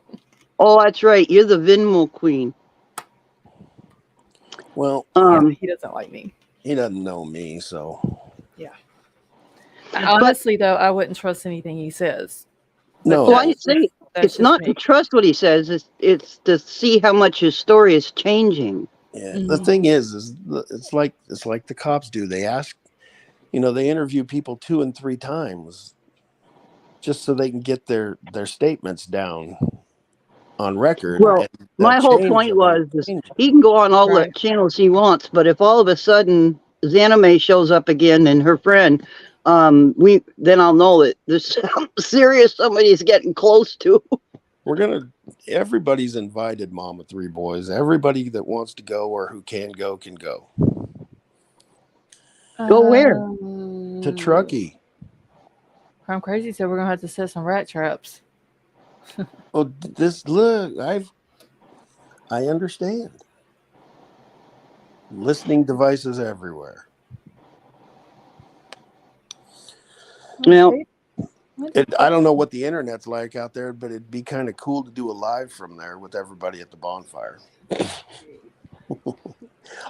S3: Oh, that's right, you're the Venmo queen.
S4: well,
S1: Yeah, he doesn't like me.
S4: he doesn't know me, so
S1: Honestly, though, I wouldn't trust anything he says. But
S4: no.
S3: Well, I
S1: that's
S3: say
S1: that's
S3: it's
S1: just
S3: not
S1: me.
S3: to trust what he says; it's to see how much his story is changing.
S4: Yeah,
S1: Mhm.
S4: the thing is it's like the cops do. They ask, they interview people 2 and 3 times just so they can get their statements down on record.
S3: Well,
S4: And
S3: my
S4: that
S3: whole
S4: change
S3: point
S4: them and
S3: was is
S4: change them.
S3: he can go on all
S1: Right.
S3: the channels he wants, but if all of a sudden Zanime shows up again and her friend, then I'll know that there's something serious somebody's getting close to.
S4: Everybody's invited, Mom of 3 boys. Everybody that wants to go or who can go can go
S3: Go where?
S4: to Truckee.
S1: I'm crazy, so we're gonna have to set some rat traps.
S4: Oh, I understand. Listening devices everywhere.
S3: Well,
S4: I don't know what the internet's like out there, but it'd be kind of cool to do a live from there with everybody at the bonfire.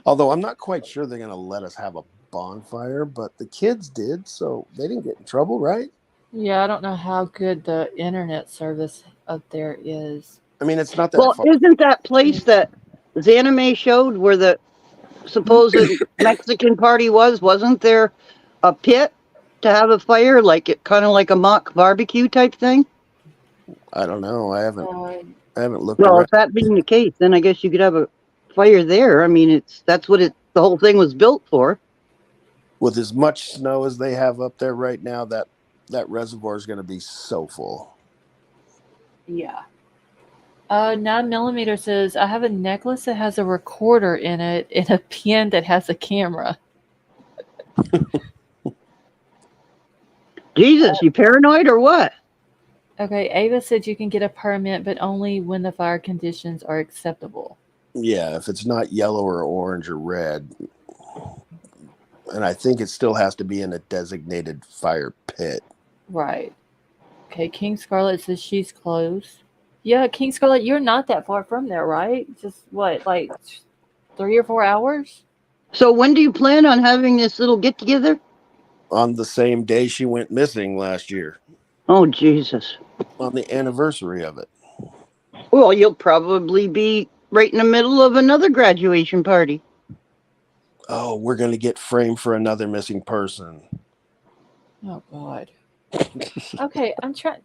S4: Although I'm not quite sure they're going to let us have a bonfire, but the kids did, so they didn't get in trouble, right?
S1: Yeah, I don't know how good the internet service up there is.
S4: I mean, it's not that
S3: well,
S4: far.
S3: isn't that place that Zanime showed where the supposed Mexican party wasn't there a pit to have a fire, like it kind of like a mock barbecue type thing?
S4: I don't know. I haven't looked
S3: Well,
S4: around.
S3: if that being the case, then I guess you could have a fire there. I mean, that's what the whole thing was built for.
S4: With as much snow as they have up there right now, that reservoir is going to be so full.
S1: Yeah. 9mm says, I have a necklace that has a recorder in it and a pin that has a camera.
S3: Jesus, you paranoid or what?
S1: Okay, Ava said you can get a permit, but only when the fire conditions are acceptable.
S4: Yeah, if it's not yellow or orange or red. And I think it still has to be in a designated fire pit.
S1: Right. Okay, King Scarlet says she's close. Yeah, King Scarlet, you're not that far from there, right? Just what, like 3 or 4 hours?
S3: So when do you plan on having this little get together?
S4: On the same day she went missing last year.
S3: Oh, Jesus.
S4: On the anniversary of it.
S3: Well, you'll probably be right in the middle of another graduation party.
S4: Oh, we're going to get framed for another missing person.
S1: Oh God. Okay,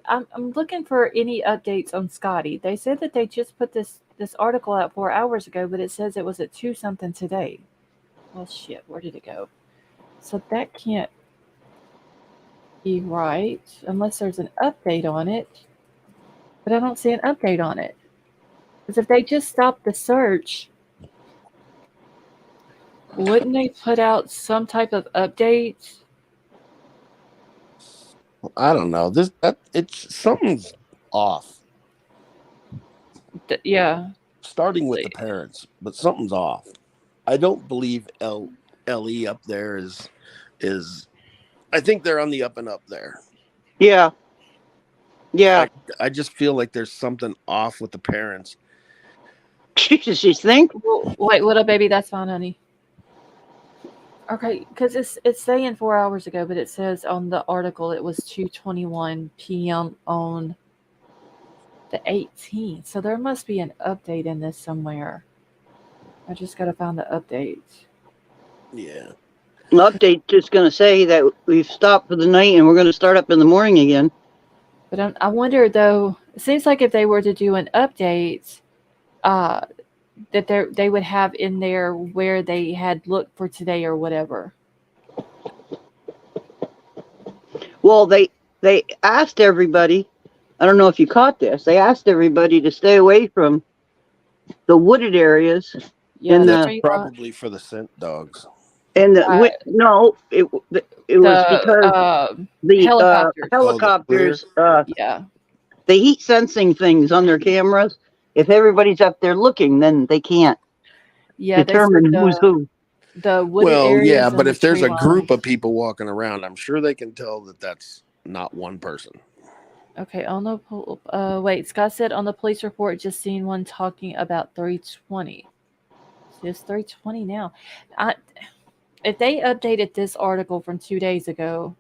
S1: I'm looking for any updates on Scotty. They said that they just put this article out 4 hours ago, but it says it was at 2 something today. Well, shit, where did it go? So that can't be right unless there's an update on it. But I don't see an update on it. Because if they just stopped the search, wouldn't they put out some type of update?
S4: I don't know. It's something's off.
S1: Yeah.
S4: Starting with the parents, but something's off. I don't believe LE up there is. I think they're on the up and up there.
S3: Yeah. Yeah.
S4: I just feel like there's something off with the parents.
S3: Jesus, you think?
S1: Well, wait, what up, baby? That's fine, honey. Okay, because it's saying 4 hours ago, but it says on the article it was 2:21 p.m. on the 18th. So there must be an update in this somewhere. I just got to find the update.
S4: Yeah.
S3: An update just going to say that we've stopped for the night and we're going to start up in the morning again.
S1: But I wonder, though, it seems like if they were to do an update, that they would have in there where they had looked for today or whatever.
S3: Well, they asked everybody. I don't know if you caught this. They asked everybody to stay away from the wooded areas
S1: Yeah,
S3: in
S1: the
S4: That's
S3: the
S1: tree lot.
S4: probably for the scent dogs.
S1: Uh,
S3: no. It was
S1: the
S3: because the
S1: helicopters.
S4: Oh, the clear.
S3: helicopters.
S1: Yeah.
S3: The heat sensing things on their cameras. If everybody's up there looking, then they can't
S1: Yeah, they said
S3: determine who's who.
S1: the wooded
S4: Well, yeah,
S1: areas and
S4: but
S1: the
S4: if there's
S1: tree
S4: a group
S1: lines.
S4: of people walking around, I'm sure they can tell that that's not one person.
S1: Okay, on the wait, Scott said on the police report just seen one talking about 320. It's 320 now. I if they updated this article from 2 days ago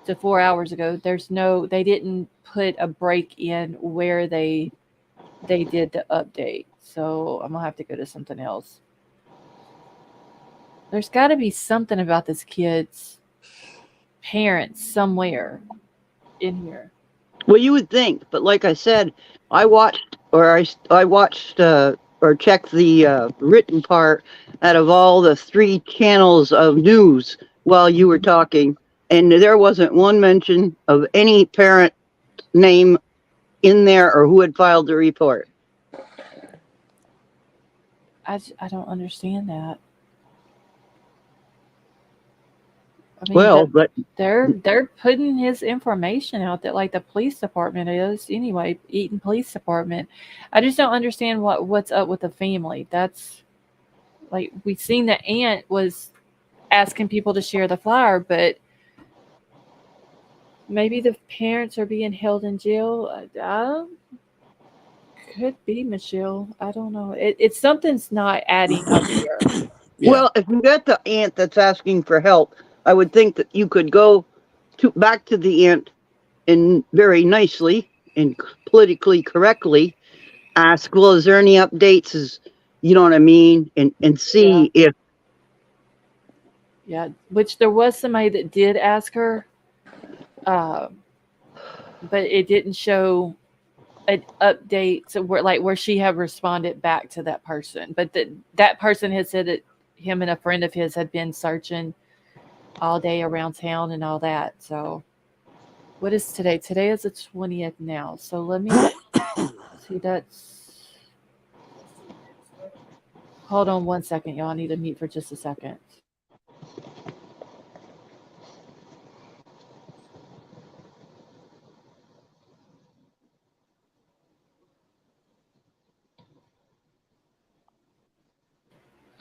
S1: to 4 hours ago, they didn't put a break in where they did the update. So I'm going to have to go to something else. There's got to be something about this kid's parents somewhere in here.
S3: Well, you would think, but like I said, I watched or checked the written part out of all the 3 channels of news while you were talking, and there wasn't one mention of any parent name in there or who had filed the report.
S1: I don't understand that. I mean,
S3: Well, but
S1: they're putting his information out that like the police department is anyway, Eaton Police Department. I just don't understand what's up with the family. That's like we've seen the aunt was asking people to share the flyer, but maybe the parents are being held in jail. Could be Michelle. I don't know. It's something's not adding up here.
S4: Yeah.
S3: well, if you get the aunt that's asking for help, I would think that you could go back to the aunt and very nicely and politically correctly ask, well, is there any updates? You know what I mean? And see if
S1: Yeah, which there was somebody that did ask her, but it didn't show an update to where she had responded back to that person. But that person had said that him and a friend of his had been searching all day around town and all that. So what is today? Today is the 20th now. So let me see. Hold on one second, y'all. I need to mute for just a second.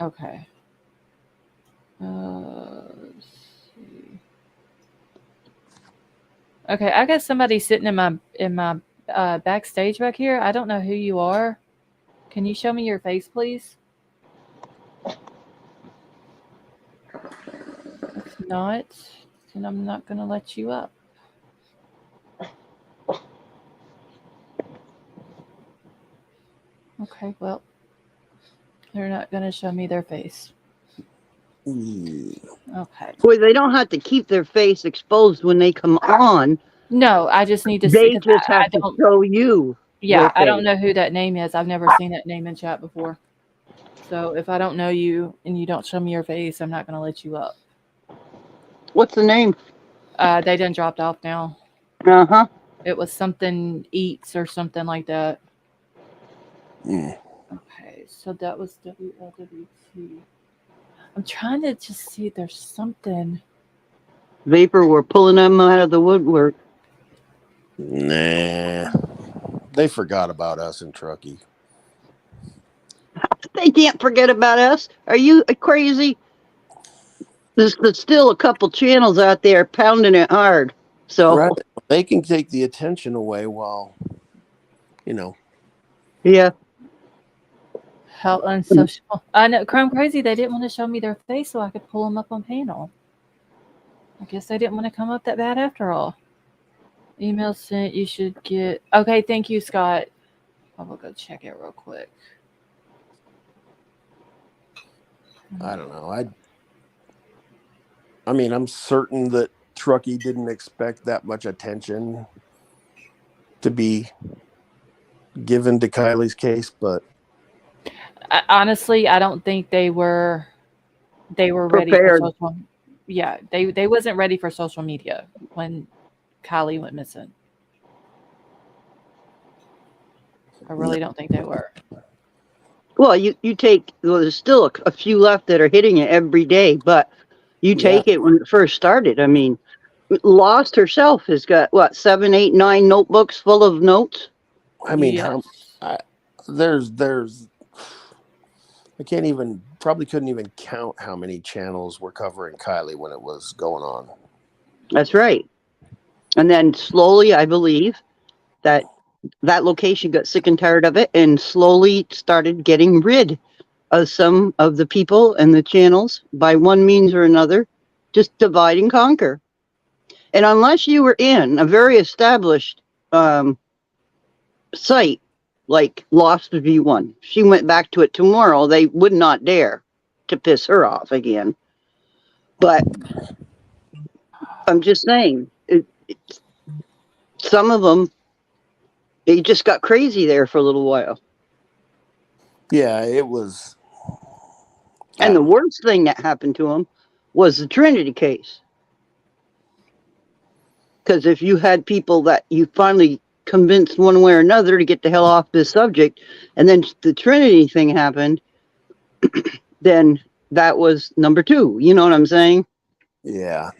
S1: Okay. Let's see. Okay, I got somebody sitting in my backstage back here. I don't know who you are. Can you show me your face, please? If not, then I'm not going to let you up. Okay, well, they're not going to show me their face. Okay.
S3: boy, they don't have to keep their face exposed when they come on.
S1: No, I just need to
S3: They
S1: see.
S3: just have to show you.
S1: Yeah, I don't
S3: face.
S1: know who that name is. I've never seen that name in chat before. So if I don't know you and you don't show me your face, I'm not going to let you up.
S3: What's the name?
S1: They done dropped off now.
S3: Uh-huh.
S1: It was something Eats or something like that.
S4: Mm.
S1: Okay, so that was WLWT. I'm trying to just see if there's something.
S3: Vapor, we're pulling them out of the woodwork.
S4: Nah. They forgot about us in Truckee.
S3: They can't forget about us. Are you crazy? There's still a couple channels out there pounding it hard. So
S4: Right. They can take the attention away while,
S3: yeah.
S1: How unsocial. I know, Chrome Crazy, they didn't want to show me their face so I could pull them up on panel. I guess they didn't want to come up that bad after all. Email sent, you should get... Okay, thank you, Scott. I will go check it real quick.
S4: I don't know. I mean, I'm certain that Truckee didn't expect that much attention to be given to Kylie's case, but
S1: Honestly, I don't think they were ready
S3: Prepared.
S1: for social. yeah, they wasn't ready for social media when Kylie went missing. I really don't think they were.
S3: Well, you take, well, there's still a few left that are hitting it every day, but you
S4: Yeah.
S3: take it when it first started. I mean, Lost herself has got what, 7, 8, 9 notebooks full of notes.
S4: I mean,
S1: Yes.
S4: there's I can't even, probably couldn't even count how many channels were covering Kylie when it was going on.
S3: That's right. And then slowly, I believe that location got sick and tired of it and slowly started getting rid of some of the people and the channels by one means or another, just divide and conquer. And unless you were in a very established site like Lost V1, she went back to it tomorrow, they would not dare to piss her off again. But I'm just saying, some of them, it just got crazy there for a little while.
S4: Yeah, it was.
S3: And the worst thing that happened to them was the Trinity case. Because if you had people that you finally convinced one way or another to get the hell off this subject, and then the Trinity thing happened, then that was number 2. You know what I'm saying?
S4: Yeah.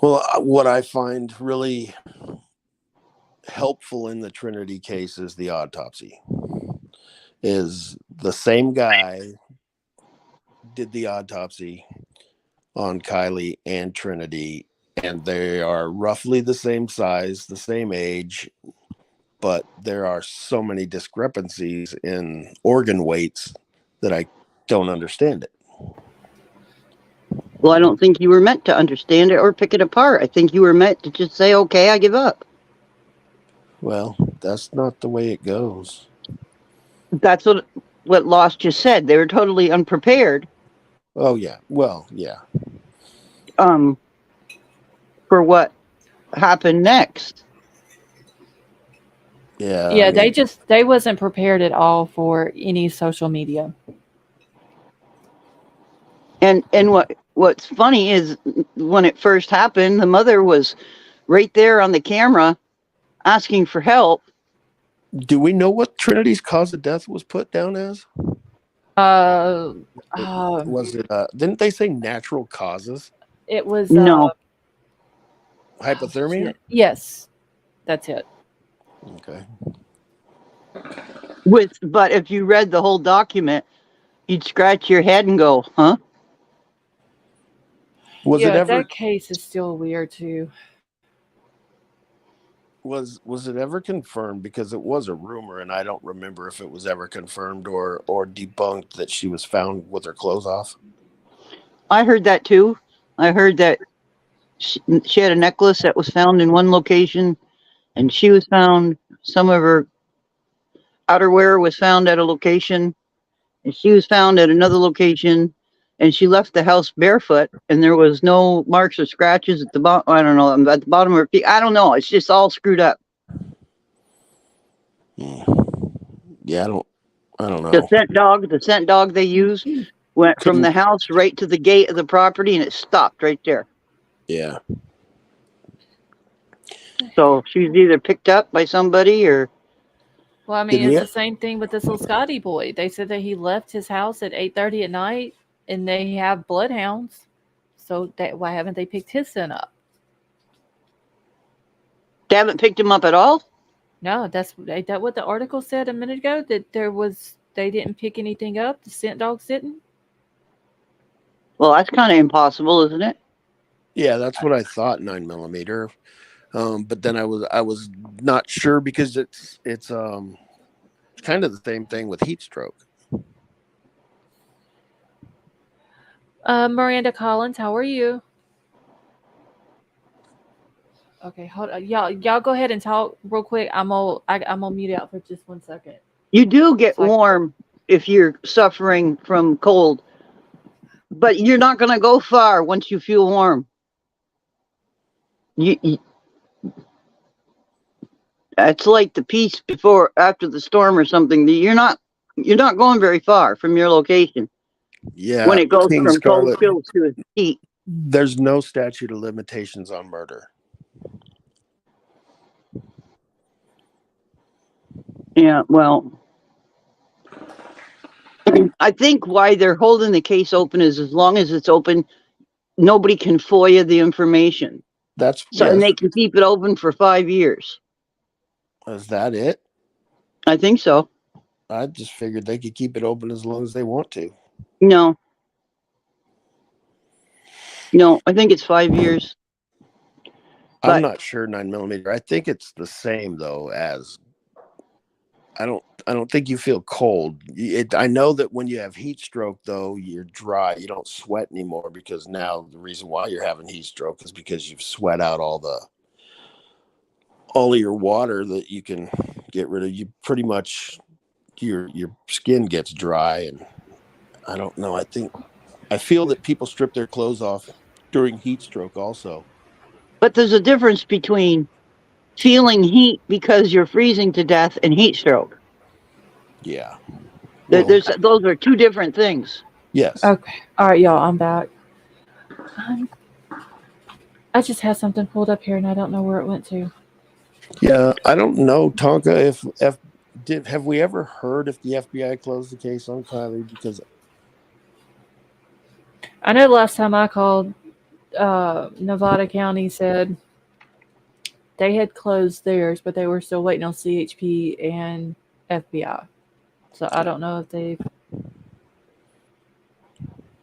S4: Well, what I find really helpful in the Trinity case is the autopsy. Is the same guy did the autopsy on Kylie and Trinity, and they are roughly the same size, the same age, but there are so many discrepancies in organ weights that I don't understand it.
S3: Well, I don't think you were meant to understand it or pick it apart. I think you were meant to just say, okay, I give up.
S4: Well, that's not the way it goes.
S3: That's what Lost just said. They were totally unprepared.
S4: Oh, yeah. Well, yeah.
S3: For what happened next.
S4: Yeah.
S1: Yeah,
S4: I mean,
S1: they wasn't prepared at all for any social media.
S3: And what's funny is when it first happened, the mother was right there on the camera asking for help.
S4: do we know what Trinity's cause of death was put down as? Was it, didn't they say natural causes?
S1: It was
S3: No.
S4: Hypothermia?
S1: Yes, that's it.
S4: Okay.
S3: But if you read the whole document, you'd scratch your head and go, huh?
S4: Was it ever
S1: that case is still weird too.
S4: was it ever confirmed, because it was a rumor and I don't remember if it was ever confirmed or debunked, that she was found with her clothes off?
S3: I heard that too. I heard that she had a necklace that was found in one location, and she was found, some of her outerwear was found at a location, and she was found at another location, and she left the house barefoot, and there was no marks or scratches at the bottom. I don't know, at the bottom of her feet. I don't know. It's just all screwed up.
S4: Yeah, I don't know.
S3: The scent dog they used went from the house right to the gate of the property, and it stopped right there.
S4: Yeah.
S3: So she was either picked up by somebody or.
S1: Well, I mean, it's the same thing with this little Scotty boy. They said that he left his house at 8:30 at night, and they have bloodhounds. So why haven't they picked his scent up?
S3: They haven't picked him up at all?
S1: No, that's what the article said a minute ago, that they didn't pick anything up. The scent dogs didn't.
S3: Well, that's kind of impossible, isn't it?
S4: Yeah, that's what I thought, 9mm. But then I was not sure, because it's kind of the same thing with heat stroke.
S1: Miranda Collins, how are you? Okay, hold on. Y'all go ahead and talk real quick. I'm gonna mute out for just 1 second.
S3: You do get warm if you're suffering from cold, but you're not going to go far once you feel warm. It's like the peace after the storm or something. You're not going very far from your location.
S4: Yeah,
S3: when it goes
S4: King
S3: from cold
S4: Scarlet,
S3: chills to heat.
S4: there's no statute of limitations on murder.
S3: Yeah, well, I think why they're holding the case open is as long as it's open, nobody can FOIA the information.
S4: That's
S3: So, and
S4: yes.
S3: they can keep it open for 5 years.
S4: Is that it?
S3: I think so.
S4: I just figured they could keep it open as long as they want to.
S3: No, I think it's 5 years.
S4: I'm
S3: But
S4: not sure 9mm. I think it's the same though as I don't think you feel cold. I know that when you have heat stroke though, you're dry. You don't sweat anymore because now the reason why you're having heat stroke is because you've sweat out all of your water that you can get rid of. You pretty much your skin gets dry, and I don't know. I feel that people strip their clothes off during heat stroke also.
S3: but there's a difference between feeling heat because you're freezing to death and heat stroke.
S4: Yeah. Well,
S3: Those are two different things.
S4: yes.
S1: Okay. All right, y'all. I'm back. I just had something pulled up here, and I don't know where it went to.
S4: Yeah, I don't know, Tonka. Have we ever heard if the FBI closed the case on Kylie? Because
S1: I know the last time I called, Nevada County said they had closed theirs, but they were still waiting on CHP and FBI. So I don't know if they've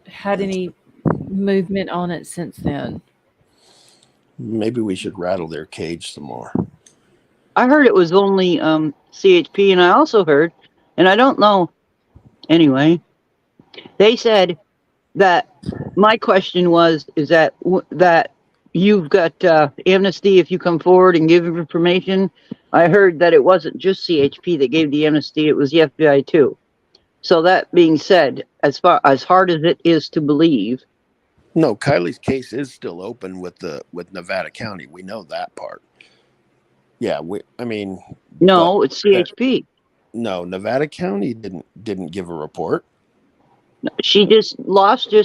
S1: had any movement on it since then.
S4: maybe we should rattle their cage some more.
S3: I heard it was only CHP, and I also heard, and I don't know. Anyway, they said that my question is that you've got amnesty if you come forward and give information. I heard that it wasn't just CHP that gave the amnesty; it was the FBI too. So that being said, as hard as it is to believe,
S4: No, Kylie's case is still open with Nevada County. We know that part. Yeah,
S3: no, it's CHP.
S4: No, Nevada County didn't give a report.
S3: She just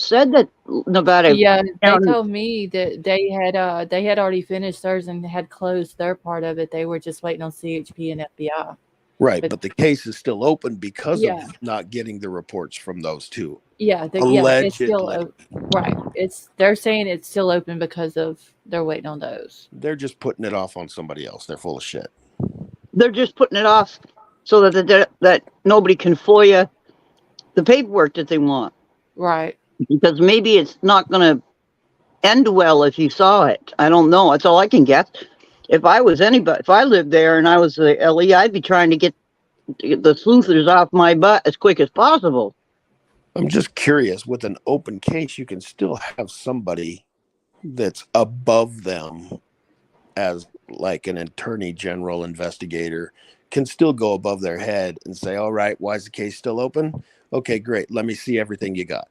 S3: said that Nevada.
S1: Yeah, they
S3: County,
S1: told me that they had already finished theirs and had closed their part of it. They were just waiting on CHP and FBI.
S4: Right,
S1: But-
S4: but the case is still open because
S1: Yeah.
S4: of not getting the reports from those two.
S1: Yeah, it's still right. They're saying it's still open because of they're waiting on those.
S4: They're just putting it off on somebody else. They're full of shit.
S3: they're just putting it off so that nobody can FOIA the paperwork that they want.
S1: Right.
S3: Because maybe it's not going to end well if you saw it. I don't know. That's all I can guess. If I was anybody, if I lived there and I was the LE, I'd be trying to get the sleuthers off my butt as quick as possible.
S4: I'm just curious, with an open case, you can still have somebody that's above them as like an attorney general investigator can still go above their head and say, all right, why is the case still open? Okay, great. Let me see everything you got.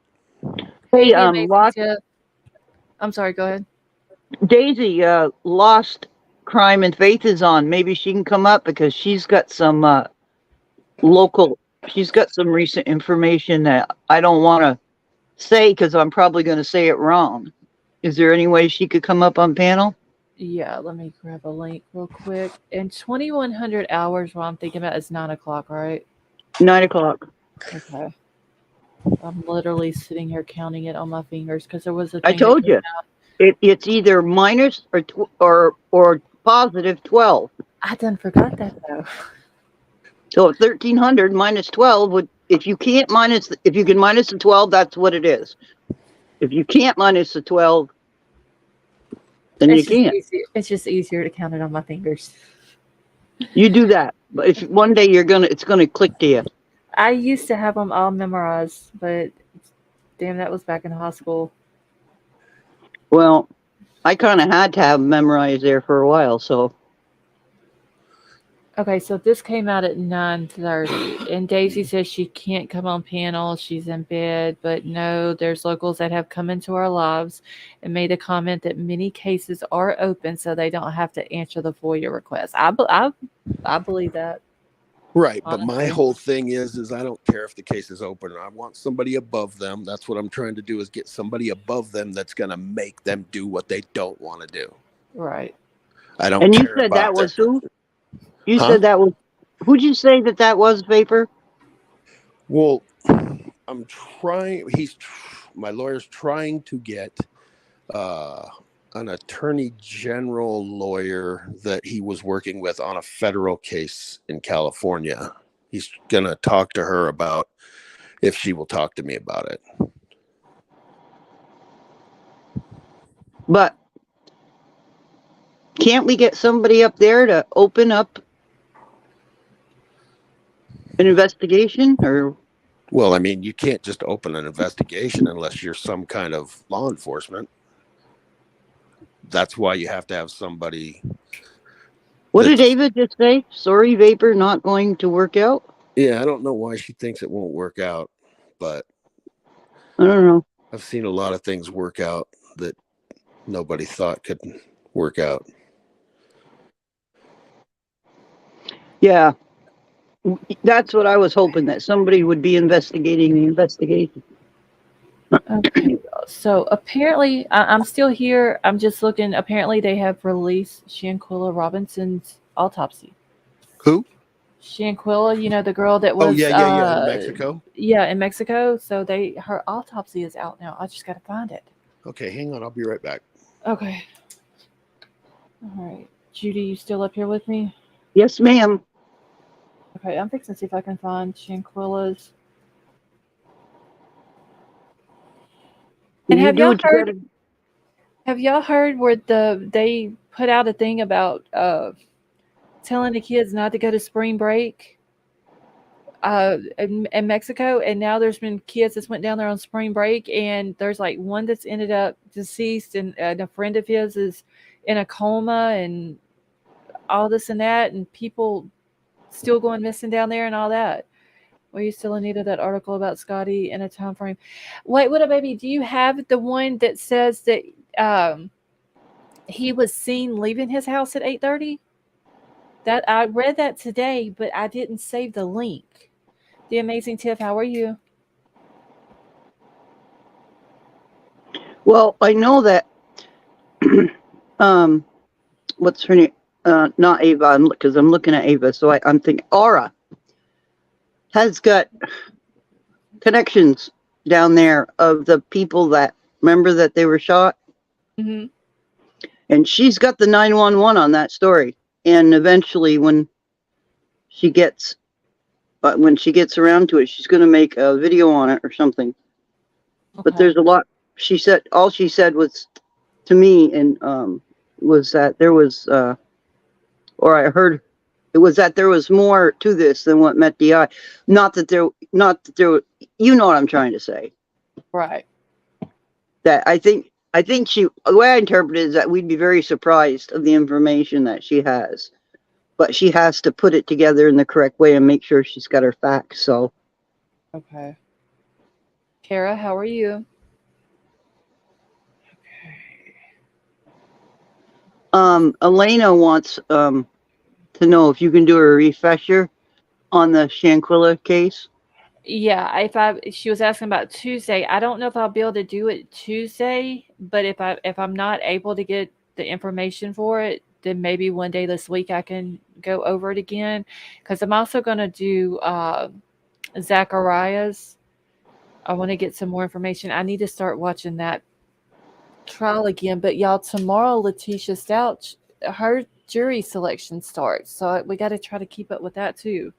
S3: Hey,
S1: I'm sorry, go ahead.
S3: Daisy, Lost Crime and Faith is on. Maybe she can come up because she's got some she's got some recent information that I don't want to say because I'm probably going to say it wrong. Is there any way she could come up on panel?
S1: Yeah, let me grab a link real quick. And 2100 hours, what I'm thinking about is 9 o'clock, right?
S3: 9 o'clock.
S1: Okay. I'm literally sitting here counting it on my fingers because there was a
S3: I
S1: thing
S3: told
S1: that came
S3: you.
S1: out.
S3: It's either minus or positive 12.
S1: I done forgot that though.
S3: So 1300 minus 12 would, if you can minus the 12, that's what it is. If you can't minus the 12, then you can't.
S1: It's just easier to count it on my fingers.
S3: You do that. But if one day it's gonna click to you.
S1: I used to have them all memorized, but damn, that was back in high school.
S3: Well, I kind of had to have them memorized there for a while, so.
S1: Okay, so this came out at 9:30, and Daisy says she can't come on panel. She's in bed, but no, there's locals that have come into our lives and made a comment that many cases are open, so they don't have to answer the FOIA request. I believe that.
S4: Right, but my
S1: honestly.
S4: whole thing is I don't care if the case is open. I want somebody above them. That's what I'm trying to do, is get somebody above them that's going to make them do what they don't want to do.
S1: Right.
S4: I don't
S3: And you
S4: care
S3: said that
S4: about their,
S3: was who? You
S4: huh?
S3: said that was, who'd you say that was, Vapor?
S4: Well, I'm trying. My lawyer's trying to get uh, an attorney general lawyer that he was working with on a federal case in California. He's gonna talk to her about if she will talk to me about it.
S3: But can't we get somebody up there to open up an investigation? Or
S4: Well, I mean, you can't just open an investigation unless you're some kind of law enforcement. That's why you have to have somebody.
S3: what did
S4: That's,
S3: Ava just say? Sorry, Vapor, not going to work out?
S4: yeah, I don't know why she thinks it won't work out, but
S3: I don't know.
S4: I've seen a lot of things work out that nobody thought could work out.
S3: Yeah, that's what I was hoping, that somebody would be investigating the investigation.
S1: Okay. So apparently, I'm still here. I'm just looking. Apparently, they have released Shanquilla Robinson's autopsy.
S4: Who?
S1: Shanquilla, you know, the girl that
S4: Oh
S1: was
S4: yeah, in Mexico.
S1: yeah, in Mexico. So her autopsy is out now. I just got to find it.
S4: Okay, hang on, I'll be right back.
S1: Okay. All right. Judy, you still up here with me?
S3: Yes, ma'am.
S1: Okay, I'm fixing to see if I can find Shanquilla's. And
S3: You do what you gotta.
S1: have y'all heard where they put out a thing about telling the kids not to go to spring break in Mexico, and now there's been kids that went down there on spring break, and there's like one that's ended up deceased, and a friend of his is in a coma, and all this and that, and people still going missing down there and all that. Well, you still needed that article about Scotty in a time frame. Wait, what a baby! Do you have the one that says that he was seen leaving his house at 8:30? That I read that today, but I didn't save the link. The amazing Tiff, how are you?
S3: Well, I know that. What's her name? Not Ava, because I'm looking at Ava. So I'm thinking Aura has got connections down there of the people that remember that they were shot,
S1: Mm-hmm.
S3: and she's got the 911 on that story. And eventually, when she gets around to it, she's going to make a video on it or something.
S1: Okay.
S3: But there's a lot. She said all she said was to me, and was that there was, or I heard it was that there was more to this than what met the eye. Not that there. You know what I'm trying to say.
S1: Right.
S3: That I think the way I interpret it is that we'd be very surprised of the information that she has, but she has to put it together in the correct way and make sure she's got her facts. So,
S1: Okay. Kara, how are you?
S3: Elena wants to know if you can do a refresher on the Shanquilla case.
S1: Yeah, she was asking about Tuesday. I don't know if I'll be able to do it Tuesday, but if I'm not able to get the information for it, then maybe one day this week I can go over it again. Because I'm also going to do Zacharias. I want to get some more information. I need to start watching that trial again. But y'all, tomorrow Letitia Stout, her jury selection starts, so we got to try to keep up with that too.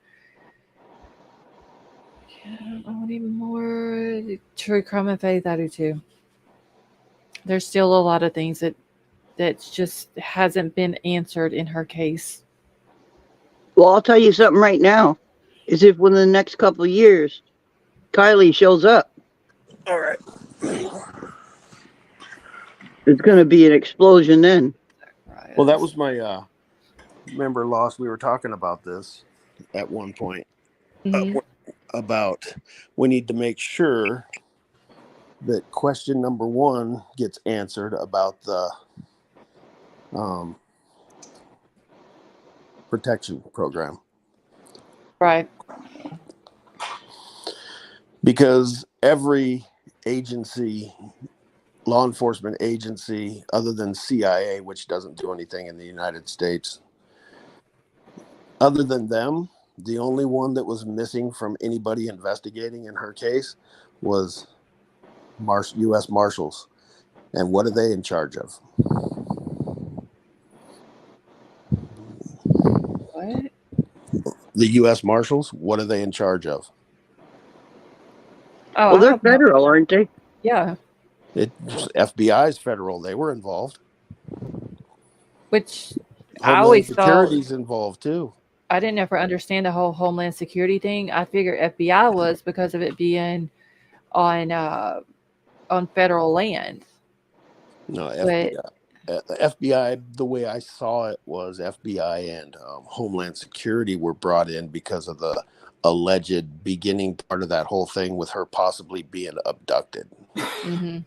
S1: I want even more true crime and faith. I do too. There's still a lot of things that just hasn't been answered in her case.
S3: Well, I'll tell you something right now. Is if within the next couple of years, Kylie shows up,
S4: All right.
S3: it's going to be an explosion then.
S4: Well, that was my remember, Lost. We were talking about this at one point.
S1: Mhm.
S4: About we need to make sure that question number 1 gets answered about the protection program.
S1: Right.
S4: Because every agency, law enforcement agency, other than CIA, which doesn't do anything in the United States, other than them, the only one that was missing from anybody investigating in her case was U.S. Marshals. And what are they in charge of?
S1: What?
S4: The U.S. Marshals, what are they in charge of?
S1: Oh,
S3: Well,
S1: I
S3: they're
S1: have no.
S3: federal, aren't they?
S1: Yeah.
S4: FBI's federal. They were involved.
S1: Which I
S4: Homeland
S1: always thought
S4: Security's involved too.
S1: I didn't ever understand the whole Homeland Security thing. I figured FBI was because of it being on federal land.
S4: No,
S1: But
S4: FBI. The FBI, the way I saw it was FBI and Homeland Security were brought in because of the alleged beginning part of that whole thing with her possibly being abducted.
S1: mhm.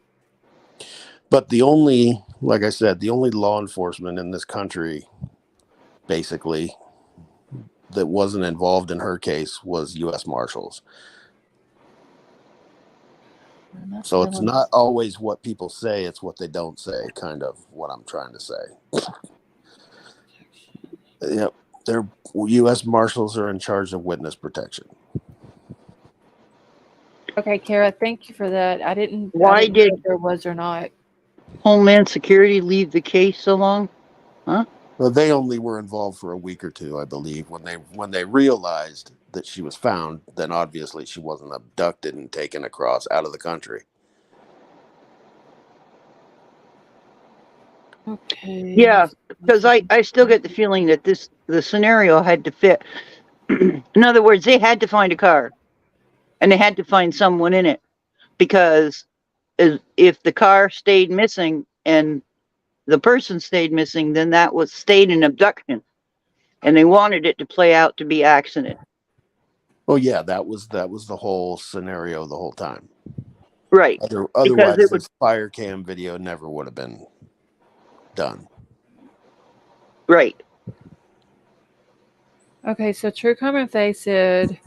S4: But the only, like I said, the only law enforcement in this country, basically, that wasn't involved in her case was U.S. Marshals.
S1: And that's
S4: So it's
S1: kind of-
S4: not always what people say, it's what they don't say, kind of what I'm trying to say. Yep. Their U.S. Marshals are in charge of witness protection.
S1: Okay, Kara, thank you for that. I didn't
S3: Why
S1: know
S3: did
S1: if there was or not.
S3: Homeland Security leave the case so long?
S4: Well, they only were involved for a week or two, I believe, when they realized that she was found. Then obviously she wasn't abducted and taken across out of the country.
S1: Okay.
S3: Yeah, because I still get the feeling that the scenario had to fit. In other words, they had to find a car, and they had to find someone in it, because if the car stayed missing and the person stayed missing, then that was stayed an abduction, and they wanted it to play out to be accident.
S4: Oh yeah, that was the whole scenario the whole time.
S3: Right.
S4: Otherwise,
S3: it would-
S4: this fire cam video never would have been done.
S3: Right.
S1: Okay, so True Common Faith said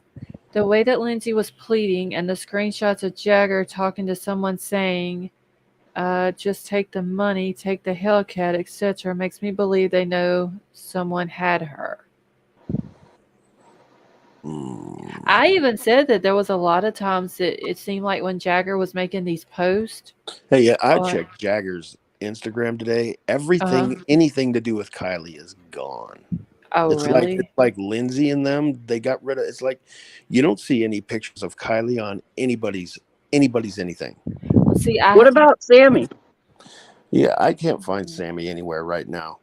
S1: the way that Lindsay was pleading and the screenshots of Jagger talking to someone saying, just take the money, take the Hellcat, etc., makes me believe they know someone had her. I even said that there was a lot of times that it seemed like when Jagger was making these posts.
S4: Hey, yeah, I
S1: Or-
S4: checked Jagger's Instagram today. Everything, anything to do with Kylie is gone.
S1: Oh,
S4: It's
S1: really?
S4: like Lindsay and them. They got rid of. It's like you don't see any pictures of Kylie on anybody's anything.
S1: See, I
S3: What about Sammy?
S4: Yeah, I can't find Sammy anywhere right now.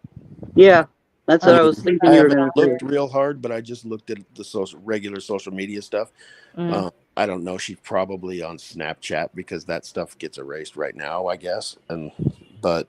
S3: Yeah, that's what I
S1: Okay.
S3: was thinking
S4: I
S3: you were
S4: haven't
S3: going to
S4: looked
S3: do.
S4: real hard, but I just looked at the regular social media stuff. I don't know. She's probably on Snapchat because that stuff gets erased right now, I guess. But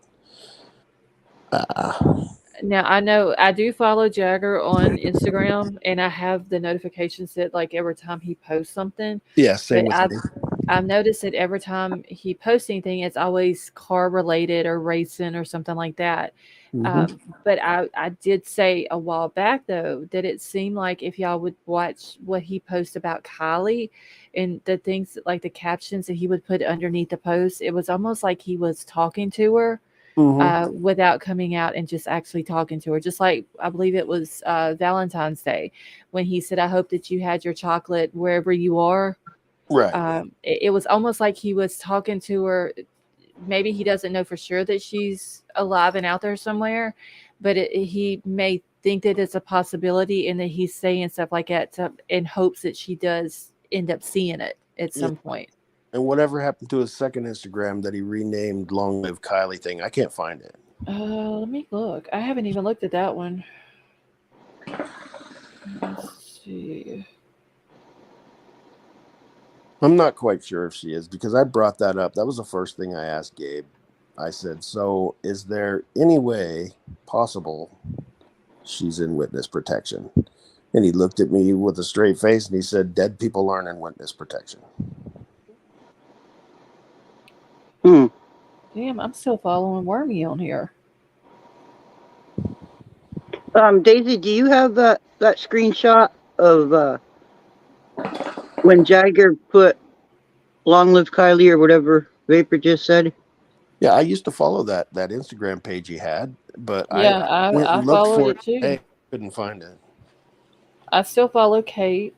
S1: now I know I do follow Jagger on Instagram, and I have the notifications set like every time he posts something.
S4: yeah, same
S1: But
S4: with me.
S1: I've noticed that every time he posts anything, it's always car related or racing or something like that. But I did say a while back though that it seemed like if y'all would watch what he posts about Kylie and the things like the captions that he would put underneath the post, it was almost like he was talking to her without coming out and just actually talking to her. Just like I believe it was Valentine's Day when he said, "I hope that you had your chocolate wherever you are."
S4: Right.
S1: It was almost like he was talking to her. Maybe he doesn't know for sure that she's alive and out there somewhere, but he may think that it's a possibility and that he's saying stuff like that in hopes that she does end up seeing it at some point.
S4: And whatever happened to his second Instagram that he renamed Long Live Kylie thing? I can't find it.
S1: Let me look. I haven't even looked at that one. Let's see.
S4: I'm not quite sure if she is because I brought that up. That was the first thing I asked Gabe. I said, so is there any way possible she's in witness protection? And he looked at me with a straight face and he said, dead people aren't in witness protection.
S1: Damn, I'm still following Wormy on here.
S3: Daisy, do you have that screenshot of when Jagger put "Long Live Kylie" or whatever Vapor just said?
S4: Yeah, I used to follow that Instagram page he had, but I
S1: Yeah,
S4: went
S1: I
S4: and looked
S1: followed
S4: for
S1: it
S4: it
S1: too.
S4: today. Couldn't find it.
S1: I still follow Kate.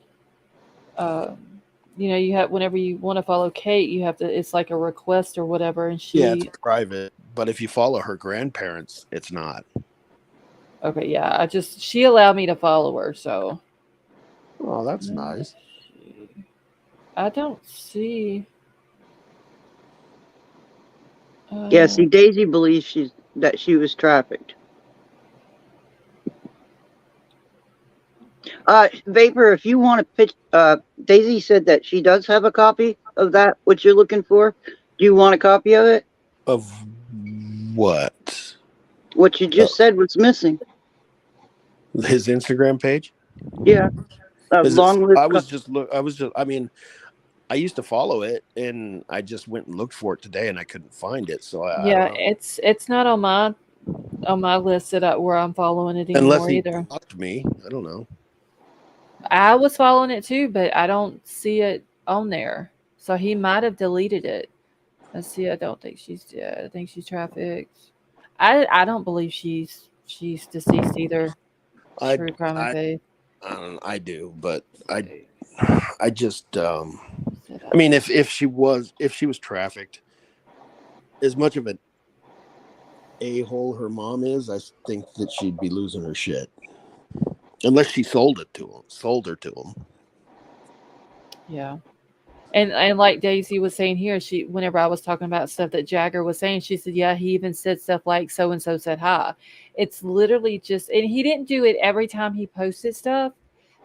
S1: You know, you have whenever you want to follow Kate, you have to. It's like a request or whatever, and
S4: Yeah, it's
S1: she.
S4: private, but if you follow her grandparents, it's not.
S1: Okay, yeah, she allowed me to follow her, so.
S4: Oh, that's nice.
S1: I don't see.
S3: Yeah,
S1: Uh,
S3: see, Daisy believes that she was trafficked. Vapor, if you want to pitch, Daisy said that she does have a copy of that, what you're looking for. Do you want a copy of it?
S4: Of what?
S3: What you just said was missing.
S4: His Instagram page?
S3: Yeah.
S4: Is it?
S3: Long live.
S4: I was just look. I was just. I mean, I used to follow it, and I just went and looked for it today, and I couldn't find it. So I don't
S1: yeah,
S4: know.
S1: it's not on my list where I'm following it
S4: Unless
S1: anymore
S4: he
S1: either.
S4: blocked me, I don't know.
S1: I was following it too, but I don't see it on there. So he might have deleted it. Let's see. I don't think she's dead. I think she's trafficked. I don't believe she's deceased either.
S4: I
S1: True crime and
S4: I
S1: faith.
S4: I don't. I do, but I just. I mean, if she was trafficked, as much of an a-hole her mom is, I think that she'd be losing her shit. Unless she sold her to him.
S1: Yeah. And like Daisy was saying here, whenever I was talking about stuff that Jagger was saying, she said, yeah, he even said stuff like so and so said hi. It's literally just, and he didn't do it every time he posted stuff,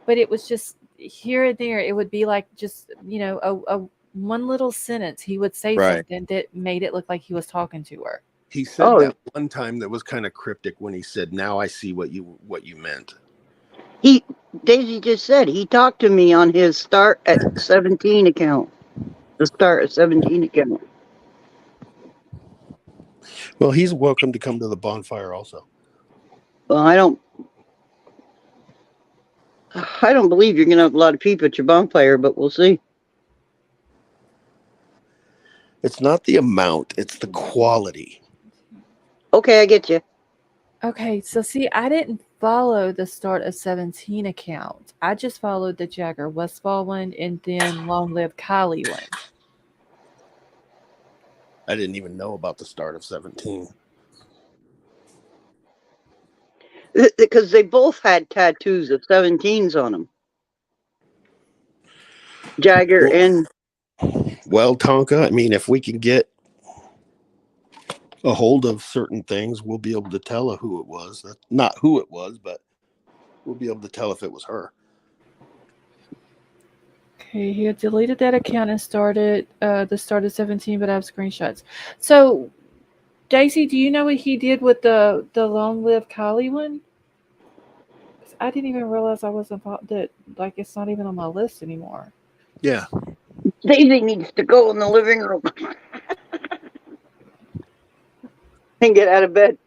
S1: but it was just here and there. It would be like just, a one little sentence. He would say
S4: Right.
S1: something that made it look like he was talking to her.
S4: He said that one time that was kind of cryptic when he said, "Now I see what you meant."
S3: Daisy just said he talked to me on his Start at 17 account. The Start at 17 account.
S4: Well, he's welcome to come to the bonfire also.
S3: Well, I don't believe you're gonna have a lot of people at your bonfire, but we'll see.
S4: It's not the amount, it's the quality.
S3: Okay, I get you.
S1: Okay, so see, I didn't follow the Start of 17 account. I just followed the Jagger Westfall one and then Long Live Kylie one.
S4: I didn't even know about the Start of 17.
S3: Because they both had tattoos of 17s on them. Jagger and...
S4: Well, Tonka, I mean, if we can get a hold of certain things, we'll be able to tell who it was. Not who it was, but we'll be able to tell if it was her.
S1: Okay, he had deleted that account and started the Start of 17, but I have screenshots. So, Daisy, do you know what he did with the Long Live Kylie one? I didn't even realize I wasn't that. Like, it's not even on my list anymore.
S4: Yeah.
S3: Daisy needs to go in the living room and get out of bed.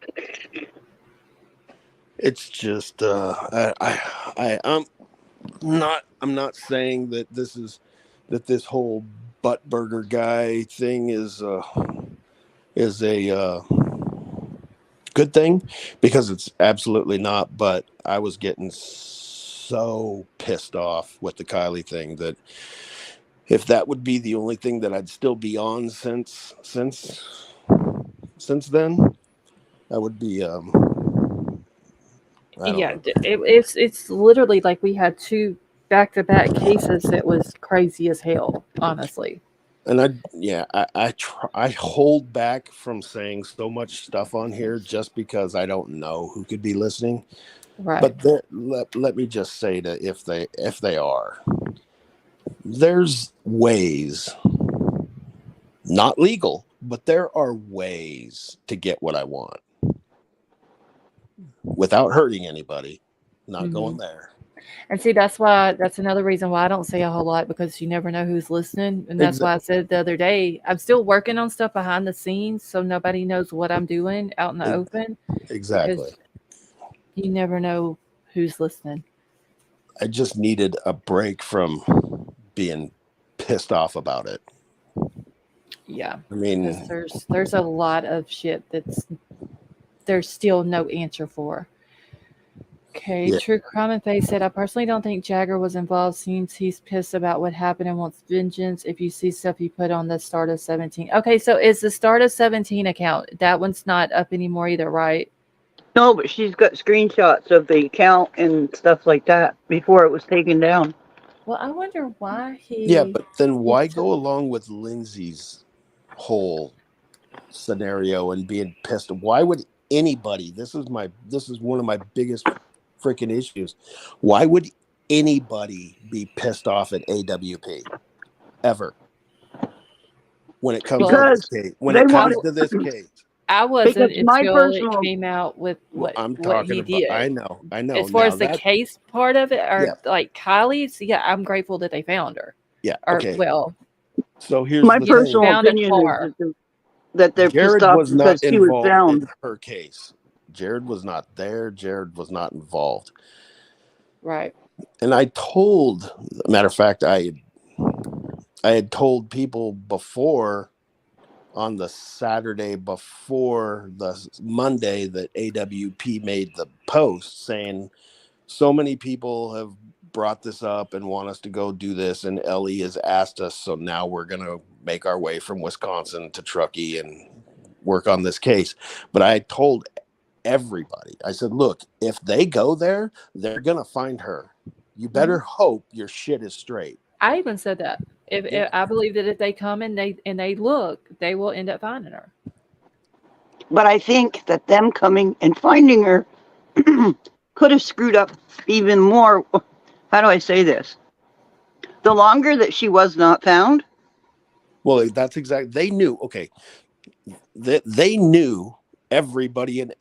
S4: It's just I'm not saying that this whole butt burger guy thing is a good thing, because it's absolutely not. But I was getting so pissed off with the Kylie thing that if that would be the only thing that I'd still be on since then, I would be
S1: Yeah, it's literally like we had two back-to-back cases that was crazy as hell, honestly.
S4: And I hold back from saying so much stuff on here just because I don't know who could be listening.
S1: Right.
S4: But let me just say that if they are, there's ways, not legal, but there are ways to get what I want without hurting anybody. Not going there.
S1: And see, that's another reason why I don't say a whole lot, because you never know who's listening. And that's why I said the other day, I'm still working on stuff behind the scenes, so nobody knows what I'm doing out in the open.
S4: Exactly.
S1: You never know who's listening.
S4: I just needed a break from being pissed off about it.
S1: Yeah.
S4: I mean,
S1: Because there's a lot of shit there's still no answer for. Okay,
S4: Yeah.
S1: True Crime and Faith said, I personally don't think Jagger was involved since he's pissed about what happened and wants vengeance. If you see stuff he put on the Start of 17. Okay, so is the Start of 17 account, that one's not up anymore either, right?
S3: No, but she's got screenshots of the account and stuff like that before it was taken down.
S1: Well, I wonder why he...
S4: yeah, but then why
S1: took-
S4: go along with Lindsay's whole scenario and being pissed? Why would anybody, this is one of my biggest freaking issues. Why would anybody be pissed off at AWP ever when it comes to this case? When it comes to this case,
S1: I wasn't
S3: Because my
S1: until
S3: personal-
S1: it came out with what
S4: I'm
S1: what
S4: talking
S1: he
S4: about.
S1: did.
S4: I know.
S1: As far
S4: Now
S1: as the
S4: that-
S1: case part of it, or
S4: Yeah.
S1: like Kylie's, yeah, I'm grateful that they found her.
S4: yeah,
S1: Or
S4: okay.
S1: well,
S4: So here's
S3: My
S4: the
S3: personal
S4: thing.
S1: Found it
S3: opinion
S1: for.
S3: is that they're
S4: Jared
S3: pissed off
S4: was
S3: because
S4: not
S3: she was
S4: involved
S3: found.
S4: in her case. Jared was not there. Jared was not involved.
S1: right.
S4: And I told, matter of fact, I had told people before on the Saturday before the Monday that AWP made the post saying so many people have brought this up and want us to go do this, and Ellie has asked us, so now we're going to make our way from Wisconsin to Truckee and work on this case. But I told everybody, I said, look, if they go there, they're going to find her. You better hope your shit is straight.
S1: I even said that. If I believe that if they come and they look, they will end up finding her.
S3: But I think that them coming and finding her could have screwed up even more. How do I say this? The longer that she was not found,
S4: Well, that's exactly, they knew, okay, they knew everybody in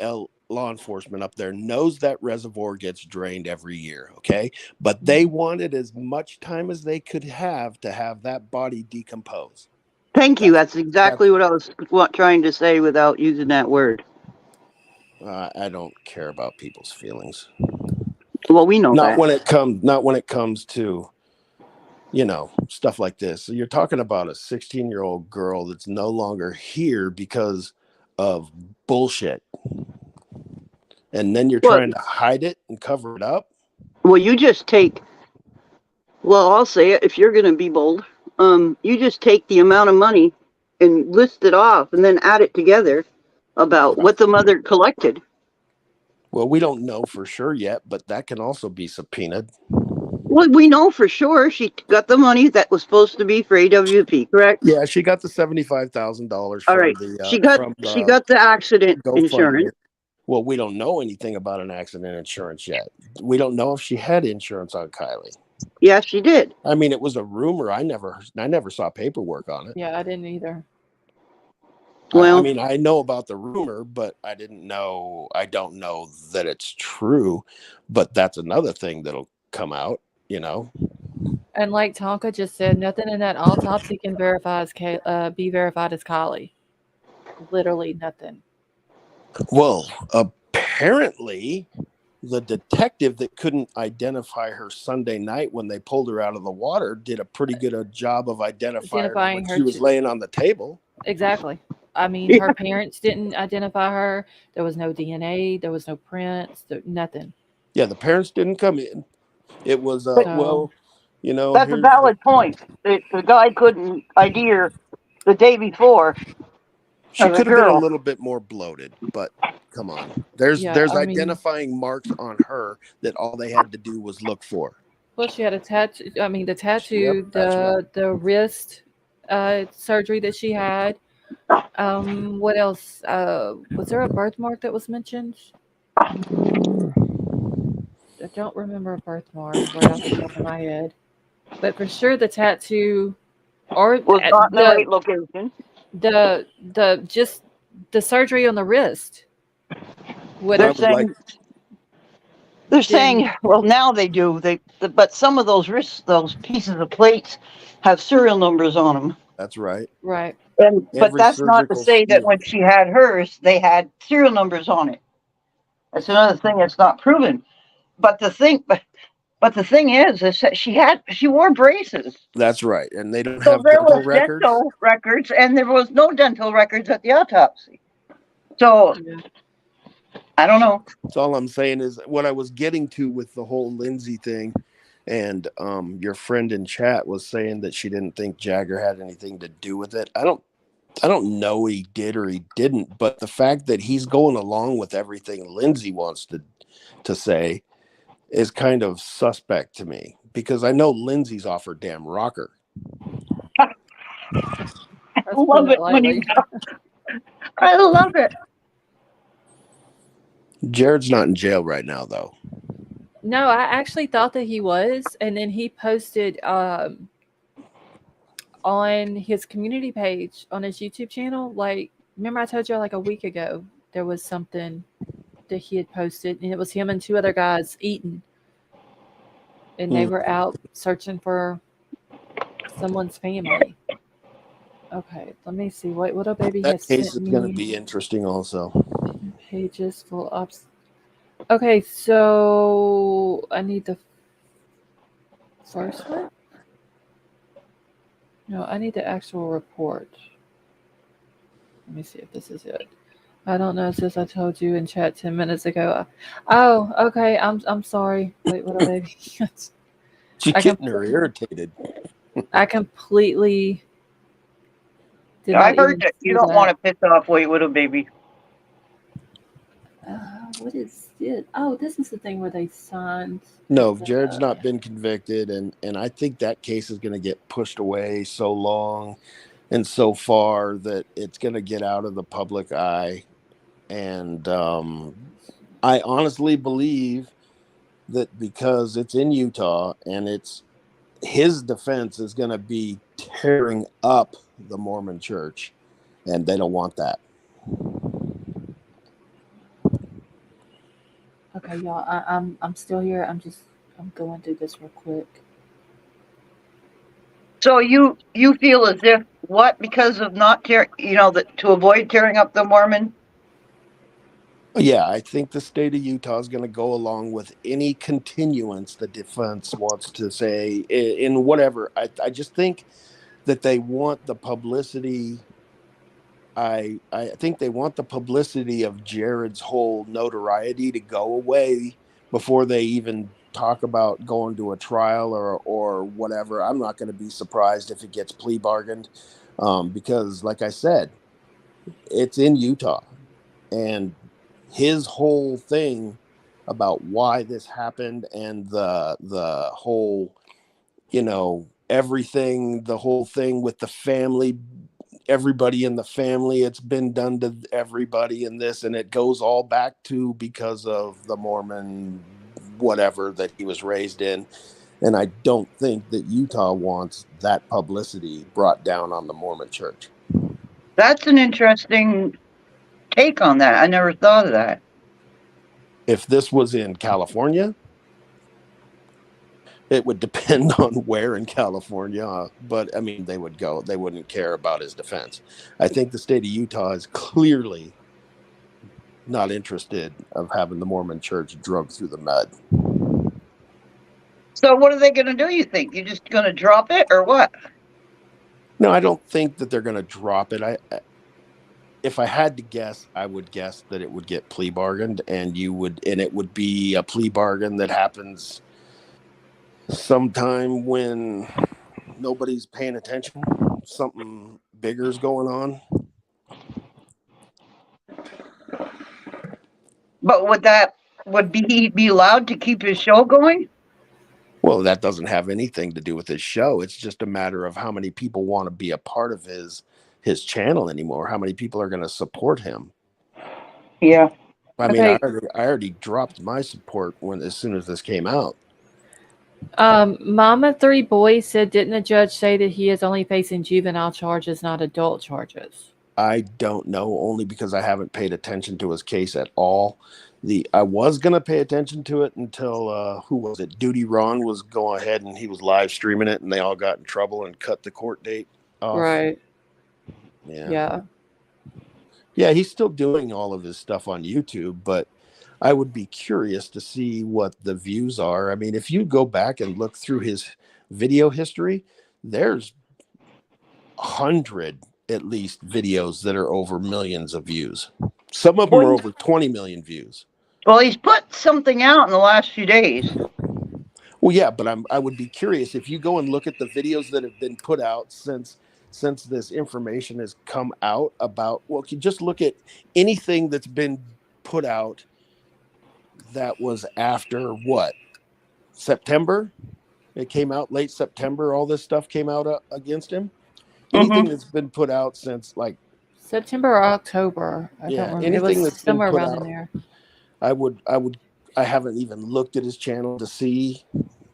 S4: law enforcement up there knows that reservoir gets drained every year, okay? But they wanted as much time as they could have to have that body decompose.
S3: thank you. That's exactly what I was trying to say without using that word.
S4: I don't care about people's feelings.
S3: Well, we know
S4: Not
S3: that.
S4: when it comes to, you know, stuff like this. So you're talking about a 16-year-old girl that's no longer here because of bullshit. And then you're trying to hide it and cover it up.
S3: Well, you just take, well, I'll say it if you're going to be bold. You just take the amount of money and list it off and then add it together about what the mother collected.
S4: Well, we don't know for sure yet, but that can also be subpoenaed.
S3: Well, we know for sure she got the money that was supposed to be for AWP, correct?
S4: Yeah, she got the $75,000 from
S3: All right.
S4: the
S3: She got the accident
S4: GoFundMe.
S3: insurance.
S4: Well, we don't know anything about an accident insurance yet. We don't know if she had insurance on Kylie.
S3: Yeah, she did.
S4: I mean, it was a rumor. I never saw paperwork on it.
S1: Yeah, I didn't either.
S3: Well,
S4: I mean, I know about the rumor, but I don't know that it's true. But that's another thing that'll come out, you know.
S1: And like Tonka just said, nothing in that autopsy can be verified as Kylie. Literally nothing.
S4: Well, apparently, the detective that couldn't identify her Sunday night when they pulled her out of the water did a pretty good job of identifying her when she was laying on the table.
S1: Exactly. I mean, her parents didn't identify her. There was no DNA. There was no prints. Nothing.
S4: Yeah, the parents didn't come in. It was, well, you know.
S3: that's a valid point. The guy couldn't ID her the day before.
S4: She could have been a little bit more bloated, but come on. There's identifying marks on her that all they had to do was look for.
S1: Well, she had a tattoo. I mean, the tattoo, the wrist surgery that she had. What else? Was there a birthmark that was mentioned? I don't remember a birthmark right off the top of my head, but for sure the tattoo or
S3: was not in the right location.
S1: The surgery on the wrist.
S3: They're saying, well, now they do. But some of those pieces of plates have serial numbers on them.
S4: That's right.
S1: Right.
S3: But that's not to say that when she had hers, they had serial numbers on it. That's another thing that's not proven. But But the thing is that she wore braces.
S4: That's right. And they don't
S3: So
S4: have
S3: there
S4: dental
S3: was
S4: records.
S3: dental records, and there was no dental records at the autopsy. So
S1: Yeah.
S3: I don't know.
S4: That's all I'm saying is what I was getting to with the whole Lindsay thing. And your friend in chat was saying that she didn't think Jagger had anything to do with it. I don't know he did or he didn't, but the fact that he's going along with everything Lindsay wants to say is kind of suspect to me, because I know Lindsay's off her damn rocker.
S1: That's
S3: Love
S1: putting
S3: it
S1: it
S3: when
S1: lightly.
S3: I love it.
S4: Jared's not in jail right now, though.
S1: No, I actually thought that he was, and then he posted on his community page on his YouTube channel. Like, remember I told you like a week ago there was something that he had posted, and it was him and two other guys eating, and they were out searching for someone's family. Okay, let me see what a baby
S4: That
S1: has
S4: case
S1: sent
S4: is going to
S1: me.
S4: be interesting also.
S1: Pages full of. Okay, so I need the first one. No, I need the actual report. Let me see if this is it. I don't know, sis. I told you in chat 10 minutes ago. Oh, okay. I'm sorry. Wait, what a baby.
S4: She's
S1: I
S4: getting her irritated.
S1: I completely did
S3: I
S1: not
S3: heard
S1: even
S3: that you
S1: see
S3: don't
S1: that.
S3: want to piss off Wait Widow Baby.
S1: What is it? Oh, this is the thing where they signed.
S4: No, Jared's not been convicted, and I think that case is going to get pushed away so long and so far that it's going to get out of the public eye. And I honestly believe that because it's in Utah and it's his defense is going to be tearing up the Mormon church, and they don't want that.
S1: Okay, y'all. I'm still here. I'm going through this real quick.
S3: So you feel as if what, because of not to avoid tearing up the Mormon?
S4: Yeah, I think the state of Utah is going to go along with any continuance the defense wants to say in whatever. I just think that they want the publicity. I think they want the publicity of Jared's whole notoriety to go away before they even talk about going to a trial or whatever. I'm not going to be surprised if it gets plea bargained, because, like I said, it's in Utah, and his whole thing about why this happened and the whole, everything, the whole thing with the family, everybody in the family, it's been done to everybody in this, and it goes all back to because of the Mormon whatever that he was raised in. And I don't think that Utah wants that publicity brought down on the Mormon church.
S3: That's an interesting take on that. I never thought of that.
S4: If this was in California, it would depend on where in California, but I mean, they wouldn't care about his defense. I think the state of Utah is clearly not interested of having the Mormon church drug through the mud.
S3: So what are they going to do, you think? You just going to drop it or what?
S4: No, I don't think that they're going to drop it. If I had to guess, I would guess that it would get plea bargained, and it would be a plea bargain that happens sometime when nobody's paying attention. Something bigger is going on.
S3: But would he be allowed to keep his show going?
S4: Well, that doesn't have anything to do with his show. It's just a matter of how many people want to be a part of his channel anymore. How many people are going to support him?
S3: Yeah.
S4: I mean,
S1: Okay.
S4: I already dropped my support as soon as this came out.
S1: Mama Three Boys said, didn't the judge say that he is only facing juvenile charges, not adult charges?
S4: I don't know, only because I haven't paid attention to his case at all. I was going to pay attention to it until, who was it? Duty Ron was going ahead and he was live streaming it, and they all got in trouble and cut the court date off.
S1: Right.
S4: Yeah. Yeah, he's still doing all of his stuff on YouTube, but I would be curious to see what the views are. I mean, if you go back and look through his video history, there's 100 at least videos that are over millions of views. Some of them are over 20 million views.
S3: Well, he's put something out in the last few days.
S4: Well, yeah, but I would be curious if you go and look at the videos that have been put out since this information has come out about, well, you just look at anything that's been put out that was after what? September? It came out late September. All this stuff came out against him. Anything that's been put out since like
S1: September or October. I
S4: Yeah,
S1: don't remember. It
S4: anything
S1: was
S4: that's been
S1: somewhere
S4: put
S1: around
S4: out.
S1: in there.
S4: I haven't even looked at his channel to see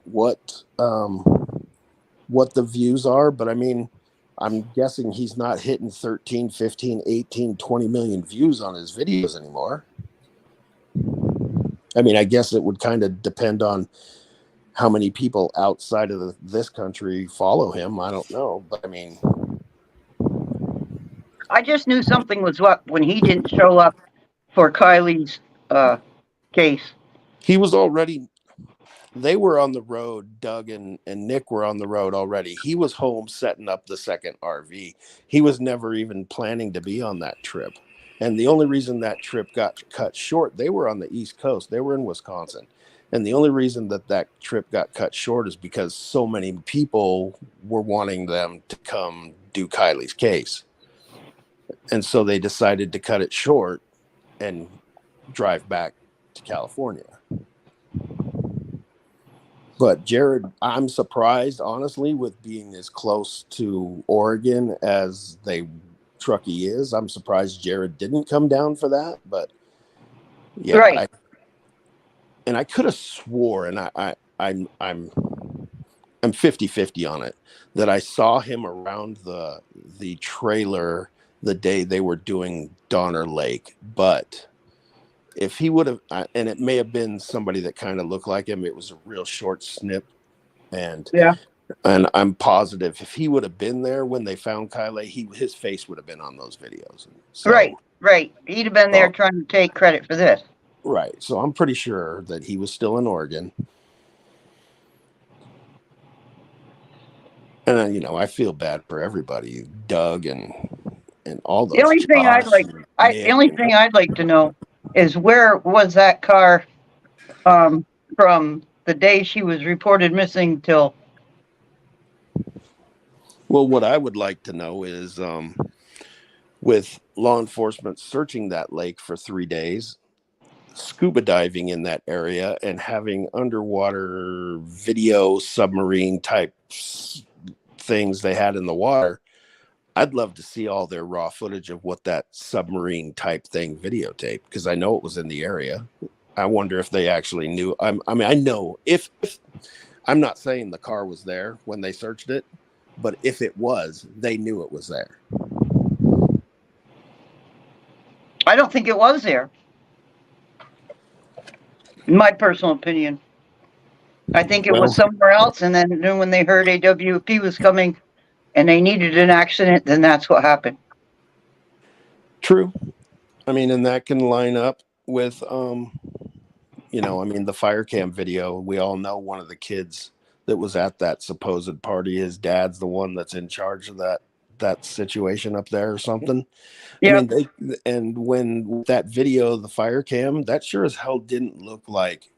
S4: what the views are, but I mean, I'm guessing he's not hitting 13, 15, 18, 20 million views on his videos anymore. I mean, I guess it would kind of depend on how many people outside of this country follow him. I don't know, but I mean,
S3: I just knew something was up when he didn't show up for Kylie's case.
S4: he was already, they were on the road. Doug and Nick were on the road already. He was home setting up the second RV. He was never even planning to be on that trip. And the only reason that trip got cut short, they were on the East Coast. They were in Wisconsin. And the only reason that trip got cut short is because so many people were wanting them to come do Kylie's case. And so they decided to cut it short and drive back to California. But Jared, I'm surprised, honestly, with being as close to Oregon as Truckee is. I'm surprised Jared didn't come down for that. But yeah,
S3: Right.
S4: I could have swore, and I'm 50-50 on it, that I saw him around the trailer the day they were doing Donner Lake. But if he would have, and it may have been somebody that kind of looked like him, it was a real short snip. And I'm positive if he would have been there when they found Kylie, his face would have been on those videos. So,
S3: Right. He'd have been there trying to take credit for this.
S4: Right. So I'm pretty sure that he was still in Oregon. And, you know, I feel bad for everybody, Doug and all those.
S3: The only thing I'd like to know is where was that car from the day she was reported missing till?
S4: Well, what I would like to know is with law enforcement searching that lake for 3 days, scuba diving in that area, and having underwater video submarine type things they had in the water, I'd love to see all their raw footage of what that submarine type thing videotaped, because I know it was in the area. I wonder if they actually knew. I mean, I know if I'm not saying the car was there when they searched it, but if it was, they knew it was there.
S3: I don't think it was there. In my personal opinion. I think it was somewhere else, and then when they heard AWP was coming and they needed an accident, then that's what happened.
S4: True. I mean, and that can line up with, you know, I mean, the fire cam video, we all know one of the kids that was at that supposed party, his dad's the one that's in charge of that situation up there or something.
S3: Yeah.
S4: I mean, and when that video, the fire cam, that sure as hell didn't look like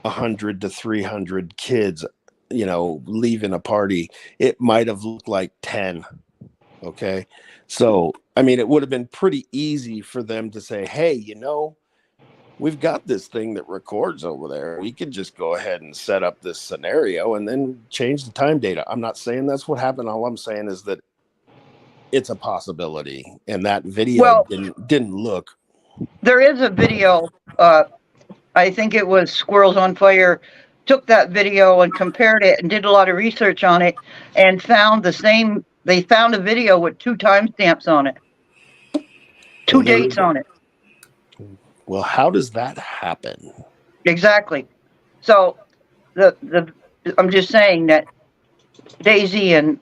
S4: 100 to 300 kids, you know, leaving a party. It might have looked like 10. Okay. So, I mean, it would have been pretty easy for them to say, hey, you know, we've got this thing that records over there. We could just go ahead and set up this scenario and then change the time data. I'm not saying that's what happened. All I'm saying is that it's a possibility. And that video didn't look.
S3: There is a video, I think it was Squirrels on Fire, took that video and compared it and did a lot of research on it and found they found a video with 2 timestamps on it. 2 dates on it.
S4: Well, how does that happen?
S3: Exactly. So I'm just saying that Daisy and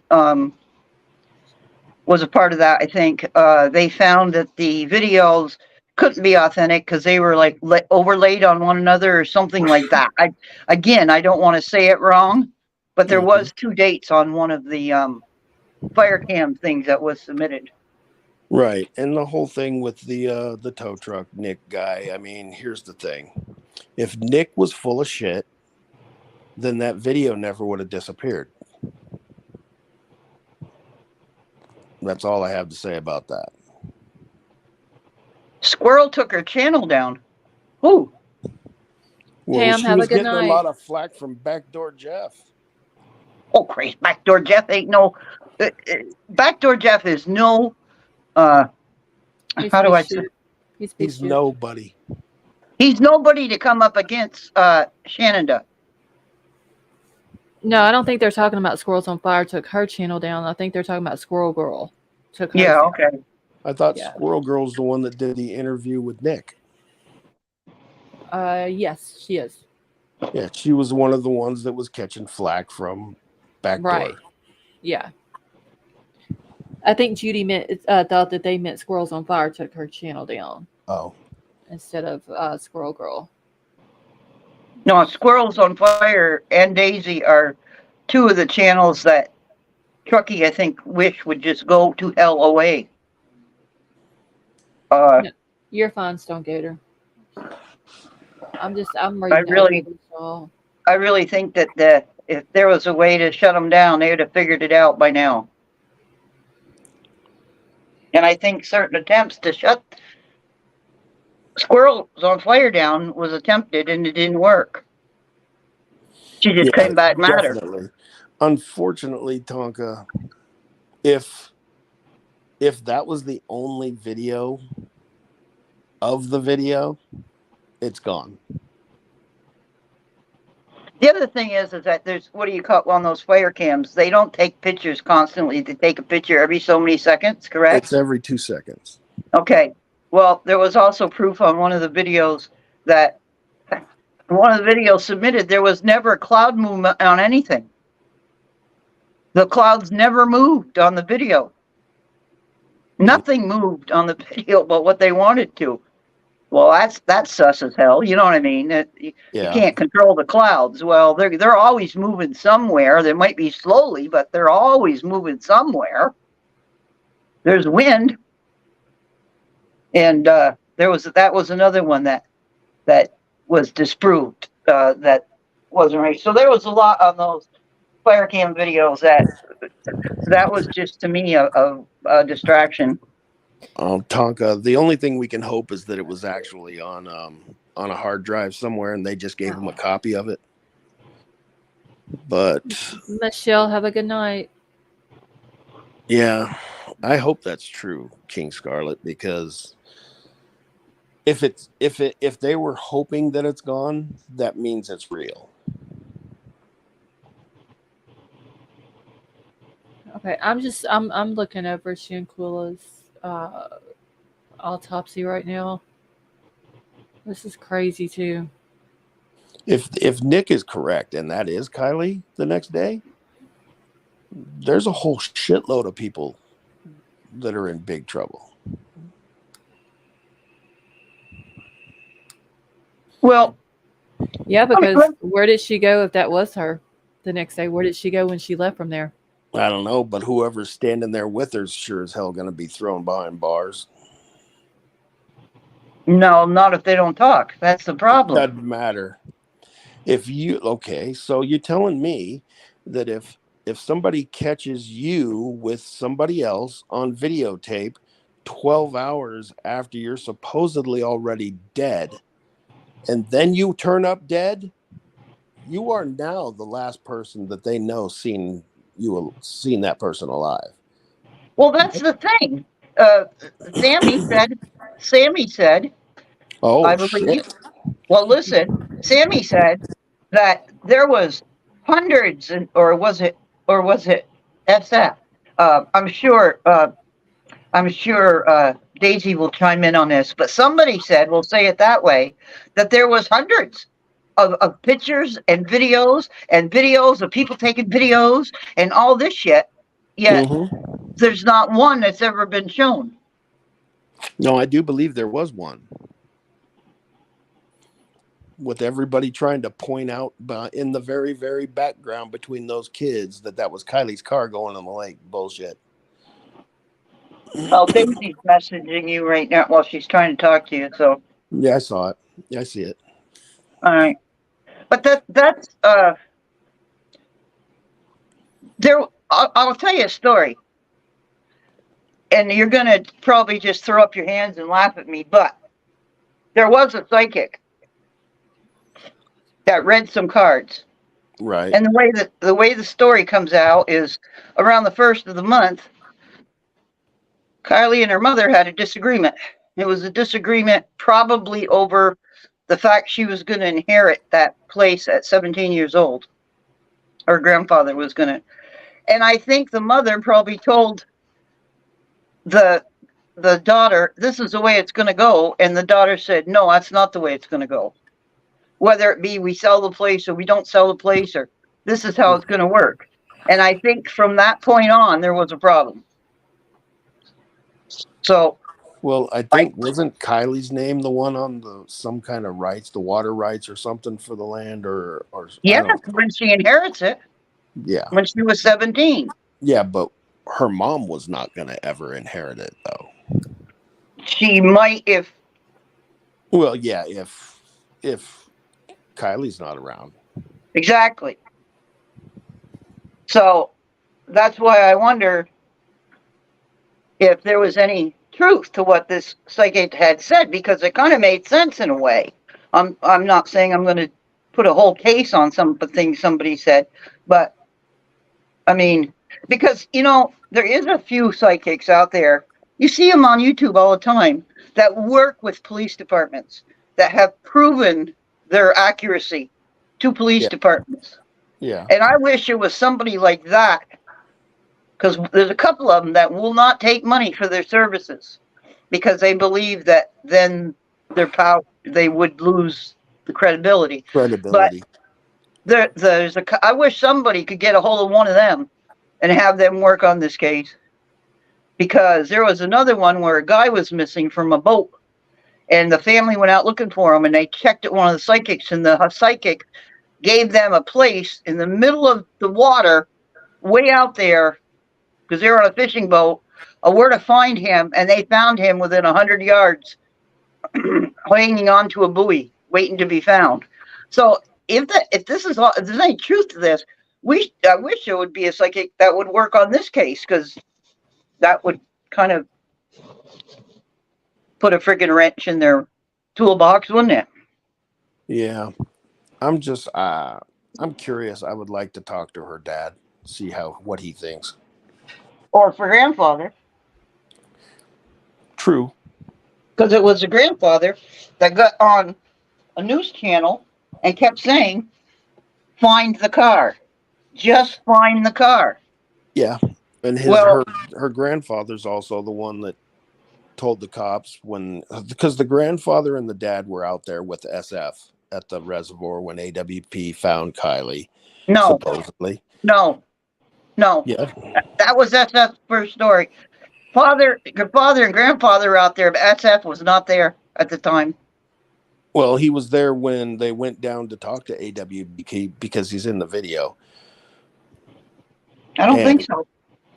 S3: was a part of that, I think. They found that the videos couldn't be authentic because they were like overlaid on one another or something like that. I don't want to say it wrong, but there was 2 dates on one of the fire cam things that was submitted.
S4: Right. And the whole thing with the tow truck Nick guy, I mean, here's the thing. If Nick was full of shit, then that video never would have disappeared. That's all I have to say about that.
S3: Squirrel took her channel down. Who?
S4: Well,
S1: Pam,
S4: she
S1: have
S4: was
S1: a good
S4: getting
S1: night.
S4: a lot of flack from Backdoor Jeff.
S3: Oh, crazy. Backdoor Jeff ain't no. Backdoor Jeff is no.
S1: He's
S3: How do I
S1: piece
S3: say?
S1: shit. He's piece
S4: He's
S1: shit.
S4: nobody.
S3: He's nobody to come up against Shannon.
S1: No, I don't think they're talking about Squirrels on Fire took her channel down. I think they're talking about Squirrel Girl took her
S3: Yeah,
S1: down.
S3: okay.
S4: I thought
S1: Yeah.
S4: Squirrel Girl's the one that did the interview with Nick.
S1: Yes, she is.
S4: Yeah, she was one of the ones that was catching flack from Backdoor.
S1: Right. Yeah. I think Judy thought that they meant Squirrels on Fire took her channel down
S4: Oh,
S1: instead of Squirrel Girl.
S3: No, Squirrels on Fire and Daisy are 2 of the channels that Truckee, I think, wish would just go to hell away.
S1: You're fine, Stone Gator. I'm reading.
S3: I really think that if there was a way to shut them down, they would have figured it out by now. And I think certain attempts to shut Squirrels on Fire down was attempted and it didn't work. She just came back madder.
S4: definitely. Unfortunately, Tonka, if that was the only video of the video, it's gone.
S3: The other thing is that there's, what do you call on those fire cams? They don't take pictures constantly. They take a picture every so many seconds, correct?
S4: It's every 2 seconds.
S3: Okay. Well, there was also proof on one of the videos that one of the videos submitted, there was never a cloud movement on anything. The clouds never moved on the video. Nothing moved on the video but what they wanted to. Well, that's sus as hell. You know what I mean? You can't control the clouds. Well, they're always moving somewhere. They might be slowly, but they're always moving somewhere. There's wind, and that was another one that was disproved. That wasn't right. So there was a lot on those fire cam videos that was just to me a distraction.
S4: Tonka, the only thing we can hope is that it was actually on a hard drive somewhere and they just gave him a copy of it. But
S1: Michelle, have a good night.
S4: yeah, I hope that's true, King Scarlet, because if they were hoping that it's gone, that means it's real.
S1: Okay, I'm looking over Shanquilla's autopsy right now. This is crazy too.
S4: If Nick is correct and that is Kylie the next day, there's a whole shitload of people that are in big trouble.
S3: Well,
S1: Yeah, because where did she go if that was her the next day? Where did she go when she left from there?
S4: I don't know, but whoever's standing there with her is sure as hell going to be thrown behind bars.
S3: no, not if they don't talk. That's the problem.
S4: Doesn't matter. So you're telling me that if somebody catches you with somebody else on videotape 12 hours after you're supposedly already dead, and then you turn up dead, you are now the last person that they know seen that person alive.
S3: Well, that's the thing. Sammy said,
S4: Oh,
S3: I believe.
S4: shit.
S3: Well, listen, Sammy said that there was hundreds, or was it SF? I'm sure Daisy will chime in on this, but somebody said, we'll say it that way, that there was hundreds of pictures and videos of people taking videos and all this shit. Yet there's not one that's ever been shown.
S4: No, I do believe there was one. With everybody trying to point out in the very, very background between those kids that was Kylie's car going in the lake. Bullshit.
S3: Well, Daisy's messaging you right now while she's trying to talk to you. So,
S4: Yeah, I saw it. Yeah, I see it.
S3: all right. But that's there. I'll tell you a story, and you're gonna probably just throw up your hands and laugh at me. But there was a psychic that read some cards,
S4: Right.
S3: and the way the story comes out is around the first of the month. Kylie and her mother had a disagreement. It was a disagreement probably over the fact she was going to inherit that place at 17 years old. Her grandfather was going to. And I think the mother probably told the daughter, this is the way it's going to go. And the daughter said, no, that's not the way it's going to go. Whether it be we sell the place or we don't sell the place, or this is how it's going to work. And I think from that point on, there was a problem. So,
S4: well, I think wasn't Kylie's name the one on some kind of rights, the water rights or something for the land, or
S3: yeah, when she inherits it.
S4: Yeah,
S3: when she was 17.
S4: Yeah, but her mom was not going to ever inherit it, though.
S3: She might if.
S4: Well, yeah, if Kylie's not around.
S3: Exactly. So that's why I wonder if there was any truth to what this psychic had said, because it kind of made sense in a way. I'm not saying I'm going to put a whole case on some of the things somebody said, but I mean, because, there is a few psychics out there. You see them on YouTube all the time that work with police departments that have proven their accuracy to police departments.
S4: Yeah.
S3: And I wish it was somebody like that, because there's a couple of them that will not take money for their services because they believe that then their power, they would lose the credibility. But I wish somebody could get a hold of one of them and have them work on this case, because there was another one where a guy was missing from a boat and the family went out looking for him, and they checked at one of the psychics, and the psychic gave them a place in the middle of the water way out there, because they were on a fishing boat, where to find him, and they found him within 100 yards hanging onto a buoy waiting to be found. So if there's any truth to this, I wish there would be a psychic that would work on this case, because that would kind of put a friggin' wrench in their toolbox, wouldn't it?
S4: Yeah. I'm just I'm curious. I would like to talk to her dad, see what he thinks.
S3: Or for grandfather.
S4: True.
S3: Because it was the grandfather that got on a news channel and kept saying, find the car. Just find the car.
S4: Yeah. And her grandfather's also the one that told the cops because the grandfather and the dad were out there with SF at the reservoir when AWP found Kylie.
S3: No.
S4: Supposedly.
S3: No.
S4: Yeah.
S3: That was SF's first story. Father and grandfather were out there, but SF was not there at the time.
S4: Well, he was there when they went down to talk to AWP because he's in the video.
S3: I don't think so.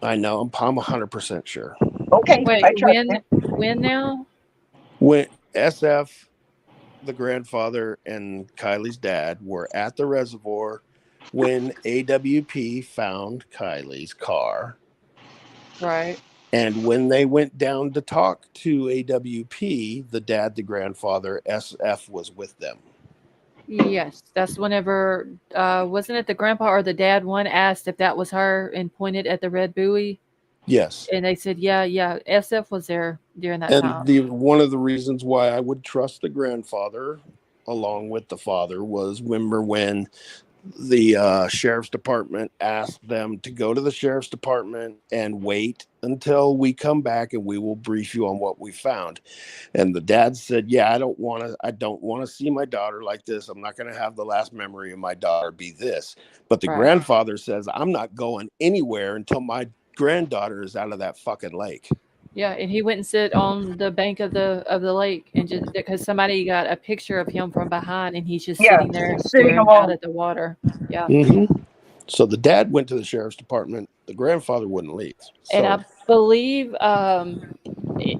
S4: I know. I'm 100% sure.
S3: Okay.
S1: Wait, when now?
S4: When SF, the grandfather, and Kylie's dad were at the reservoir when AWP found Kylie's car.
S1: Right.
S4: And when they went down to talk to AWP, the dad, the grandfather, SF was with them.
S1: Yes, that's whenever, wasn't it the grandpa or the dad one asked if that was her and pointed at the red buoy?
S4: Yes.
S1: And they said, yeah, SF was there during that time.
S4: And one of the reasons why I would trust the grandfather along with the father was, remember when the sheriff's department asked them to go to the sheriff's department and wait until we come back and we will brief you on what we found. And the dad said, yeah, I don't want to see my daughter like this. I'm not going to have the last memory of my daughter be this. But the grandfather says, I'm not going anywhere until my granddaughter is out of that fucking lake.
S1: Yeah, and he went and sit on the bank of the lake, and just because somebody got a picture of him from behind, and he's just
S3: Yeah,
S1: sitting there
S3: sitting
S1: staring out
S3: alone.
S1: at the water. Yeah,
S4: So the dad went to the sheriff's department. The grandfather wouldn't leave.
S1: and
S4: So
S1: I believe it-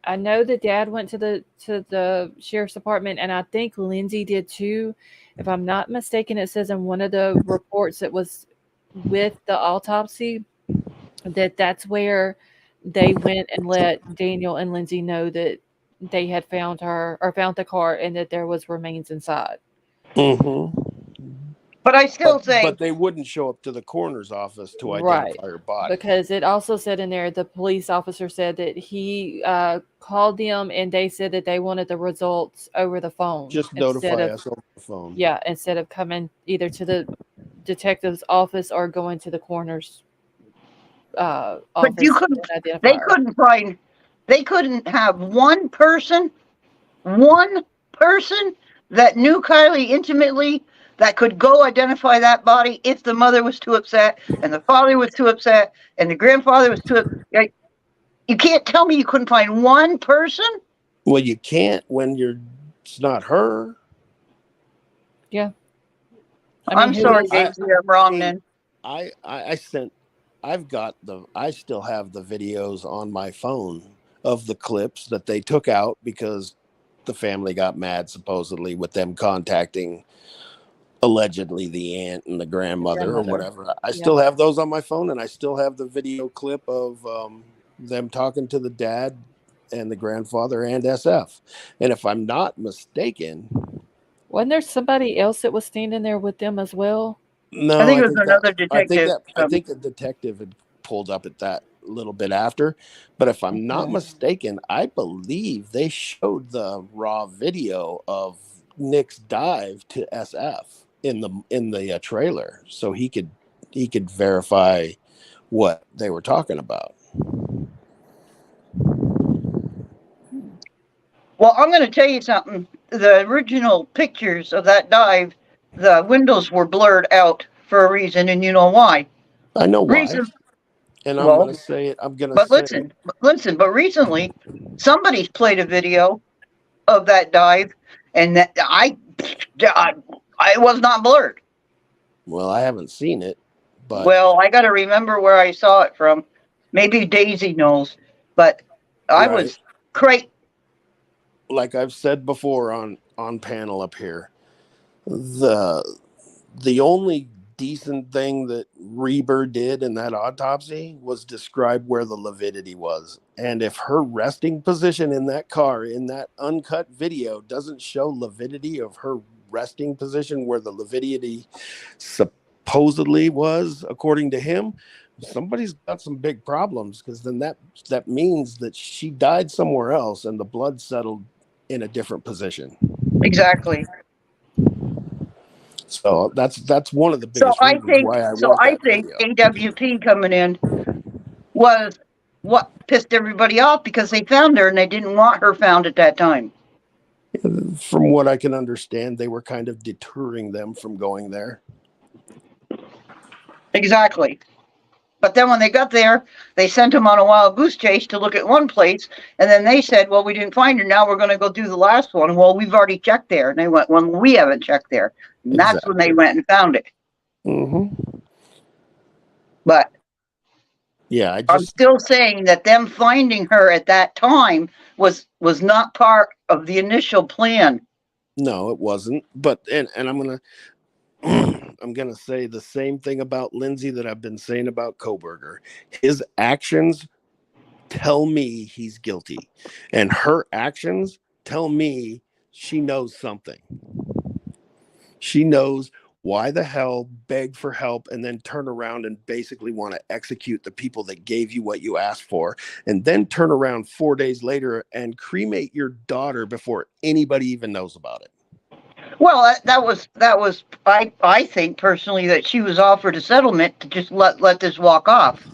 S1: I know the dad went to the sheriff's department, and I think Lindsay did too. If I'm not mistaken, it says in one of the reports that was with the autopsy that that's where they went and let Daniel and Lindsay know that they had found her or found the car and that there was remains inside.
S4: hmm
S3: But I still say,
S4: but they wouldn't show up to the coroner's office to
S1: Right.
S4: identify her body.
S1: Because it also said in there, the police officer said that he called them and they said that they wanted the results over the phone
S4: Just
S1: instead
S4: notify
S1: of,
S4: us over the phone.
S1: yeah, instead of coming either to the detective's office or going to the coroner's
S3: but
S1: office
S3: you
S1: and
S3: couldn't,
S1: identify her.
S3: they couldn't have one person that knew Kylie intimately that could go identify that body if the mother was too upset and the father was too upset and the grandfather was too. Like, you can't tell me you couldn't find one person.
S4: Well, you can't when it's not her.
S1: Yeah. I
S3: I'm
S1: mean, who
S3: sorry,
S1: else?
S3: Daisy, I'm wrong
S4: See,
S3: then.
S4: I sent. I still have the videos on my phone of the clips that they took out because the family got mad supposedly with them contacting allegedly the aunt and the grandmother or
S1: Grandmother.
S4: whatever. I
S1: Yeah.
S4: still have those on my phone, and I still have the video clip of them talking to the dad and the grandfather and SF. And if I'm not mistaken,
S1: Wasn't there somebody else that was standing there with them as well?
S3: I
S4: no,
S3: think it was another detective.
S4: I think the detective had pulled up at that little bit after. But if I'm not
S1: Okay.
S4: mistaken, I believe they showed the raw video of Nick's dive to SF in the trailer, so he could verify what they were talking about.
S3: Well, I'm going to tell you something. The original pictures of that dive, the windows were blurred out for a reason, and you know why.
S4: I know why,
S3: Reason,
S4: and I'm
S3: well,
S4: gonna say it. I'm gonna
S3: but
S4: say it.
S3: listen. But recently, somebody's played a video of that dive, and that I was not blurred.
S4: Well, I haven't seen it, but
S3: Well, I got to remember where I saw it from. Maybe Daisy knows, but I
S4: right,
S3: was great.
S4: like I've said before on panel up here, the only decent thing that Reber did in that autopsy was describe where the lividity was. And if her resting position in that car in that uncut video doesn't show lividity of her resting position where the lividity supposedly was, according to him, somebody's got some big problems, because then that means that she died somewhere else and the blood settled in a different position.
S3: Exactly.
S4: So that's one of the
S3: So
S4: biggest
S3: I
S4: reasons
S3: think
S4: why I want that video.
S3: AWP coming in was what pissed everybody off because they found her and they didn't want her found at that time.
S4: From what I can understand, they were kind of deterring them from going there.
S3: Exactly. But then when they got there, they sent them on a wild goose chase to look at one place, and then they said, well, we didn't find her. Now we're going to go do the last one. Well, we've already checked there. And they went, well, we haven't checked there. And that's when they
S4: Exactly.
S3: went and found it.
S4: Mm-hmm.
S3: But
S4: Yeah,
S3: I'm still saying that them finding her at that time was not part of the initial plan.
S4: No, it wasn't. But and I'm gonna I'm gonna say the same thing about Lindsay that I've been saying about Koberger. His actions tell me he's guilty, and her actions tell me she knows something. She knows why the hell beg for help and then turn around and basically want to execute the people that gave you what you asked for, and then turn around 4 days later and cremate your daughter before anybody even knows about it.
S3: Well, that was I think personally that she was offered a settlement to just let this walk off.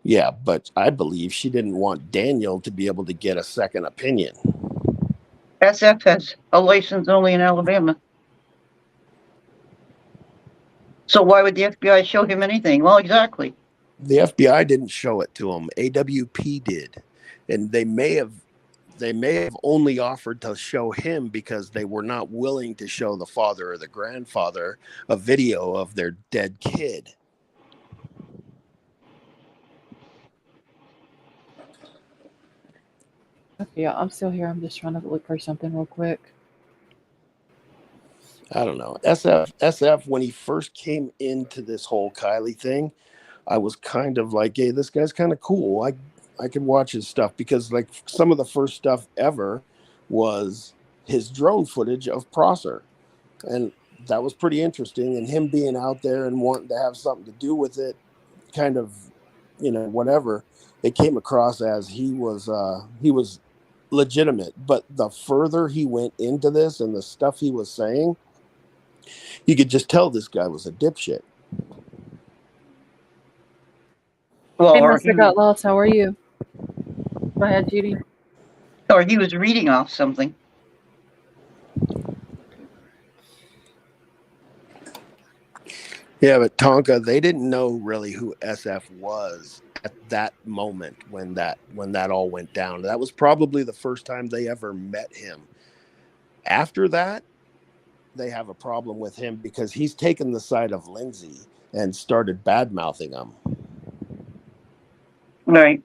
S4: Yeah, but I believe she didn't want Daniel to be able to get a second opinion.
S3: SF has a license only in Alabama. So why would the FBI show him anything? Well, exactly.
S4: The FBI didn't show it to him. AWP did, and they may have only offered to show him because they were not willing to show the father or the grandfather a video of their dead kid.
S1: Okay, yeah, I'm still here. I'm just trying to look for something real quick.
S4: I don't know. SF, when he first came into this whole Kylie thing, I was kind of like, hey, this guy's kind of cool. I could watch his stuff because like some of the first stuff ever was his drone footage of Prosser. And that was pretty interesting. And him being out there and wanting to have something to do with it, kind of, whatever, it came across as he was legitimate. But the further he went into this and the stuff he was saying, you could just tell this guy was a dipshit.
S3: Well,
S1: Hey,
S3: or
S1: Master Got Lost, how are you? Go ahead, Judy.
S3: he was reading off something.
S4: Yeah, but Tonka, they didn't know really who SF was at that moment when that all went down. That was probably the first time they ever met him. After that, they have a problem with him because he's taken the side of Lindsay and started bad-mouthing him.
S3: Right.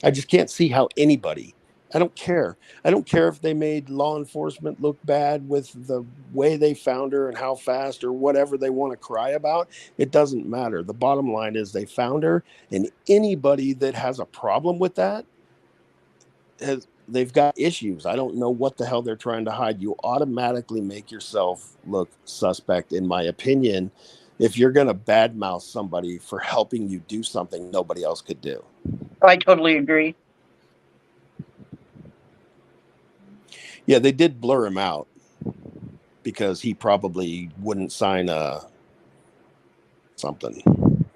S4: I just can't see how anybody, I don't care if they made law enforcement look bad with the way they found her and how fast or whatever they want to cry about. It doesn't matter. The bottom line is they found her, and anybody that has a problem with that, they've got issues. I don't know what the hell they're trying to hide. You automatically make yourself look suspect, in my opinion, if you're going to badmouth somebody for helping you do something nobody else could do.
S3: I totally agree.
S4: Yeah, they did blur him out because he probably wouldn't sign something.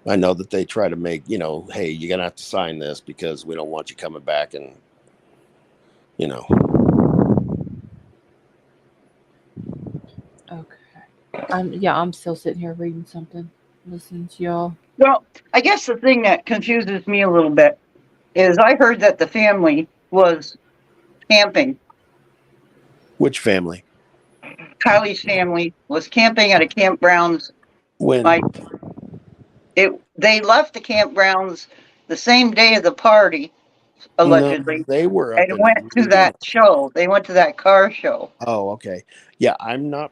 S4: I know that they try to make, hey, you're going to have to sign this because we don't want you coming back and,
S1: Okay. I'm still sitting here reading something, listening to y'all.
S3: Well, I guess the thing that confuses me a little bit is I heard that the family was camping.
S4: Which family?
S3: Kylie's family was camping at a campgrounds.
S4: When?
S3: They left the campgrounds the same day of the party, allegedly.
S4: No, they were up
S3: and went to that show. They went to that car show.
S4: Oh, okay. Yeah, I don't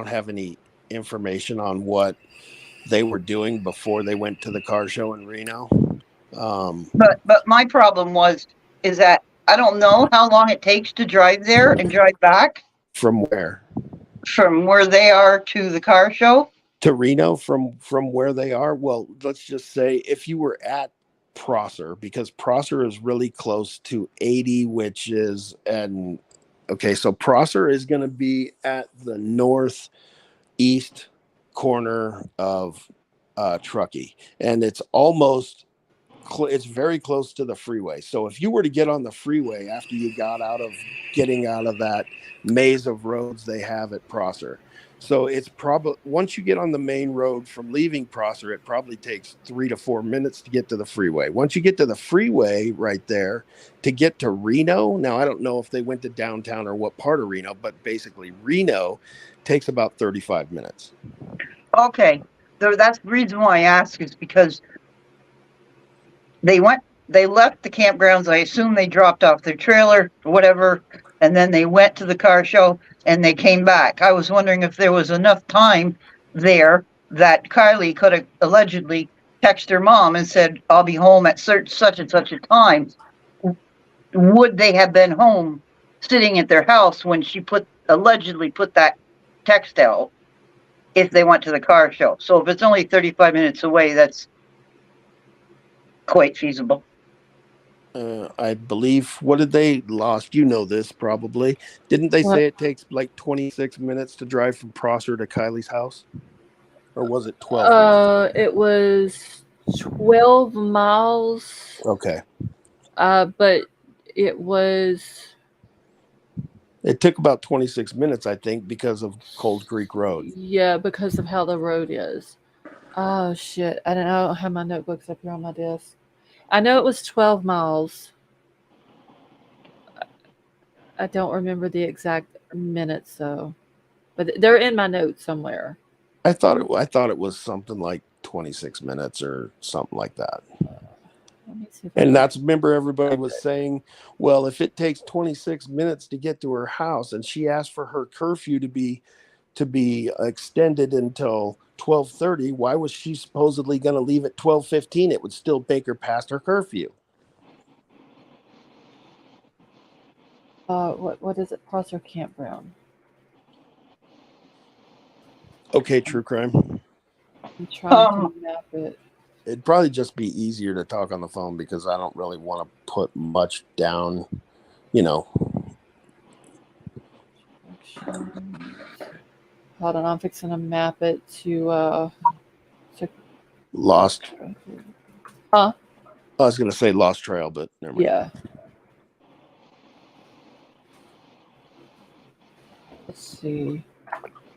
S4: have any information on what they were doing before they went to the car show in Reno.
S3: But my problem is that I don't know how long it takes to drive there and drive back.
S4: From where?
S3: From where they are to the car show.
S4: To Reno from where they are? Well, let's just say if you were at Prosser, because Prosser is really close to 80, which is so Prosser is going to be at the northeast corner of Truckee, and it's it's very close to the freeway. So if you were to get on the freeway after you getting out of that maze of roads they have at Prosser, so it's probably once you get on the main road from leaving Prosser, it probably takes 3 to 4 minutes to get to the freeway. Once you get to the freeway right there, to get to Reno, now I don't know if they went to downtown or what part of Reno, but basically Reno takes about 35 minutes.
S3: Okay. So that's the reason why I ask is because they left the campgrounds. I assume they dropped off their trailer or whatever, and then they went to the car show and they came back. I was wondering if there was enough time there that Kylie could have allegedly texted her mom and said, I'll be home at such and such a time. Would they have been home sitting at their house when she allegedly put that text out if they went to the car show? So if it's only 35 minutes away, that's quite feasible.
S4: I believe, what did they lost? You know this probably. Didn't they say it takes like 26 minutes to drive from Prosser to Kylie's house? Or was it 12?
S1: It was 12 miles.
S4: Okay.
S1: But it was
S4: It took about 26 minutes, I think, because of Cold Creek Road.
S1: Yeah, because of how the road is. Oh shit! I don't have my notebooks up here on my desk. I know it was 12 miles. I don't remember the exact minutes though, but they're in my notes somewhere.
S4: I thought it was something like 26 minutes or something like that.
S1: Let me see if I
S4: And
S1: can-
S4: that's, remember, everybody was saying, well, if it takes 26 minutes to get to her house and she asked for her curfew to be extended until 12:30, why was she supposedly going to leave at 12:15? It would still make her past her curfew.
S1: what is it? Prosser Campground.
S4: Okay, true crime.
S1: I'm trying
S3: Um,
S1: to map it.
S4: It'd probably just be easier to talk on the phone because I don't really want to put much down, you know.
S1: Hold on, I'm fixing to map it to
S4: Lost.
S1: Huh?
S4: I was going to say Lost Trail, but never mind.
S1: Yeah. Let's see.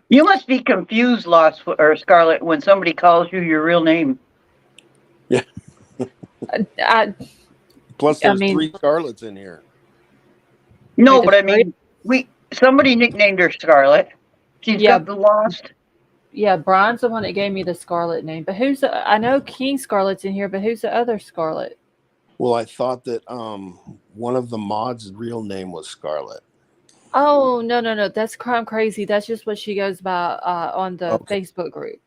S3: you must be confused, Lost or Scarlet, when somebody calls you your real name.
S1: I
S4: Plus,
S1: I
S4: there's
S1: mean-
S4: 3 Scarlets in here.
S3: No,
S1: Wait,
S3: but I
S1: there's
S3: mean, somebody nicknamed her Scarlet. She's
S1: Yeah.
S3: got the Lost.
S1: Yeah, Brian's the one that gave me the Scarlet name. But I know King Scarlet's in here, but who's the other Scarlet?
S4: Well, I thought that one of the mods' real name was Scarlet.
S1: Oh, no. That's Crime Crazy. That's just what she goes by on the
S4: Okay.
S1: Facebook group.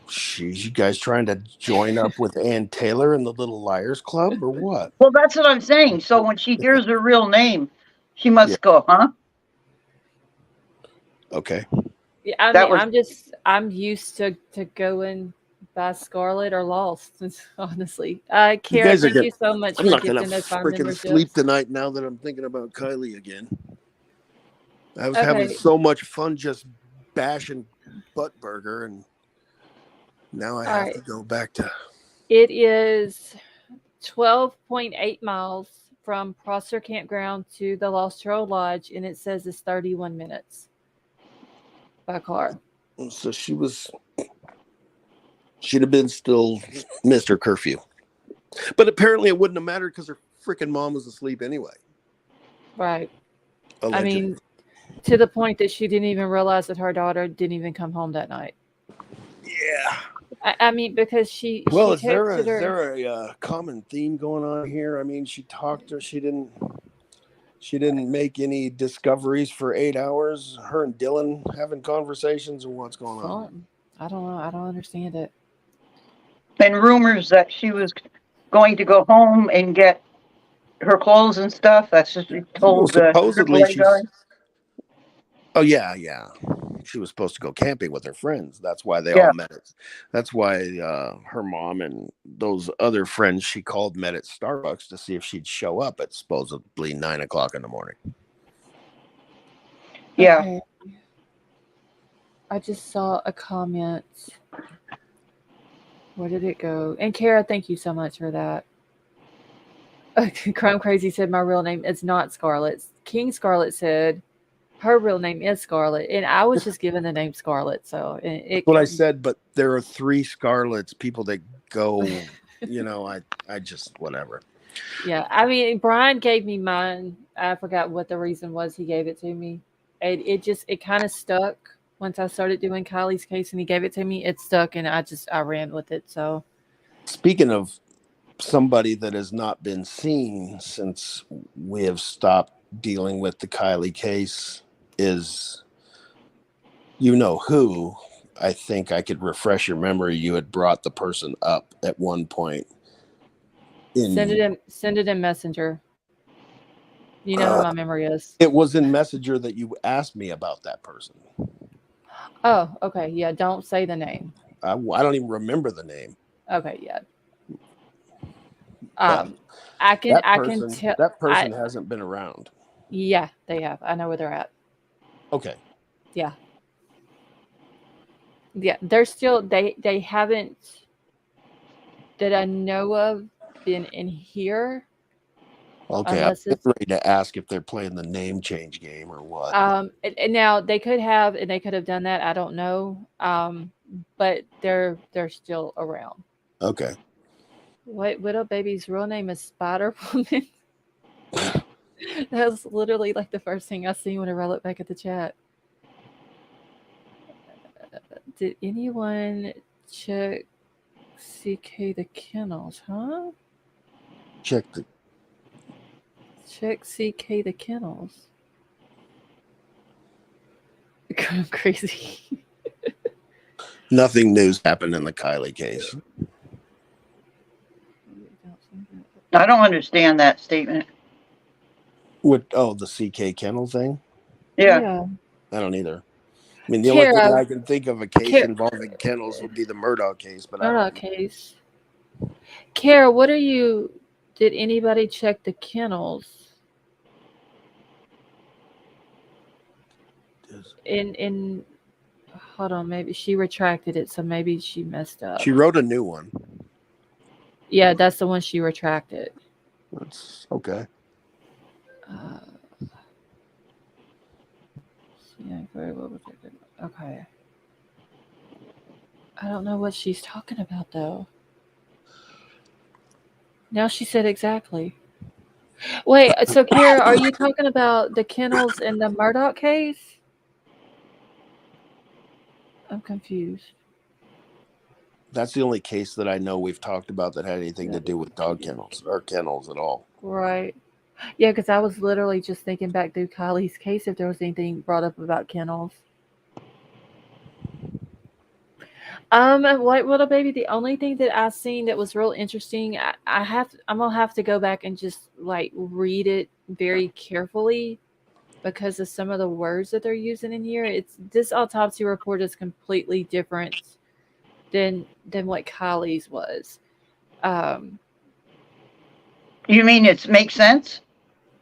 S4: Jeez, you guys trying to join up with Ann Taylor and the Little Liars Club or what?
S3: Well, that's what I'm saying. So when she hears her real name, she must
S4: Yeah.
S3: go, huh?
S4: Okay.
S1: Yeah, I
S3: That
S1: mean,
S3: was-
S1: I'm used to going by Scarlet or Lost, honestly. Kara,
S4: guys are
S1: thank you so much
S4: I'm
S1: for
S4: not going to
S1: gifting us 5
S4: freaking
S1: memberships.
S4: sleep tonight now that I'm thinking about Kylie again. I was having
S1: Okay.
S4: so much fun just bashing Butt Burger, and now I
S1: All
S4: have
S1: right.
S4: to go back to.
S1: It is 12.8 miles from Prosser Campground to the Lost Trail Lodge, and it says it's 31 minutes by car.
S4: So she'd have been still missed her curfew. But apparently it wouldn't have mattered because her freaking mom was asleep anyway.
S1: Right.
S4: Allegedly.
S1: I mean, to the point that she didn't even realize that her daughter didn't even come home that night.
S4: Yeah.
S1: I mean, because she
S4: Well,
S1: she
S4: is there
S1: texted her.
S4: a common theme going on here? I mean, she talked to her. She didn't make any discoveries for 8 hours. Her and Dylan having conversations, or what's going on?
S1: Well, I don't know. I don't understand it.
S3: and rumors that she was going to go home and get her clothes and stuff. That's just told the
S4: supposedly
S3: AAA guy.
S4: Oh yeah. She was supposed to go camping with her friends. That's why they
S3: Yeah.
S4: all met. That's why her mom and those other friends she called met at Starbucks to see if she'd show up at supposedly 9 o'clock in the morning.
S3: Yeah.
S1: Okay. I just saw a comment. Where did it go? And Kara, thank you so much for that. Crime Crazy said my real name is not Scarlet. King Scarlet said her real name is Scarlet, and I was just given the name Scarlet. So it.
S4: What I said, but there are 3 Scarlets. People that go, I just whatever.
S1: Yeah, I mean, Brian gave me mine. I forgot what the reason was he gave it to me. It kind of stuck once I started doing Kylie's case, and he gave it to me. It stuck, and I ran with it. So
S4: Speaking of somebody that has not been seen since we have stopped dealing with the Kylie case is, who. I think I could refresh your memory. You had brought the person up at one point.
S1: send it in Messenger. You know who my memory is.
S4: It was in Messenger that you asked me about that person.
S1: Oh, okay. Yeah, don't say the name.
S4: I don't even remember the name.
S1: Okay, yeah.
S4: But
S1: I can
S4: person,
S1: tell
S4: that person hasn't been around.
S1: Yeah, they have. I know where they're at.
S4: Okay.
S1: Yeah. Yeah, they're still they haven't that I know of been in here.
S4: Okay, I'm
S1: unless it's
S4: ready to ask if they're playing the name change game or what.
S1: and now they could have done that. I don't know. But they're still around.
S4: Okay.
S1: What Widow Baby's real name is Spider Woman. That was literally like the first thing I seen whenever I looked back at the chat. Did anyone check CK the kennels, huh?
S4: Check the.
S1: Check CK the kennels. I'm crazy.
S4: Nothing news happened in the Kylie case.
S3: I don't understand that statement.
S4: What? Oh, the CK Kennel thing?
S3: Yeah.
S4: I don't either. I mean, the only thing
S1: Kara,
S4: I can think of a case involving kennels would be the Murdoch case, but I don't.
S1: Murdoch case. Kara, what are you? Did anybody check the kennels? In hold on, maybe she retracted it, so maybe she messed up.
S4: She wrote a new one.
S1: Yeah, that's the one she retracted.
S4: That's okay.
S1: Yeah, very well protected. Okay. I don't know what she's talking about though. Now she said exactly. Wait, so Kara, are you talking about the kennels in the Murdoch case? I'm confused.
S4: That's the only case that I know we've talked about that had anything to do with dog kennels or kennels at all.
S1: Right. Yeah, because I was literally just thinking back through Kylie's case if there was anything brought up about kennels. White Widow Baby, the only thing that I seen that was real interesting, I'm gonna have to go back and just like read it very carefully because of some of the words that they're using in here. It's this autopsy report is completely different than what Kylie's was.
S3: You mean it makes sense?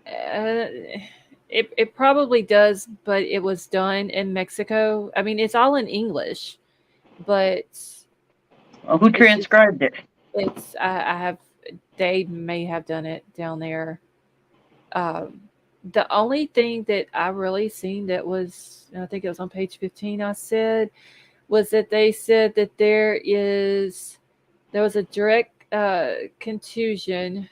S1: It probably does, but it was done in Mexico. I mean, it's all in English, but
S3: Well, who transcribed it?
S1: it's I have they may have done it down there. The only thing that I really seen that was, I think it was on page 15, I said, was that they said that there was a direct contusion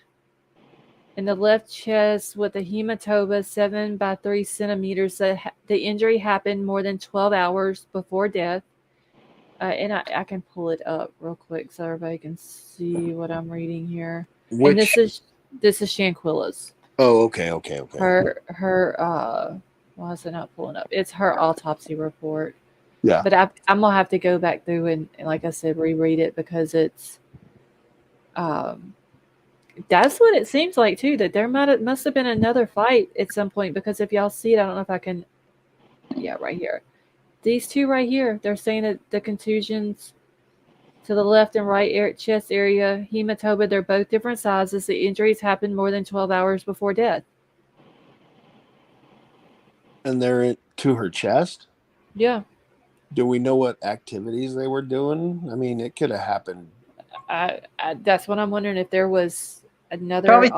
S1: in the left chest with a hematoma 7 by 3 centimeters. The injury happened more than 12 hours before death. And I can pull it up real quick so everybody can see what I'm reading here. And this is Shanquilla's.
S4: Oh, okay.
S1: Her why is it not pulling up? It's her autopsy report.
S4: Yeah.
S1: But I'm gonna have to go back through and like I said, reread it because it's that's what it seems like too, that there must have been another fight at some point, because if y'all see it, I don't know if I can, yeah, right here. These two right here, they're saying that the contusions to the left and right chest area, hematoma, they're both different sizes. The injuries happened more than 12 hours before death.
S4: And they're to her chest?
S1: Yeah.
S4: Do we know what activities they were doing? I mean, it could have happened.
S1: I that's what I'm wondering, if there was another
S3: Probably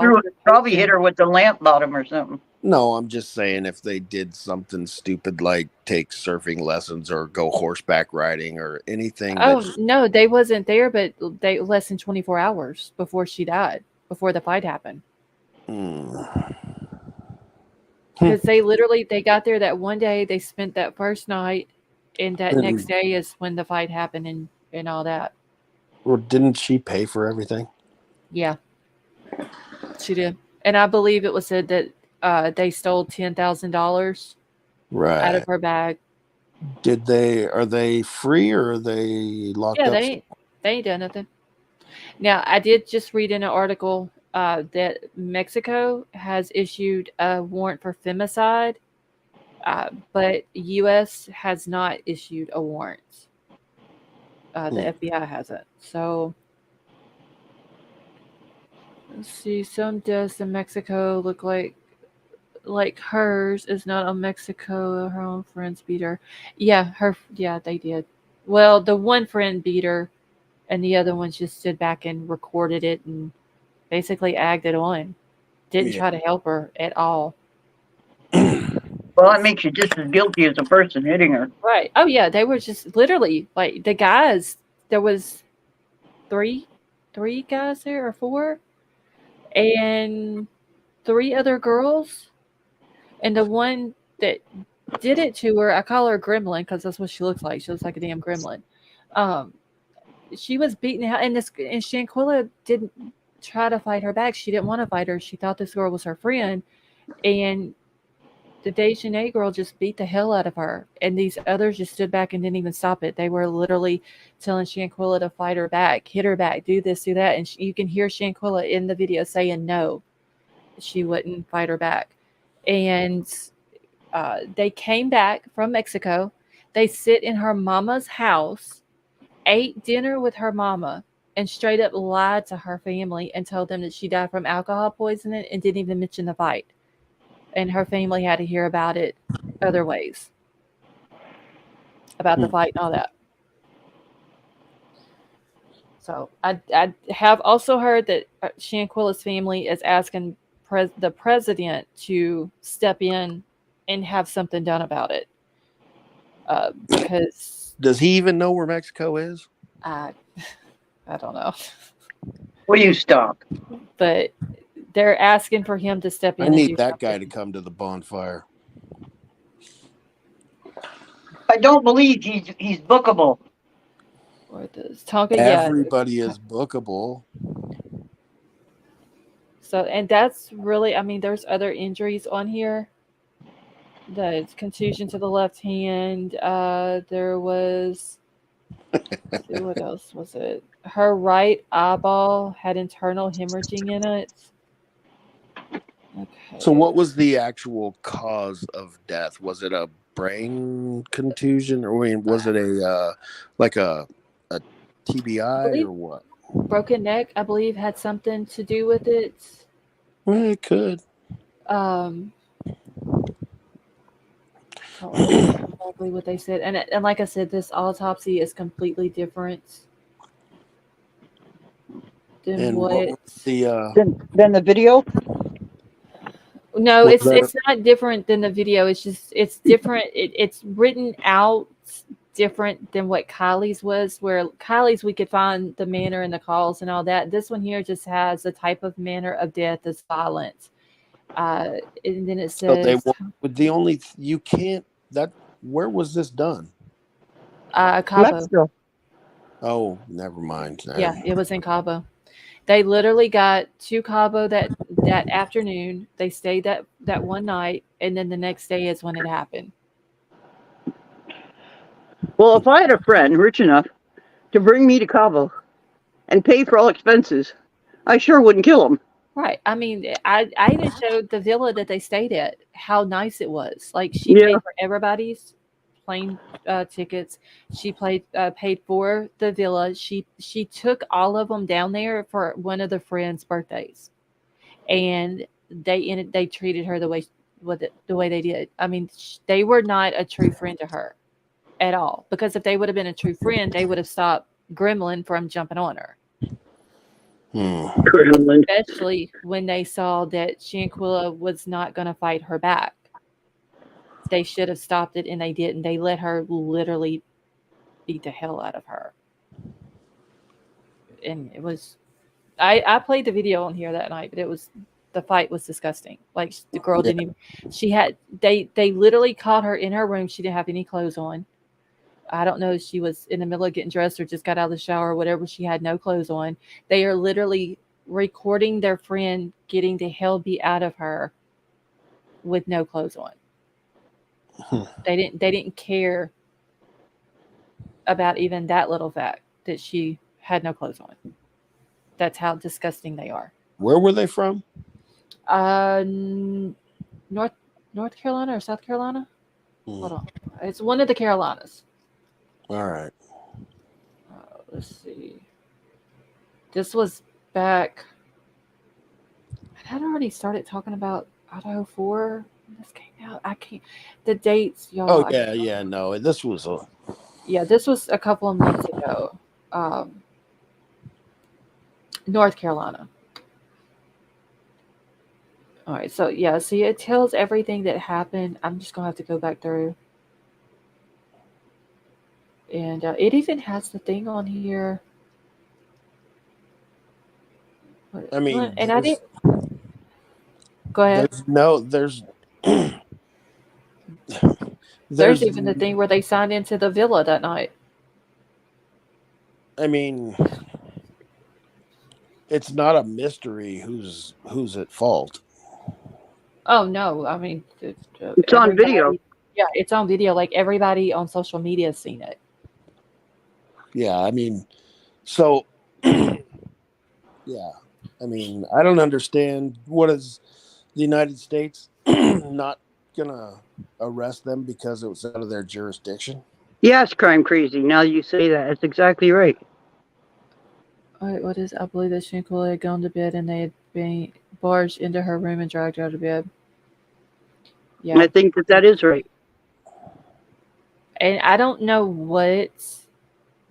S3: hit her with the lamp bottom or something.
S4: No, I'm just saying if they did something stupid like take surfing lessons or go horseback riding or anything.
S1: Oh, no, they wasn't there, but they less than 24 hours before she died, before the fight happened. Because they got there that one day, they spent that first night, and that next day is when the fight happened and all that.
S4: Well, didn't she pay for everything?
S1: Yeah, she did. And I believe it was said that they stole $10,000 out of her bag.
S4: Are they free or are they locked up?
S1: Yeah, they ain't done nothing. Now, I did just read in an article that Mexico has issued a warrant for femicide, but U.S. has not issued a warrant. The FBI hasn't. So, let's see. Some deaths in Mexico look like hers is not on Mexico. Her own friends beat her. Yeah, they did. Well, the one friend beat her, and the other one just stood back and recorded it and basically egged it on. didn't
S4: Yeah.
S1: try to help her at all.
S3: Well, that makes you just as guilty as the person hitting her.
S1: Right. Oh yeah, they were just literally like the guys. There was three guys there or four, and three other girls, and the one that did it to her, I call her Gremlin because that's what she looks like. She looks like a damn gremlin. Um, she was beaten out, and Shanquilla didn't try to fight her back. She didn't want to fight her. She thought this girl was her friend, and the Dejanay girl just beat the hell out of her, and these others just stood back and didn't even stop it. They were literally telling Shanquilla to fight her back, hit her back, do this, do that, and you can hear Shanquilla in the video saying no, she wouldn't fight her back. And they came back from Mexico. They sit in her mama's house, ate dinner with her mama, and straight up lied to her family and told them that she died from alcohol poisoning and didn't even mention the fight. And her family had to hear about it other ways, about the fight and all that. So I have also heard that Shanquilla's family is asking the president to step in and have something done about it. Because
S4: Does he even know where Mexico is?
S1: I don't know.
S3: Will you stop?
S1: But they're asking for him to step in
S4: I
S1: and
S4: need
S1: do
S4: that guy to
S1: something.
S4: come to the bonfire.
S3: I don't believe he's bookable.
S1: Or does Tonka? Yeah.
S4: Everybody is bookable.
S1: So, and that's really, I mean, there's other injuries on here. The contusion to the left hand. There was, let's see, what else was it? Her right eyeball had internal hemorrhaging in it. Okay.
S4: So, what was the actual cause of death? Was it a brain contusion, or was it a like a TBI or what?
S1: Broken neck, I believe, had something to do with it.
S4: Well, it could.
S1: Don't remember exactly what they said, and like I said, this autopsy is completely different than
S4: And
S1: what.
S4: what was the
S3: Then the video.
S1: No,
S4: was
S1: it's
S4: there-
S1: it's not different than the video. It's just it's different. It's written out different than what Kylie's was. Where Kylie's we could find the manner and the calls and all that. This one here just has the type of manner of death that's violent. And then it
S4: so they
S1: says
S4: with the only you can't that where was this done?
S1: Cabo.
S3: Mexico.
S4: Oh, never mind.
S1: Yeah, it was in Cabo. They literally got to Cabo that afternoon. They stayed that one night, and then the next day is when it happened.
S3: Well, if I had a friend rich enough to bring me to Cabo and pay for all expenses, I sure wouldn't kill him.
S1: Right. I mean, I even showed the villa that they stayed at how nice it was. Like she
S3: Yeah.
S1: paid for everybody's plane tickets. She paid for the villa. She took all of them down there for one of the friends' birthdays, and they treated her the way they did. I mean, they were not a true friend to her at all. Because if they would have been a true friend, they would have stopped Gremlin from jumping on her. Especially when they saw that Shanquilla was not going to fight her back. They should have stopped it, and they didn't. They let her literally beat the hell out of her. And it was... I played the video on here that night, but the fight was disgusting. Like, the girl didn't even... She had... They literally caught her in her room. She didn't have any clothes on. I don't know if she was in the middle of getting dressed or just got out of the shower or whatever. She had no clothes on. They are literally recording their friend getting the hell beat out of her with no clothes on. They didn't care about even that little fact that she had no clothes on. That's how disgusting they are.
S4: Where were they from?
S1: North Carolina or South Carolina? Hold on. It's one of the Carolinas.
S4: All right.
S1: Let's see. This was back... I had already started talking about Idaho 4. This came out. I can't... The dates, y'all.
S4: Oh, yeah. No, this was a...
S1: Yeah, this was a couple of months ago. North Carolina. All right, so yeah, see, it tells everything that happened. I'm just gonna have to go back through, and it even has the thing on here.
S4: I mean,
S1: And I didn't go ahead.
S4: there's no,
S1: There's
S4: there's,
S1: even the thing where they signed into the villa that night.
S4: I mean, it's not a mystery who's at fault.
S1: Oh no, I mean,
S3: It's on video.
S1: everybody. Yeah, it's on video. Like everybody on social media has seen it.
S4: Yeah, I mean, so yeah, I mean, I don't understand what is the United States not gonna arrest them because it was out of their jurisdiction.
S3: Yes, crime crazy. Now you say that. That's exactly right.
S1: All right, what is? I believe that Shinkula had gone to bed and they had been barged into her room and dragged her out of bed.
S3: And I
S1: Yeah,
S3: think that is right.
S1: and I don't know what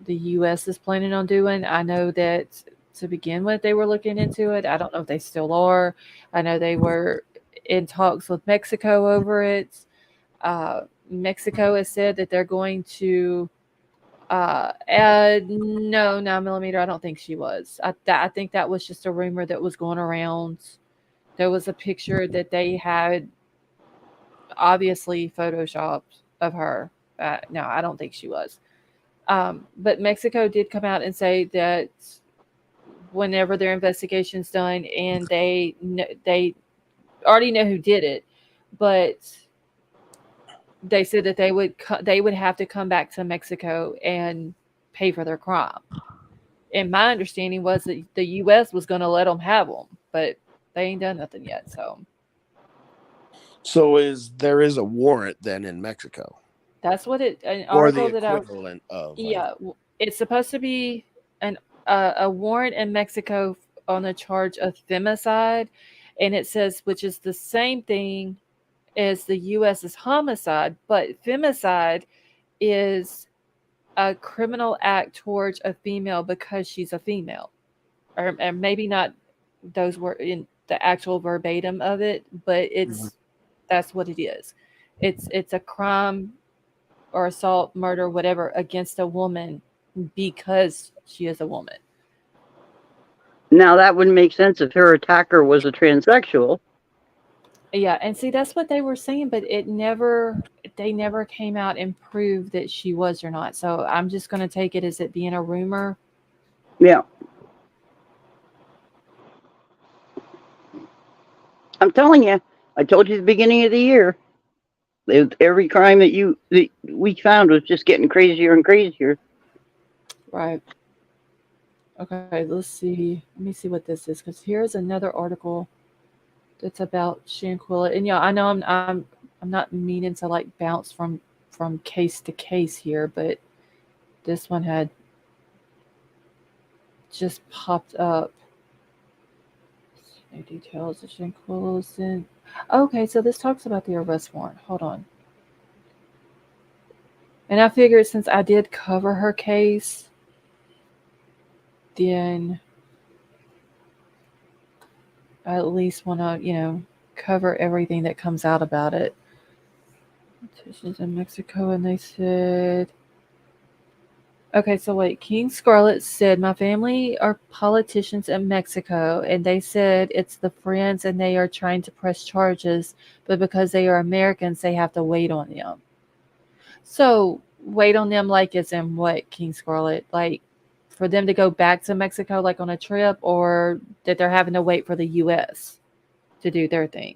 S1: the U.S. is planning on doing. I know that to begin with, they were looking into it. I don't know if they still are. I know they were in talks with Mexico over it. Mexico has said that they're going to add no 9mm. I don't think she was. I think that was just a rumor that was going around. There was a picture that they had obviously photoshopped of her. No, I don't think she was. But Mexico did come out and say that whenever their investigation's done and they already know who did it, but they said that they would have to come back to Mexico and pay for their crime. And my understanding was that the U.S. was going to let them have them, but they ain't done nothing yet.
S4: So there is a warrant then in Mexico,
S1: That's what an
S4: or the
S1: article that I
S4: equivalent of,
S1: yeah, it's supposed to be an a warrant in Mexico on a charge of femicide, and it says which is the same thing as the U.S.'s homicide, but femicide is a criminal act towards a female because she's a female, or maybe not those were in the actual verbatim of it, but that's what it is. It's a crime or assault, murder, whatever against a woman because she is a woman.
S3: Now that wouldn't make sense if her attacker was a transsexual.
S1: Yeah, and see that's what they were saying, but they never came out and proved that she was or not. So I'm just going to take it as it being a rumor.
S3: Yeah. I'm telling you, I told you at the beginning of the year, every crime that we found was just getting crazier and crazier.
S1: Right. Okay, let's see. Let me see what this is because here's another article that's about Shanquilla. And yeah, I know I'm not meaning to like bounce from case to case here, but this one had just popped up. No details of Shanquilla was in. Okay, so this talks about the arrest warrant. Hold on. And I figured since I did cover her case, then I at least want to, cover everything that comes out about it. Petitions in Mexico, and they said, okay, so wait, King Scarlet said, my family are politicians in Mexico, and they said it's the friends and they are trying to press charges, but because they are Americans, they have to wait on them. So, wait on them like as in what, King Scarlet? Like, for them to go back to Mexico, like on a trip, or that they're having to wait for the U.S. to do their thing?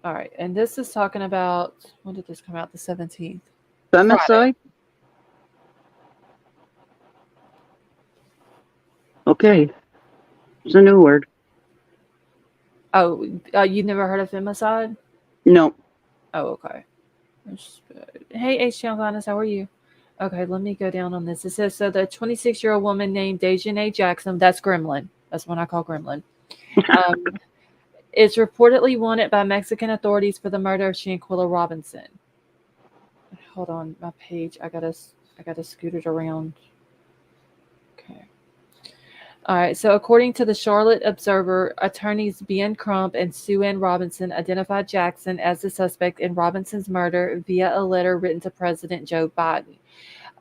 S1: All right, and this is talking about, when did this come out? The 17th.
S3: Femicide? Okay. It's a new word.
S1: Oh, you've never heard of femicide?
S3: No.
S1: Oh, okay. Hey, H. Giovannis, how are you? Okay, let me go down on this. It says, so the 26-year-old woman named Dejanay Jackson, that's Gremlin. That's what I call Gremlin. Is reportedly wanted by Mexican authorities for the murder of Shanquilla Robinson. Hold on, my page. I gotta scoot it around. Okay. All right. So, according to the Charlotte Observer, attorneys Ben Crump and Sue Ann Robinson identified Jackson as the suspect in Robinson's murder via a letter written to President Joe Biden.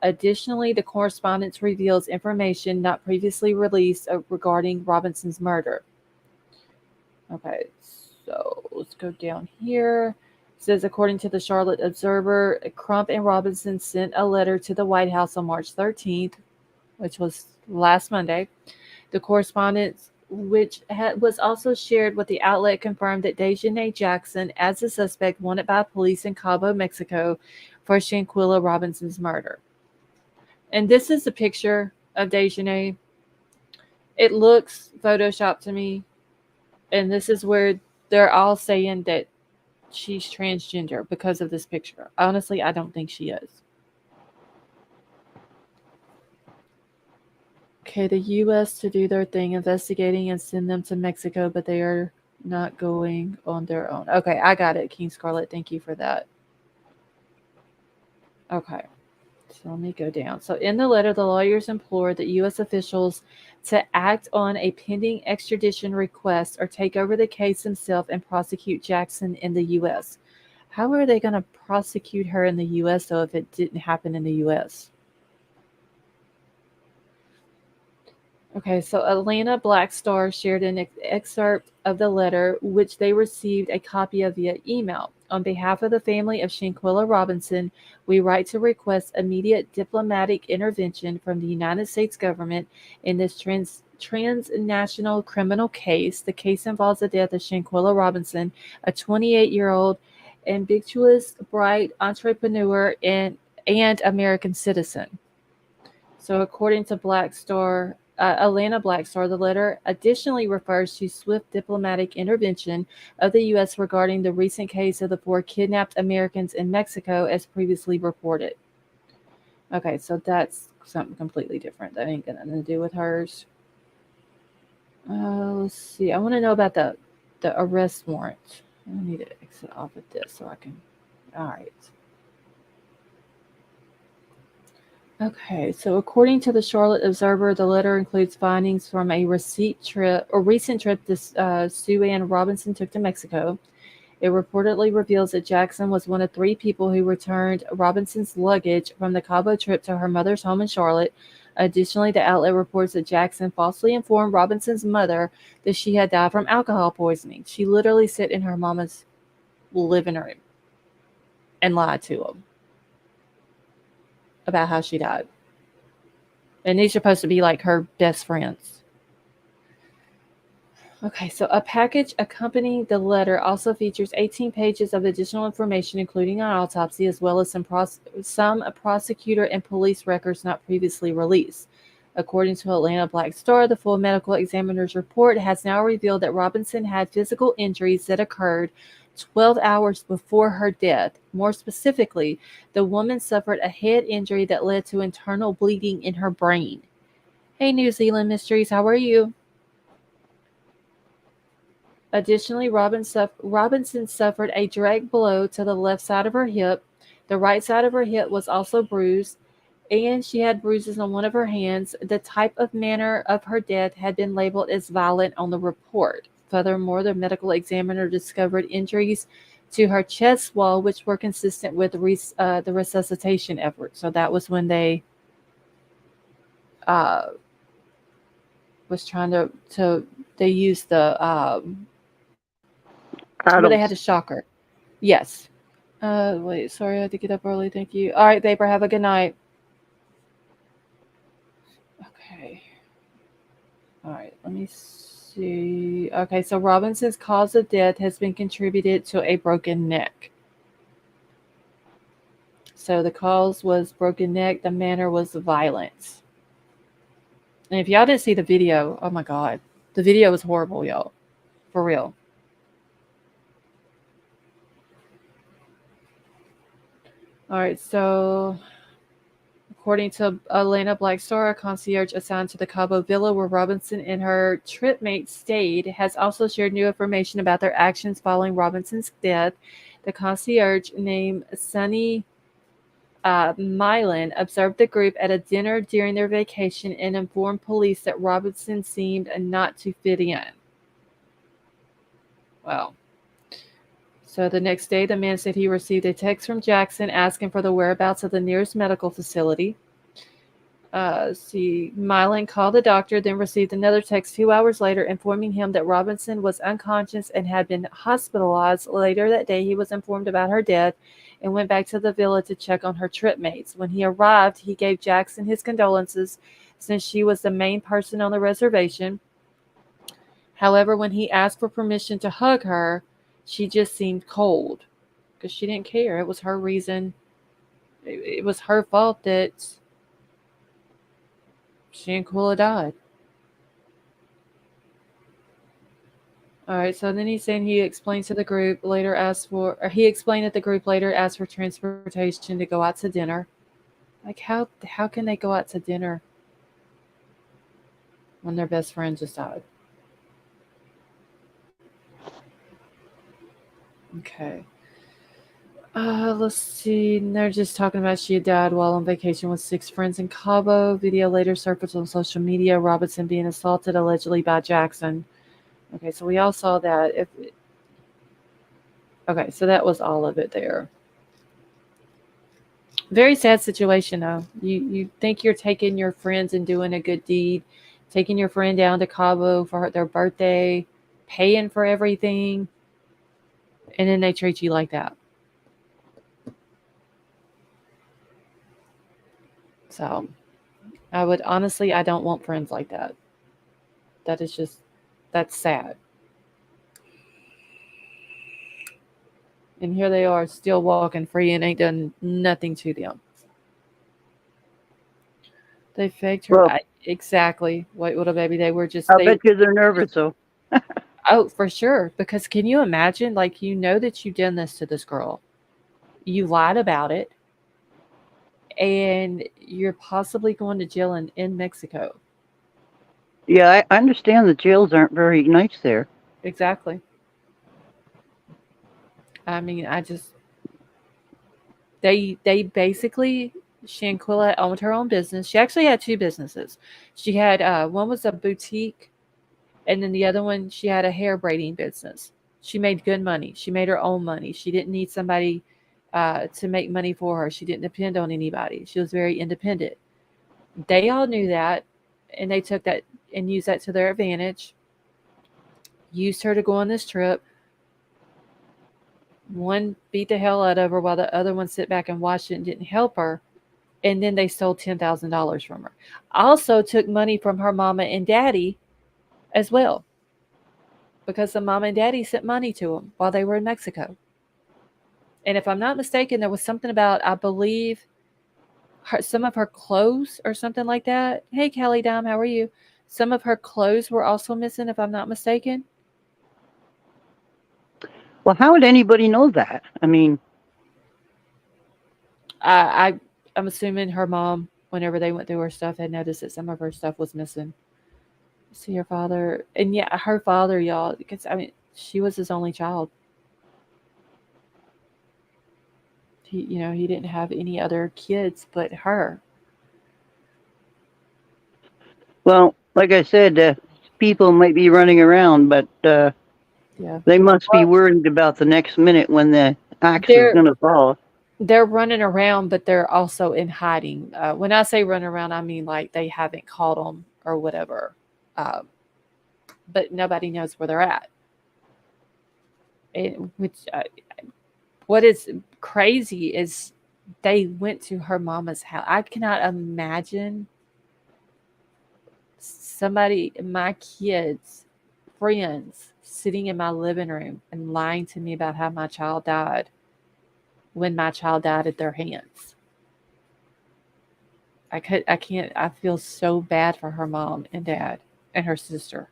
S1: Additionally, the correspondence reveals information not previously released regarding Robinson's murder. Okay, so let's go down here. It says, according to the Charlotte Observer, Crump and Robinson sent a letter to the White House on March 13th, which was last Monday. The correspondence, which was also shared with the outlet, confirmed that Daejhanae Jackson as the suspect wanted by police in Cabo, Mexico, for Shanquilla Robinson's murder. And this is a picture of Daejhanae. It looks photoshopped to me. And this is where they're all saying that she's transgender because of this picture. Honestly, I don't think she is. Okay, the U.S. to do their thing, investigating and send them to Mexico, but they are not going on their own. Okay, I got it, King Scarlet. Thank you for that. Okay, so let me go down. So in the letter, the lawyers implored the U.S. officials to act on a pending extradition request or take over the case themselves and prosecute Jackson in the U.S. How are they going to prosecute her in the U.S., though, if it didn't happen in the U.S.? Okay, so Atlanta Black Star shared an excerpt of the letter, which they received a copy of via email. On behalf of the family of Shanquilla Robinson, we write to request immediate diplomatic intervention from the United States government in this transnational criminal case. The case involves the death of Shanquilla Robinson, a 28-year-old ambitious, bright entrepreneur and American citizen. So according to Black Star, Atlanta Black Star, the letter additionally refers to swift diplomatic intervention of the U.S. regarding the recent case of the 4 kidnapped Americans in Mexico, as previously reported. Okay, so that's something completely different. That ain't got nothing to do with hers. Let's see. I want to know about the arrest warrant. I need to exit off of this so I can. All right. Okay, so according to the Charlotte Observer, the letter includes findings from a recent trip Sue Ann Robinson took to Mexico. It reportedly reveals that Jackson was one of 3 people who returned Robinson's luggage from the Cabo trip to her mother's home in Charlotte. Additionally, the outlet reports that Jackson falsely informed Robinson's mother that she had died from alcohol poisoning. She literally sat in her mama's living room and lied to him about how she died. And these are supposed to be like her best friends. Okay, so a package accompanying the letter also features 18 pages of additional information, including an autopsy, as well as some prosecutor and police records not previously released. According to Atlanta Black Star, the full medical examiner's report has now revealed that Robinson had physical injuries that occurred 12 hours before her death. More specifically, the woman suffered a head injury that led to internal bleeding in her brain. Hey, New Zealand Mysteries, how are you? Additionally, Robinson suffered a direct blow to the left side of her hip. The right side of her hip was also bruised, and she had bruises on one of her hands. The type of manner of her death had been labeled as violent on the report. Furthermore, the medical examiner discovered injuries to her chest wall, which were consistent with the resuscitation effort. So that was when they was trying to they used the where they had to shock her. Yes. Wait, sorry, I had to get up early. Thank you. All right, Vapor, have a good night. Okay. All right, let me see. Okay, so Robinson's cause of death has been contributed to a broken neck. So the cause was broken neck. The manner was violence. And if y'all didn't see the video, oh my God. The video was horrible, y'all. For real. All right, so according to Atlanta Black Star, a concierge assigned to the Cabo Villa where Robinson and her tripmate stayed has also shared new information about their actions following Robinson's death. The concierge named Sunny Mylan observed the group at a dinner during their vacation and informed police that Robinson seemed not to fit in. Well, so the next day, the man said he received a text from Jackson asking for the whereabouts of the nearest medical facility. Mylan called the doctor, then received another text 2 hours later informing him that Robinson was unconscious and had been hospitalized. Later that day, he was informed about her death and went back to the villa to check on her trip mates. When he arrived, he gave Jackson his condolences since she was the main person on the reservation. However, when he asked for permission to hug her, she just seemed cold because she didn't care. It was her reason. It was her fault that Shanquilla died. All right, so then he's saying he explained that the group later asked for transportation to go out to dinner. Like, how can they go out to dinner when their best friend just died? Okay. Let's see. And they're just talking about she had died while on vacation with 6 friends in Cabo. Video later surfaced on social media. Robinson being assaulted allegedly by Jackson. Okay, so we all saw that. Okay, so that was all of it there. Very sad situation, though. You think you're taking your friends and doing a good deed, taking your friend down to Cabo for their birthday, paying for everything, and then they treat you like that. So, I don't want friends like that. That's sad. And here they are still walking free and ain't done nothing to them. They faked her.
S3: Well,
S1: Exactly. White little baby. They were just,
S3: I bet you they're nervous, though.
S1: oh, for sure. Because can you imagine, like, you know that you've done this to this girl. You lied about it. And you're possibly going to jail in Mexico.
S3: Yeah, I understand the jails aren't very nice there.
S1: Exactly. I mean, they basically, Shanquilla owned her own business. She actually had 2 businesses. She had, one was a boutique, and then the other one, she had a hair braiding business. She made good money. She made her own money. She didn't need somebody to make money for her. She didn't depend on anybody. She was very independent. They all knew that, and they took that and used that to their advantage. Used her to go on this trip. One beat the hell out of her while the other one sit back and watched it and didn't help her. And then they stole $10,000 from her. Also took money from her mama and daddy as well, because the mama and daddy sent money to them while they were in Mexico. And if I'm not mistaken, there was something about, I believe, some of her clothes or something like that. Hey, Kelly Dime, how are you? Some of her clothes were also missing, if I'm not mistaken.
S3: Well, how would anybody know that? I mean,
S1: I'm assuming her mom, whenever they went through her stuff, had noticed that some of her stuff was missing. See her father, and yeah, her father, y'all, because I mean, she was his only child. He didn't have any other kids but her.
S3: well, like I said, people might be running around, but
S1: Yeah,
S3: they must be worried about the next minute when the axe is
S1: they're
S3: going to fall.
S1: they're running around, but they're also in hiding. When I say run around, I mean like they haven't caught them or whatever. But nobody knows where they're at. What is crazy is they went to her mama's house. I cannot imagine my kids, friends, sitting in my living room and lying to me about how my child died when my child died at their hands. I can't. I feel so bad for her mom and dad and her sister.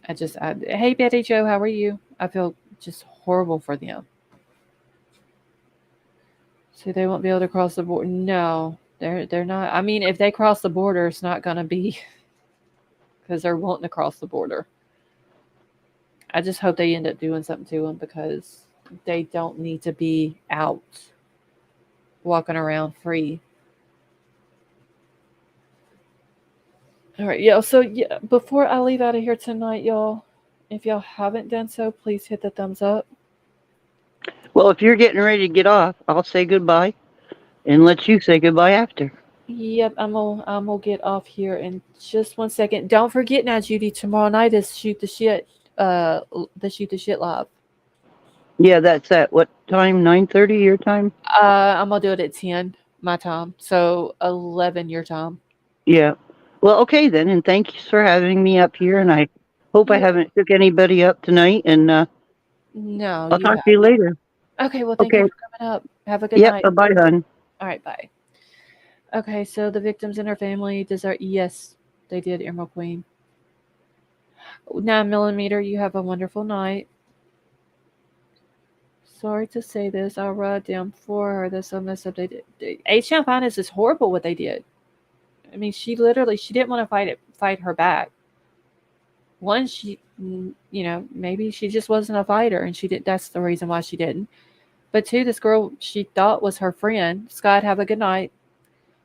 S1: Hey, Betty Joe, how are you? I feel just horrible for them. So they won't be able to cross the border. No, they're not. I mean, if they cross the border, it's not going to be because they're wanting to cross the border. I just hope they end up doing something to them because they don't need to be out walking around free. All right, yeah. So yeah, before I leave out of here tonight, y'all, if y'all haven't done so, please hit the thumbs up.
S3: Well, if you're getting ready to get off, I'll say goodbye and let you say goodbye after.
S1: Yep, I'm gonna get off here in just 1 second. Don't forget now, Judy. Tomorrow night is shoot the shit. The shoot the shit live.
S3: Yeah, that's at what time? 9:30 your time?
S1: I'm gonna do it at 10 my time, so 11 your time.
S3: Yeah. Well, okay then, and thanks for having me up here. And I hope I
S1: Yeah.
S3: haven't shook anybody up tonight. And
S1: No,
S3: I'll
S1: you
S3: talk to you
S1: haven't.
S3: later.
S1: Okay, well, thank you
S3: Okay.
S1: for coming up. Have a good
S3: Yep.
S1: night.
S3: Bye bye, hon.
S1: All right, bye. Okay, so the victims and her family deserve. Yes, they did, Emerald Queen. 9mm, you have a wonderful night. Sorry to say this, I'll write down for her that some mess up they did. H-Town Finance is horrible what they did. I mean, she didn't want to fight her back. One, maybe she just wasn't a fighter, and she did. That's the reason why she didn't. But two, this girl she thought was her friend. Scott, have a good night.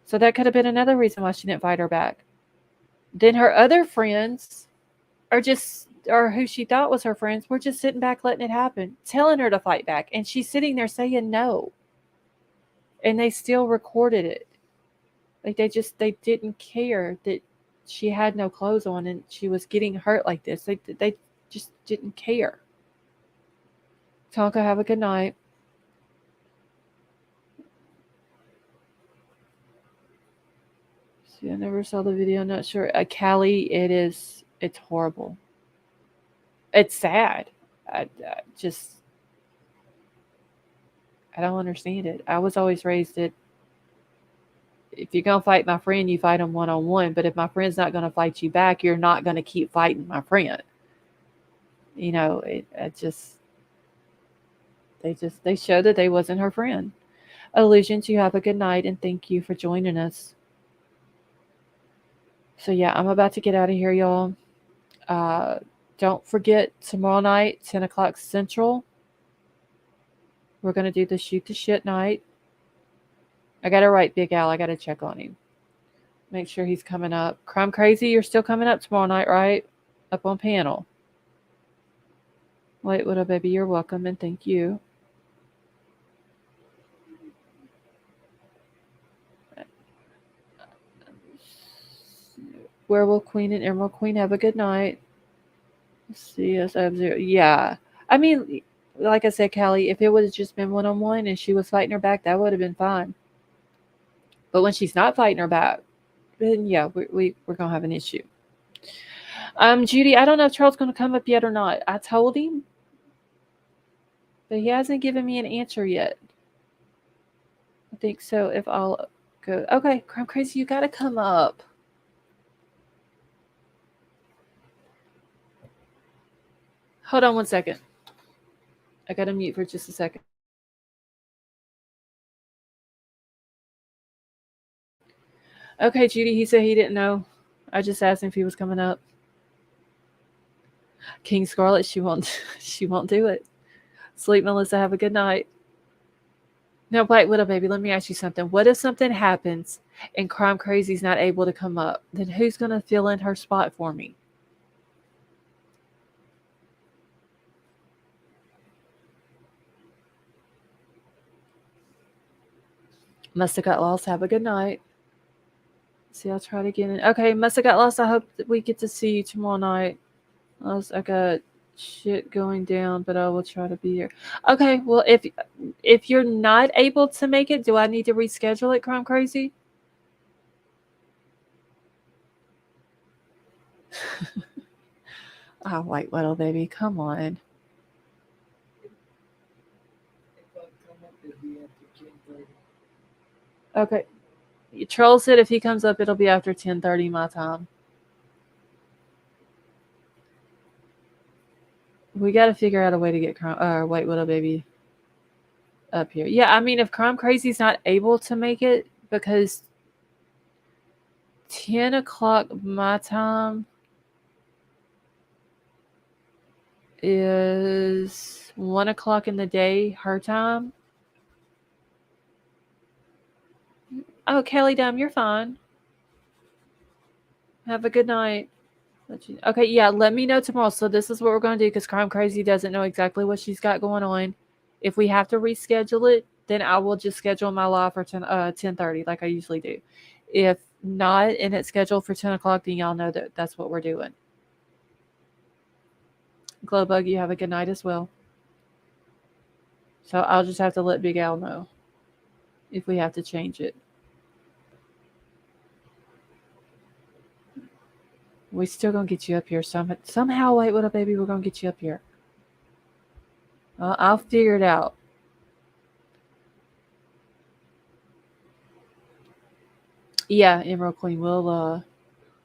S1: So that could have been another reason why she didn't fight her back. Then her other friends or who she thought was her friends were just sitting back letting it happen, telling her to fight back, and she's sitting there saying no. And they still recorded it. Like they didn't care that she had no clothes on and she was getting hurt like this. They just didn't care. Tonka, have a good night. See, I never saw the video. Not sure. Callie, it's horrible. It's sad. I don't understand it. I was always raised that if you're gonna fight my friend, you fight him one-on-one. But if my friend's not gonna fight you back, you're not gonna keep fighting my friend. You know, they showed that they wasn't her friend. Illusions, you have a good night and thank you for joining us. So yeah, I'm about to get out of here, y'all. Don't forget tomorrow night, 10 o'clock Central. We're gonna do the shoot the shit night. I gotta write Big Al. I gotta check on him. Make sure he's coming up. Crime Crazy, you're still coming up tomorrow night, right? Up on panel. Wait, what up, baby? You're welcome and thank you. Werewolf Queen and Emerald Queen, have a good night. CS Zero. Yeah. I mean, like I said, Callie, if it would have just been one-on-one and she was fighting her back, that would have been fine. But when she's not fighting her back, then yeah, we're gonna have an issue. Judy, I don't know if Charles gonna come up yet or not. I told him, but he hasn't given me an answer yet. I think so. If I'll go, okay, Crime Crazy, you gotta come up. Hold on 1 second. I gotta mute for just a second. Okay, Judy, he said he didn't know. I just asked him if he was coming up. King Scarlet, she won't do it. Sleep, Melissa, have a good night. Now, wait, what up, baby? Let me ask you something. What if something happens and Crime Crazy's not able to come up? Then who's gonna fill in her spot for me? Must have got lost. Have a good night. See, I'll try it again. Okay, must have got lost. I hope that we get to see you tomorrow night. I got shit going down, but I will try to be here. Okay, well, if you're not able to make it, do I need to reschedule it, Crime Crazy? Oh, White Widow, baby, come on. Okay. Troll said if he comes up, it'll be after 10:30 my time. We got to figure out a way to get White Widow baby up here. Yeah, I mean, if Crime Crazy's not able to make it, because 10 o'clock my time is 1 o'clock in the day her time. Oh, Kelly Dum, you're fine. Have a good night. Okay, yeah, let me know tomorrow. So this is what we're going to do because Crime Crazy doesn't know exactly what she's got going on. If we have to reschedule it, then I will just schedule my live for 10:30 like I usually do. If not, and it's scheduled for 10 o'clock, then y'all know that that's what we're doing. Glowbug, you have a good night as well. So I'll just have to let Big Al know if we have to change it. We still gonna get you up here somehow. Wait, what up, baby? We're gonna get you up here. I'll figure it out. Yeah, Emerald Queen.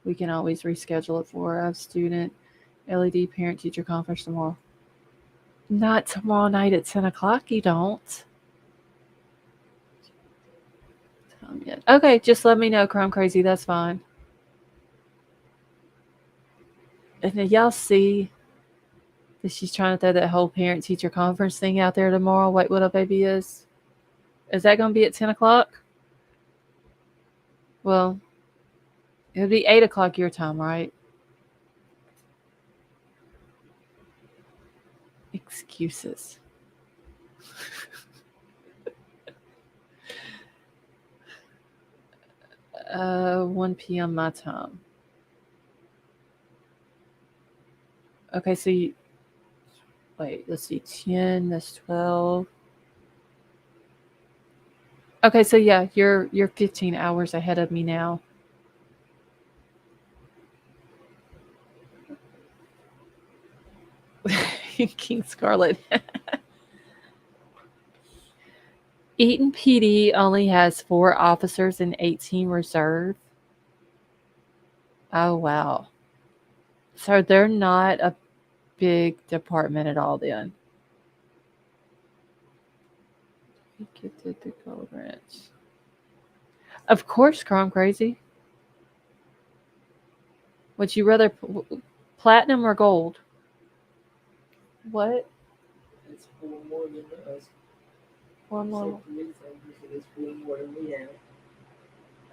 S1: We can always reschedule it for a student LED parent teacher conference tomorrow. Not tomorrow night at 10 o'clock. You don't. Okay, just let me know, Crime Crazy. That's fine. And then y'all see that she's trying to throw that whole parent teacher conference thing out there tomorrow. Wait, what up, baby? Is that going to be at 10 o'clock? Well, it'll be 8 o'clock your time, right? Excuses. 1 p.m. my time. Okay, so wait, let's see, 10, that's 12. Okay, so yeah, you're 15 hours ahead of me now. King Scarlet. Eaton PD only has 4 officers and 18 reserve. Oh, wow. So they're not a big department at all then. Gifted the Gold Ranch. Of course, Crime Crazy. Would you rather platinum or gold? What?
S7: It's 4 more than us.
S1: 4 more.
S7: So police officers, it's 4 more than we have.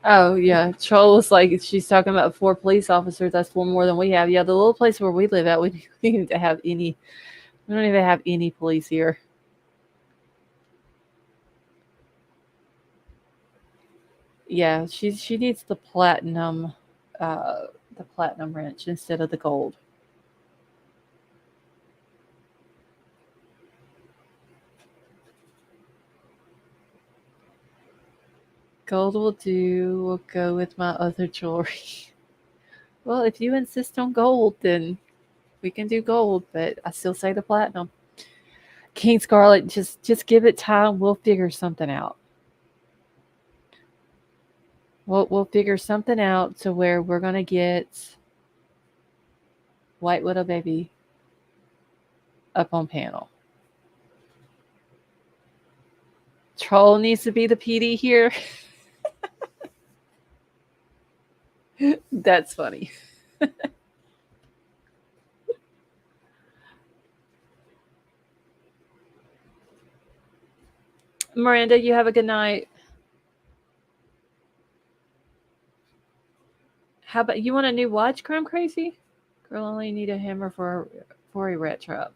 S1: Oh yeah, Troll was like, she's talking about 4 police officers. That's 4 more than we have. Yeah, the little place where we live at, we don't even have any. We don't even have any police here. Yeah, she needs the platinum wrench instead of the gold. Gold will do. We'll go with my other jewelry. Well, if you insist on gold, then we can do gold, but I still say the platinum. King Scarlet, just give it time. We'll figure something out. We'll figure something out to where we're gonna get White Widow Baby up on panel. Troll needs to be the PD here. That's funny. Miranda, you have a good night. How about you want a new watch, Crime Crazy? Girl, only need a hammer for a rat trap.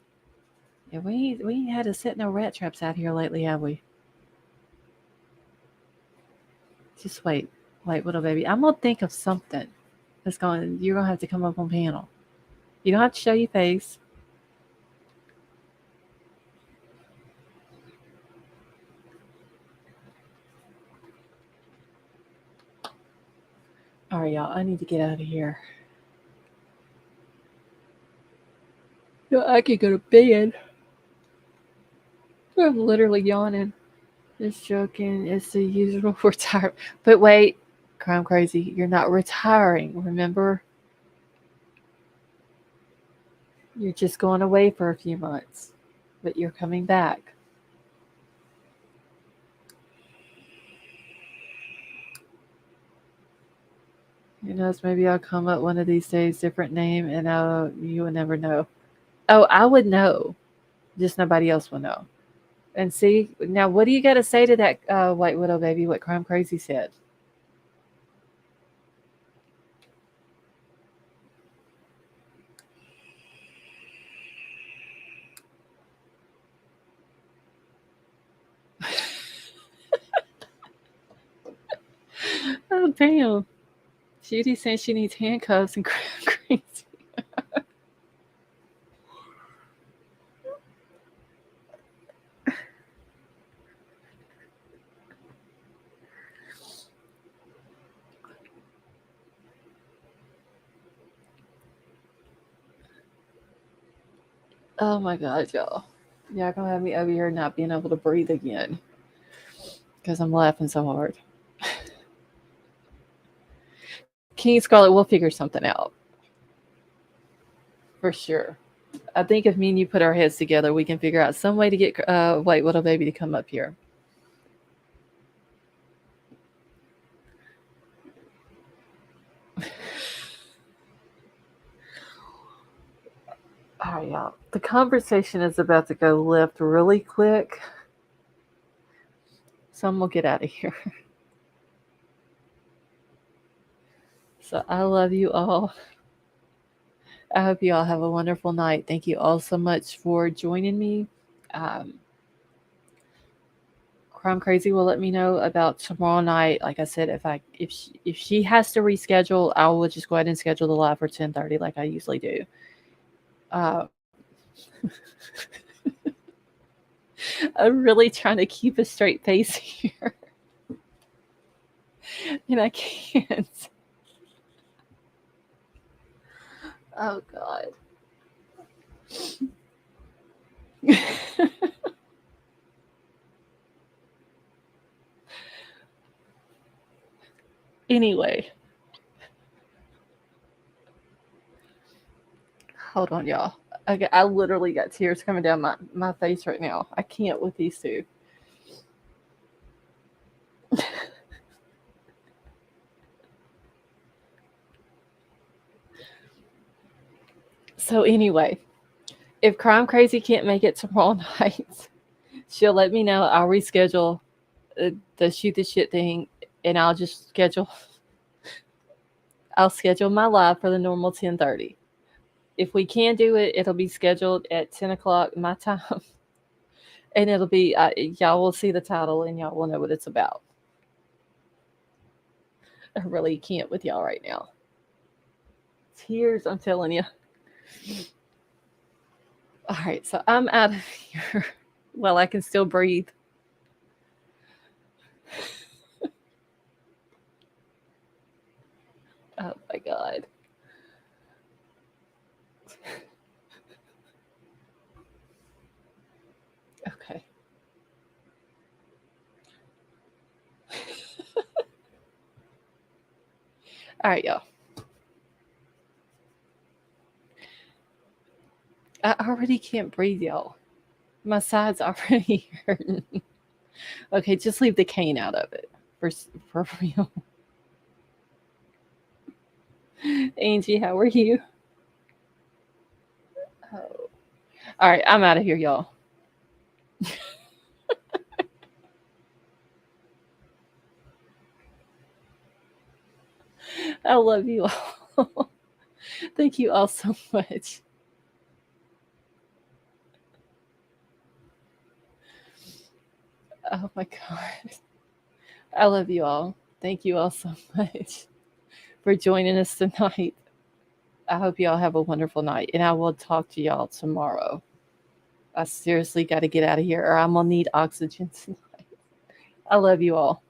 S1: Yeah, we ain't had to set no rat traps out here lately, have we? Just wait, little baby. I'm gonna think of something that's going. You're gonna have to come up on panel. You don't have to show your face. All right, y'all. I need to get out of here. No, I can go to bed. I'm literally yawning. Just joking. It's the usual retire. But wait, Crime Crazy, you're not retiring. Remember, you're just going away for a few months, but you're coming back. Who knows? Maybe I'll come up one of these days, different name, and you would never know. Oh, I would know. Just nobody else will know. And see, now what do you got to say to that White Widow baby, what Crime Crazy said? Damn. Judy's saying she needs handcuffs and crazy. Oh my god, y'all. Y'all gonna have me over here not being able to breathe again. Because I'm laughing so hard. King Scarlet, we'll figure something out. For sure. I think if me and you put our heads together, we can figure out some way to get White Widow Baby to come up here. All right, y'all. The conversation is about to go left really quick. So I'm going to get out of here. So I love you all. I hope you all have a wonderful night. Thank you all so much for joining me. Crime Crazy will let me know about tomorrow night. Like I said, if she has to reschedule, I will just go ahead and schedule the live for 10:30 like I usually do. I'm really trying to keep a straight face here. And I can't. Oh, God. Anyway. Hold on, y'all. I literally got tears coming down my face right now. I can't with these two. So anyway, if Crime Crazy can't make it tomorrow night, she'll let me know. I'll reschedule the shoot the shit thing, and I'll schedule my live for the normal 10:30. If we can do it, it'll be scheduled at 10 o'clock my time. And it'll be, y'all will see the title and y'all will know what it's about. I really can't with y'all right now. Tears, I'm telling you. All right, so I'm out of here while I can still breathe. Oh my God. Okay. All right, y'all. I already can't breathe, y'all. My side's already hurting. Okay, just leave the cane out of it. For real. Angie, how are you? Oh. All right, I'm out of here, y'all. I love you all. Thank you all so much. Oh my God. I love you all. Thank you all so much for joining us tonight. I hope you all have a wonderful night, and I will talk to y'all tomorrow. I seriously got to get out of here, or I'm going to need oxygen tonight. I love you all.